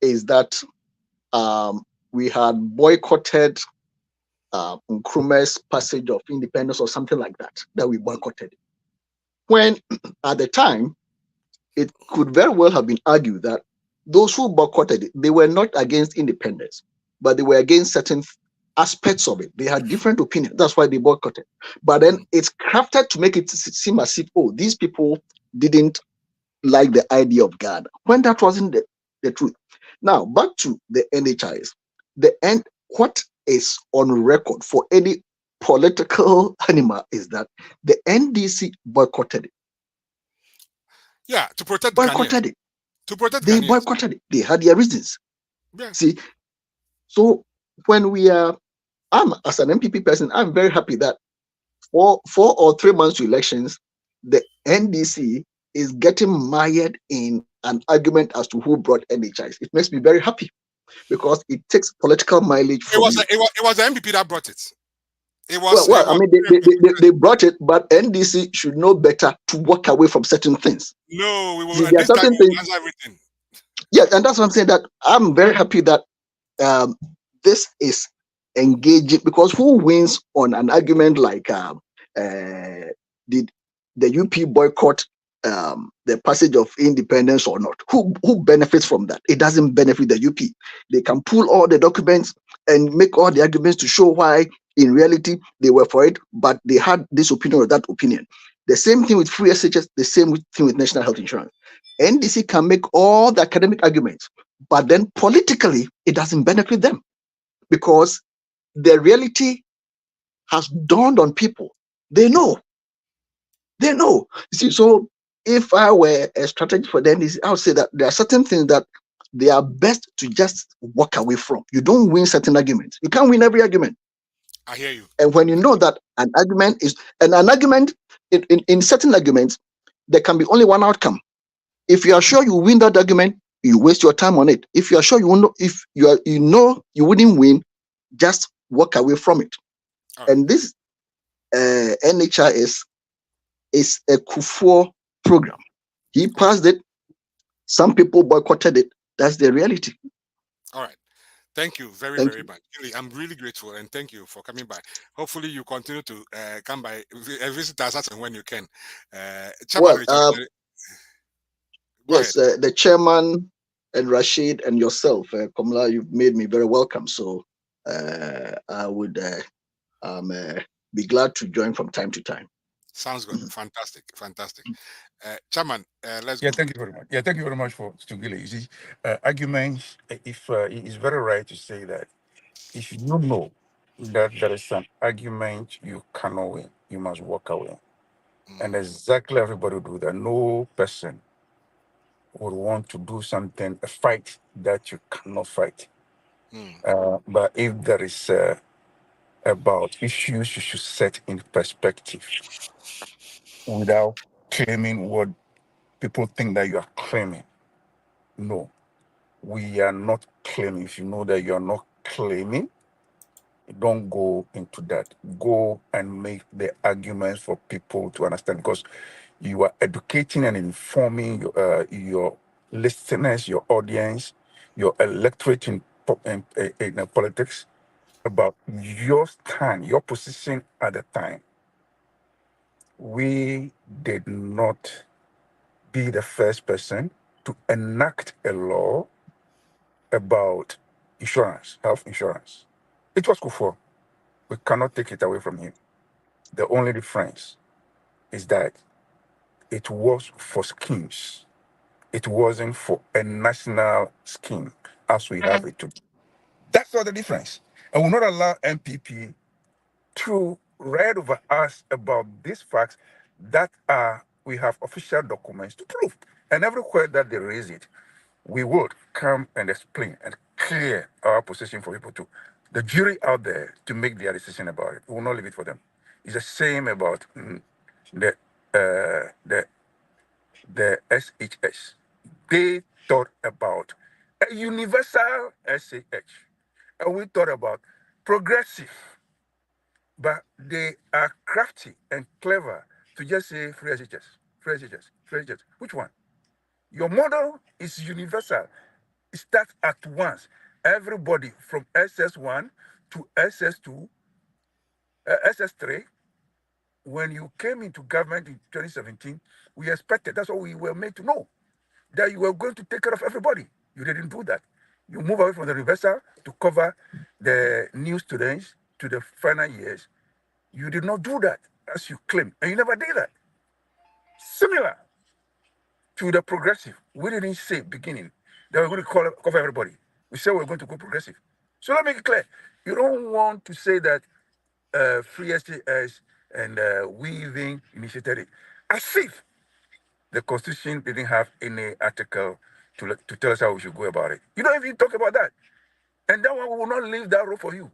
is that we had boycotted Nkrumah's passage of independence or something like that we boycotted. When at the time, it could very well have been argued that those who boycotted it, they were not against independence, but they were against certain aspects of it. They had different opinions. That's why they boycotted. But then it's crafted to make it seem as if, oh, these people didn't like the idea of Ghana, when that wasn't the truth. Now, back to the NHIS. What is on record for any political animal is that the NDC boycotted it. Yeah, to protect boycotted it. To protect they Ghanaians. Boycotted it. They had their reasons. Yeah. See, so when I'm as an MPP person, I'm very happy that for 4 or 3 months to elections, the NDC is getting mired in an argument as to who brought NHIs. It makes me very happy because it takes political mileage from you. It was the MPP that brought it. I mean, they brought it, but NDC should know better to walk away from certain things. No, we will. See, there are certain things. Everything. Yeah, and that's what I'm saying. That I'm very happy that this is engaging, because who wins on an argument like did the UP boycott the passage of independence or not? Who benefits from that? It doesn't benefit the UP. They can pull all the documents and make all the arguments to show why in reality they were for it, but they had this opinion or that opinion. The same thing with free SHS, the same thing with national health insurance. NDC can make all the academic arguments, but then politically it doesn't benefit them because the reality has dawned on people. They know. You see, so if I were a strategy for them, I would say that there are certain things that they are best to just walk away from. You don't win certain arguments. You can't win every argument. I hear you. And when you know that an argument is, and an argument, in certain arguments, there can be only one outcome. If you are sure you win that argument, you waste your time on it. If you are sure you won't, if you know you wouldn't win, just walk away from it. Right. And this NHIS is a Kufuor program. He passed it. Some people boycotted it. That's the reality. All right. Thank you very much. I'm really grateful and thank you for coming by. Hopefully you continue to come by, visit us when you can. Yes, the chairman and Rashid and yourself, Kormla, you've made me very welcome. So I would be glad to join from time to time. Sounds good. Fantastic. Chairman, let's go. Thank you very much. Yeah, thank you very much for Stugile. You see, arguments, if it is very right to say that if you know that there is an argument you cannot win, you must walk away. And exactly everybody do that. No person would want to do something, a fight that you cannot fight. But if there is about issues you should set in perspective without claiming what people think that you are claiming. No, we are not claiming. If you know that you are not claiming, don't go into that. Go and make the arguments for people to understand, because you are educating and informing your listeners, your audience, your electorate in politics about your stand, your position at the time. We did not be the first person to enact a law about insurance, health insurance. It was Kufuor. We cannot take it away from him. The only difference is that it was for schemes. It wasn't for a national scheme as we have it today. That's all the difference. I will not allow NPP to read over us about these facts that we have official documents to prove. And everywhere that they raise it, we would come and explain and clear our position for people to, the jury out there, to make their decision about it. We will not leave it for them. It's the same about the SHS. They thought about a universal SHS, and we thought about progressive. But they are crafty and clever to just say free SHS, free SHS, free SHS. Which one? Your model is universal. It starts at once. Everybody from SS1 to SS2, SS3, when you came into government in 2017, we expected, that's what we were made to know, that you were going to take care of everybody. You didn't do that. You move away from the reversal to cover the new students to the final years. You did not do that as you claim, and you never did that. Similar to the progressive, we didn't say beginning that we're going to cover everybody. We said we're going to go progressive. So let me make it clear. You don't want to say that free STS and we even initiated it, as if the Constitution didn't have any article to tell us how we should go about it. You don't even talk about that. And that one, we will not leave that road for you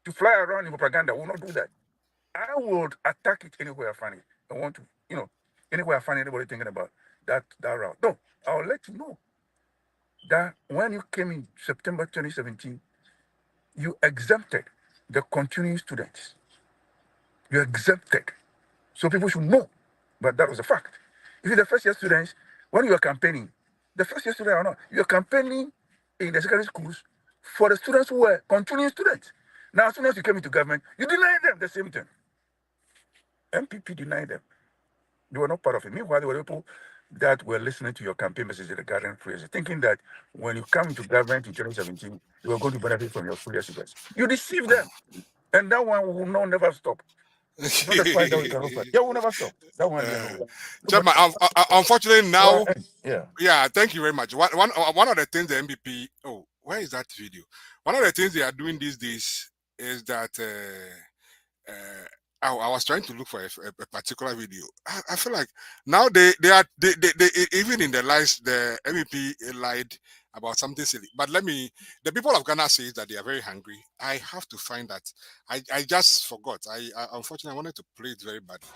to fly around in propaganda. We will not do that. I would attack it anywhere I find it. I want to, anywhere I find anybody thinking about that route. No, I'll let you know that when you came in September 2017, you exempted the continuing students. You exempted. So people should know. But that was a fact. If you're the first year students, when you are campaigning, the first year students are not, you're campaigning in the secondary schools for the students who were continuing students. Now, as soon as you came into government, you denied them the same thing. MPP denied them. They were not part of it. Meanwhile, there were people that were listening to your campaign message in the garden phrase, thinking that when you come into government in 2017, you were going to benefit from your free SHS. You deceived them. And that one will never stop. Not the fight that we cannot fight. Yeah, we'll never stop. That one, Chairman, unfortunately now, yeah, thank you very much. One of the things the MPP, where is that video? One of the things they are doing these days is that I was trying to look for a particular video. I feel like now they even in the lies, the MEP lied about something silly. But the people of Ghana say that they are very hungry. I have to find that. I just forgot. I unfortunately wanted to play it very badly.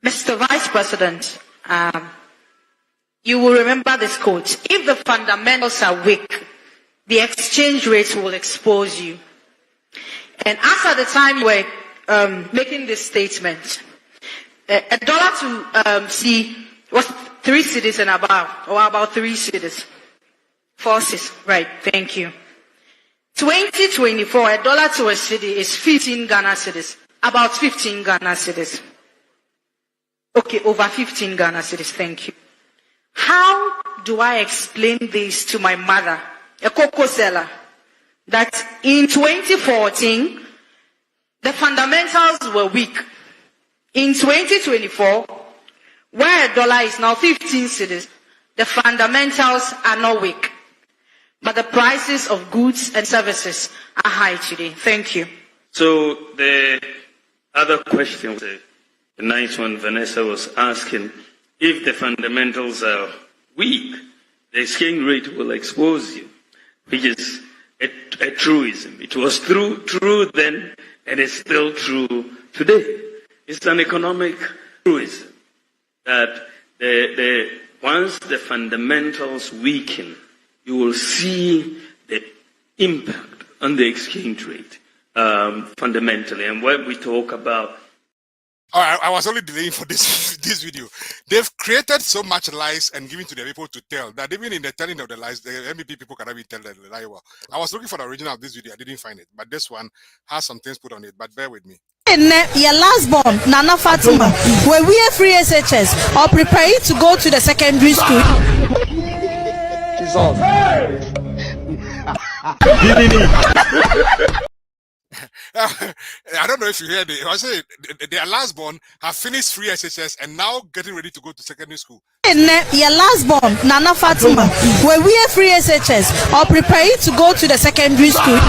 Mr. Vice President, you will remember this quote: if the fundamentals are weak, the exchange rates will expose you. And as at the time you were making this statement, a dollar to C was 3 cedis and above, or about 3 cedis. 4 cedis, right, thank you. 2024, $1 to a cedi is 15 Ghana cedis, about 15 Ghana cedis. Okay, over 15 Ghana cedis, thank you. How do I explain this to my mother, a cocoa seller, that in 2014, the fundamentals were weak. In 2024, where $1 is now 15 cedis, the fundamentals are not weak. But the prices of goods and services are high today. Thank you. So the other question, the nice one Vanessa was asking, if the fundamentals are weak, the exchange rate will expose you, which is a truism. It was true then, and it's still true today. It's an economic truism that once the fundamentals weaken, you will see the impact on the exchange rate fundamentally. And when we talk about... I was only delaying for this video. They've created so much lies and given to the people to tell that even in the telling of the lies, the NPP people cannot even tell the lie well. I was looking for the original of this video. I didn't find it. But this one has some things put on it. But bear with me. Your last born, Nana Fatima, were we a free SHS or prepare you to go to the secondary school? I don't know if you heard it. I say their last born have finished free SHS and now getting ready to go to secondary school. Your last born, Nana Fatima, were we a free SHS or prepare you to go to the secondary school?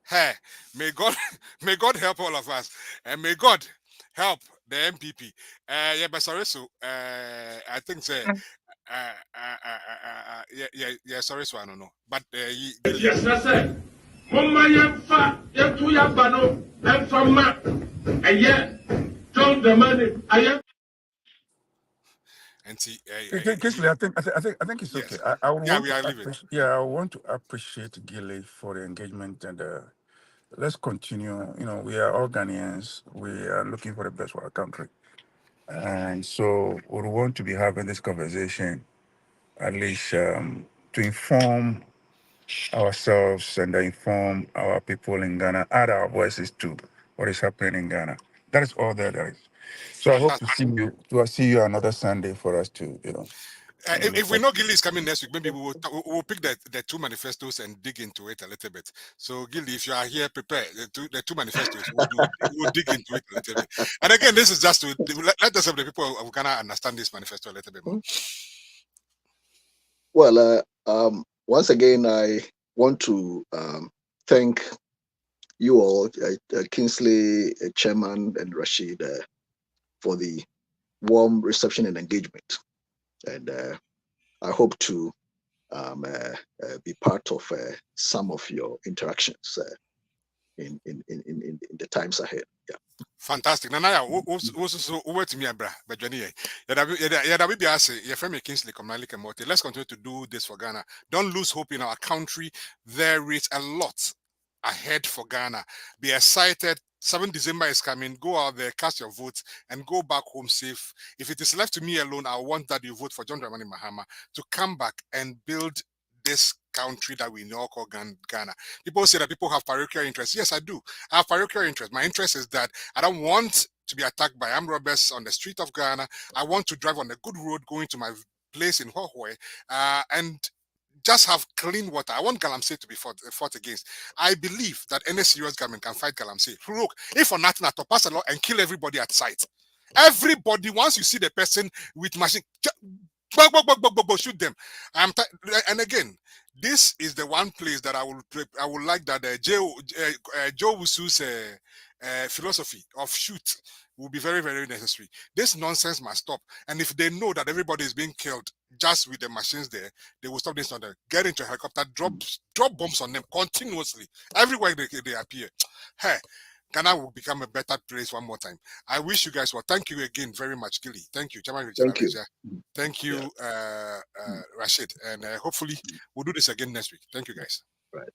Hey, may God help all of us, and may God help the MPP. Yeah, but sorry, so I think say, yeah, sorry, so I don't know, but yes, sir. Mama yemfa yetu yabano emfama aye John the money aye. And see, Kingsley, I think it's okay. Yes. I want to appreciate Gilly for the engagement and let's continue. You know, we are all Ghanaians. We are looking for the best for our country, and so we want to be having this conversation at least to inform ourselves and inform our people in Ghana, add our voices to what is happening in Ghana. That is all there is. So I hope to see you another Sunday for us to, you know. If we know Gilly is coming next week, maybe we'll pick the two manifestos and dig into it a little bit. So Gilly, if you are here, prepare the two manifestos. We'll dig into it a little bit. And again, this is just to let us have the people of Ghana understand this manifesto a little bit more. Well, once again, I want to thank you all, Kingsley, Chairman, and Rashid, for the warm reception and engagement. And I hope to be part of some of your interactions in the times ahead. Yeah. Fantastic. Nanaya, also over to me, bra. But Johnny, Kingsley, Mortey. Let's continue to do this for Ghana. Don't lose hope in our country. There is a lot ahead for Ghana. Be excited. 7 December is coming. Go out there, cast your votes, and go back home safe. If it is left to me alone, I want that you vote for John Dramani Mahama to come back and build this country that we now call Ghana. People say that people have parochial interests. Yes, I do. I have parochial interests. My interest is that I don't want to be attacked by armed robbers on the street of Ghana. I want to drive on a good road going to my place in Hohoi and just have clean water. I want Galamsey to be fought against. I believe that any serious government can fight Galamsey. Look, if for nothing, to pass a law and kill everybody at sight. Everybody, once you see the person with machine, shoot them. And again, this is the one place that I would like that Joe Wusu's philosophy of shoot will be very, very necessary. This nonsense must stop. And if they know that everybody is being killed just with the machines there, they will stop this. Get into a helicopter, drop bombs on them continuously. Everywhere they appear. Hey, Ghana will become a better place one more time. I wish you guys well. Thank you again very much, Gilly. Thank you. Thank you, Rashid. And hopefully we'll do this again next week. Thank you, guys. Right.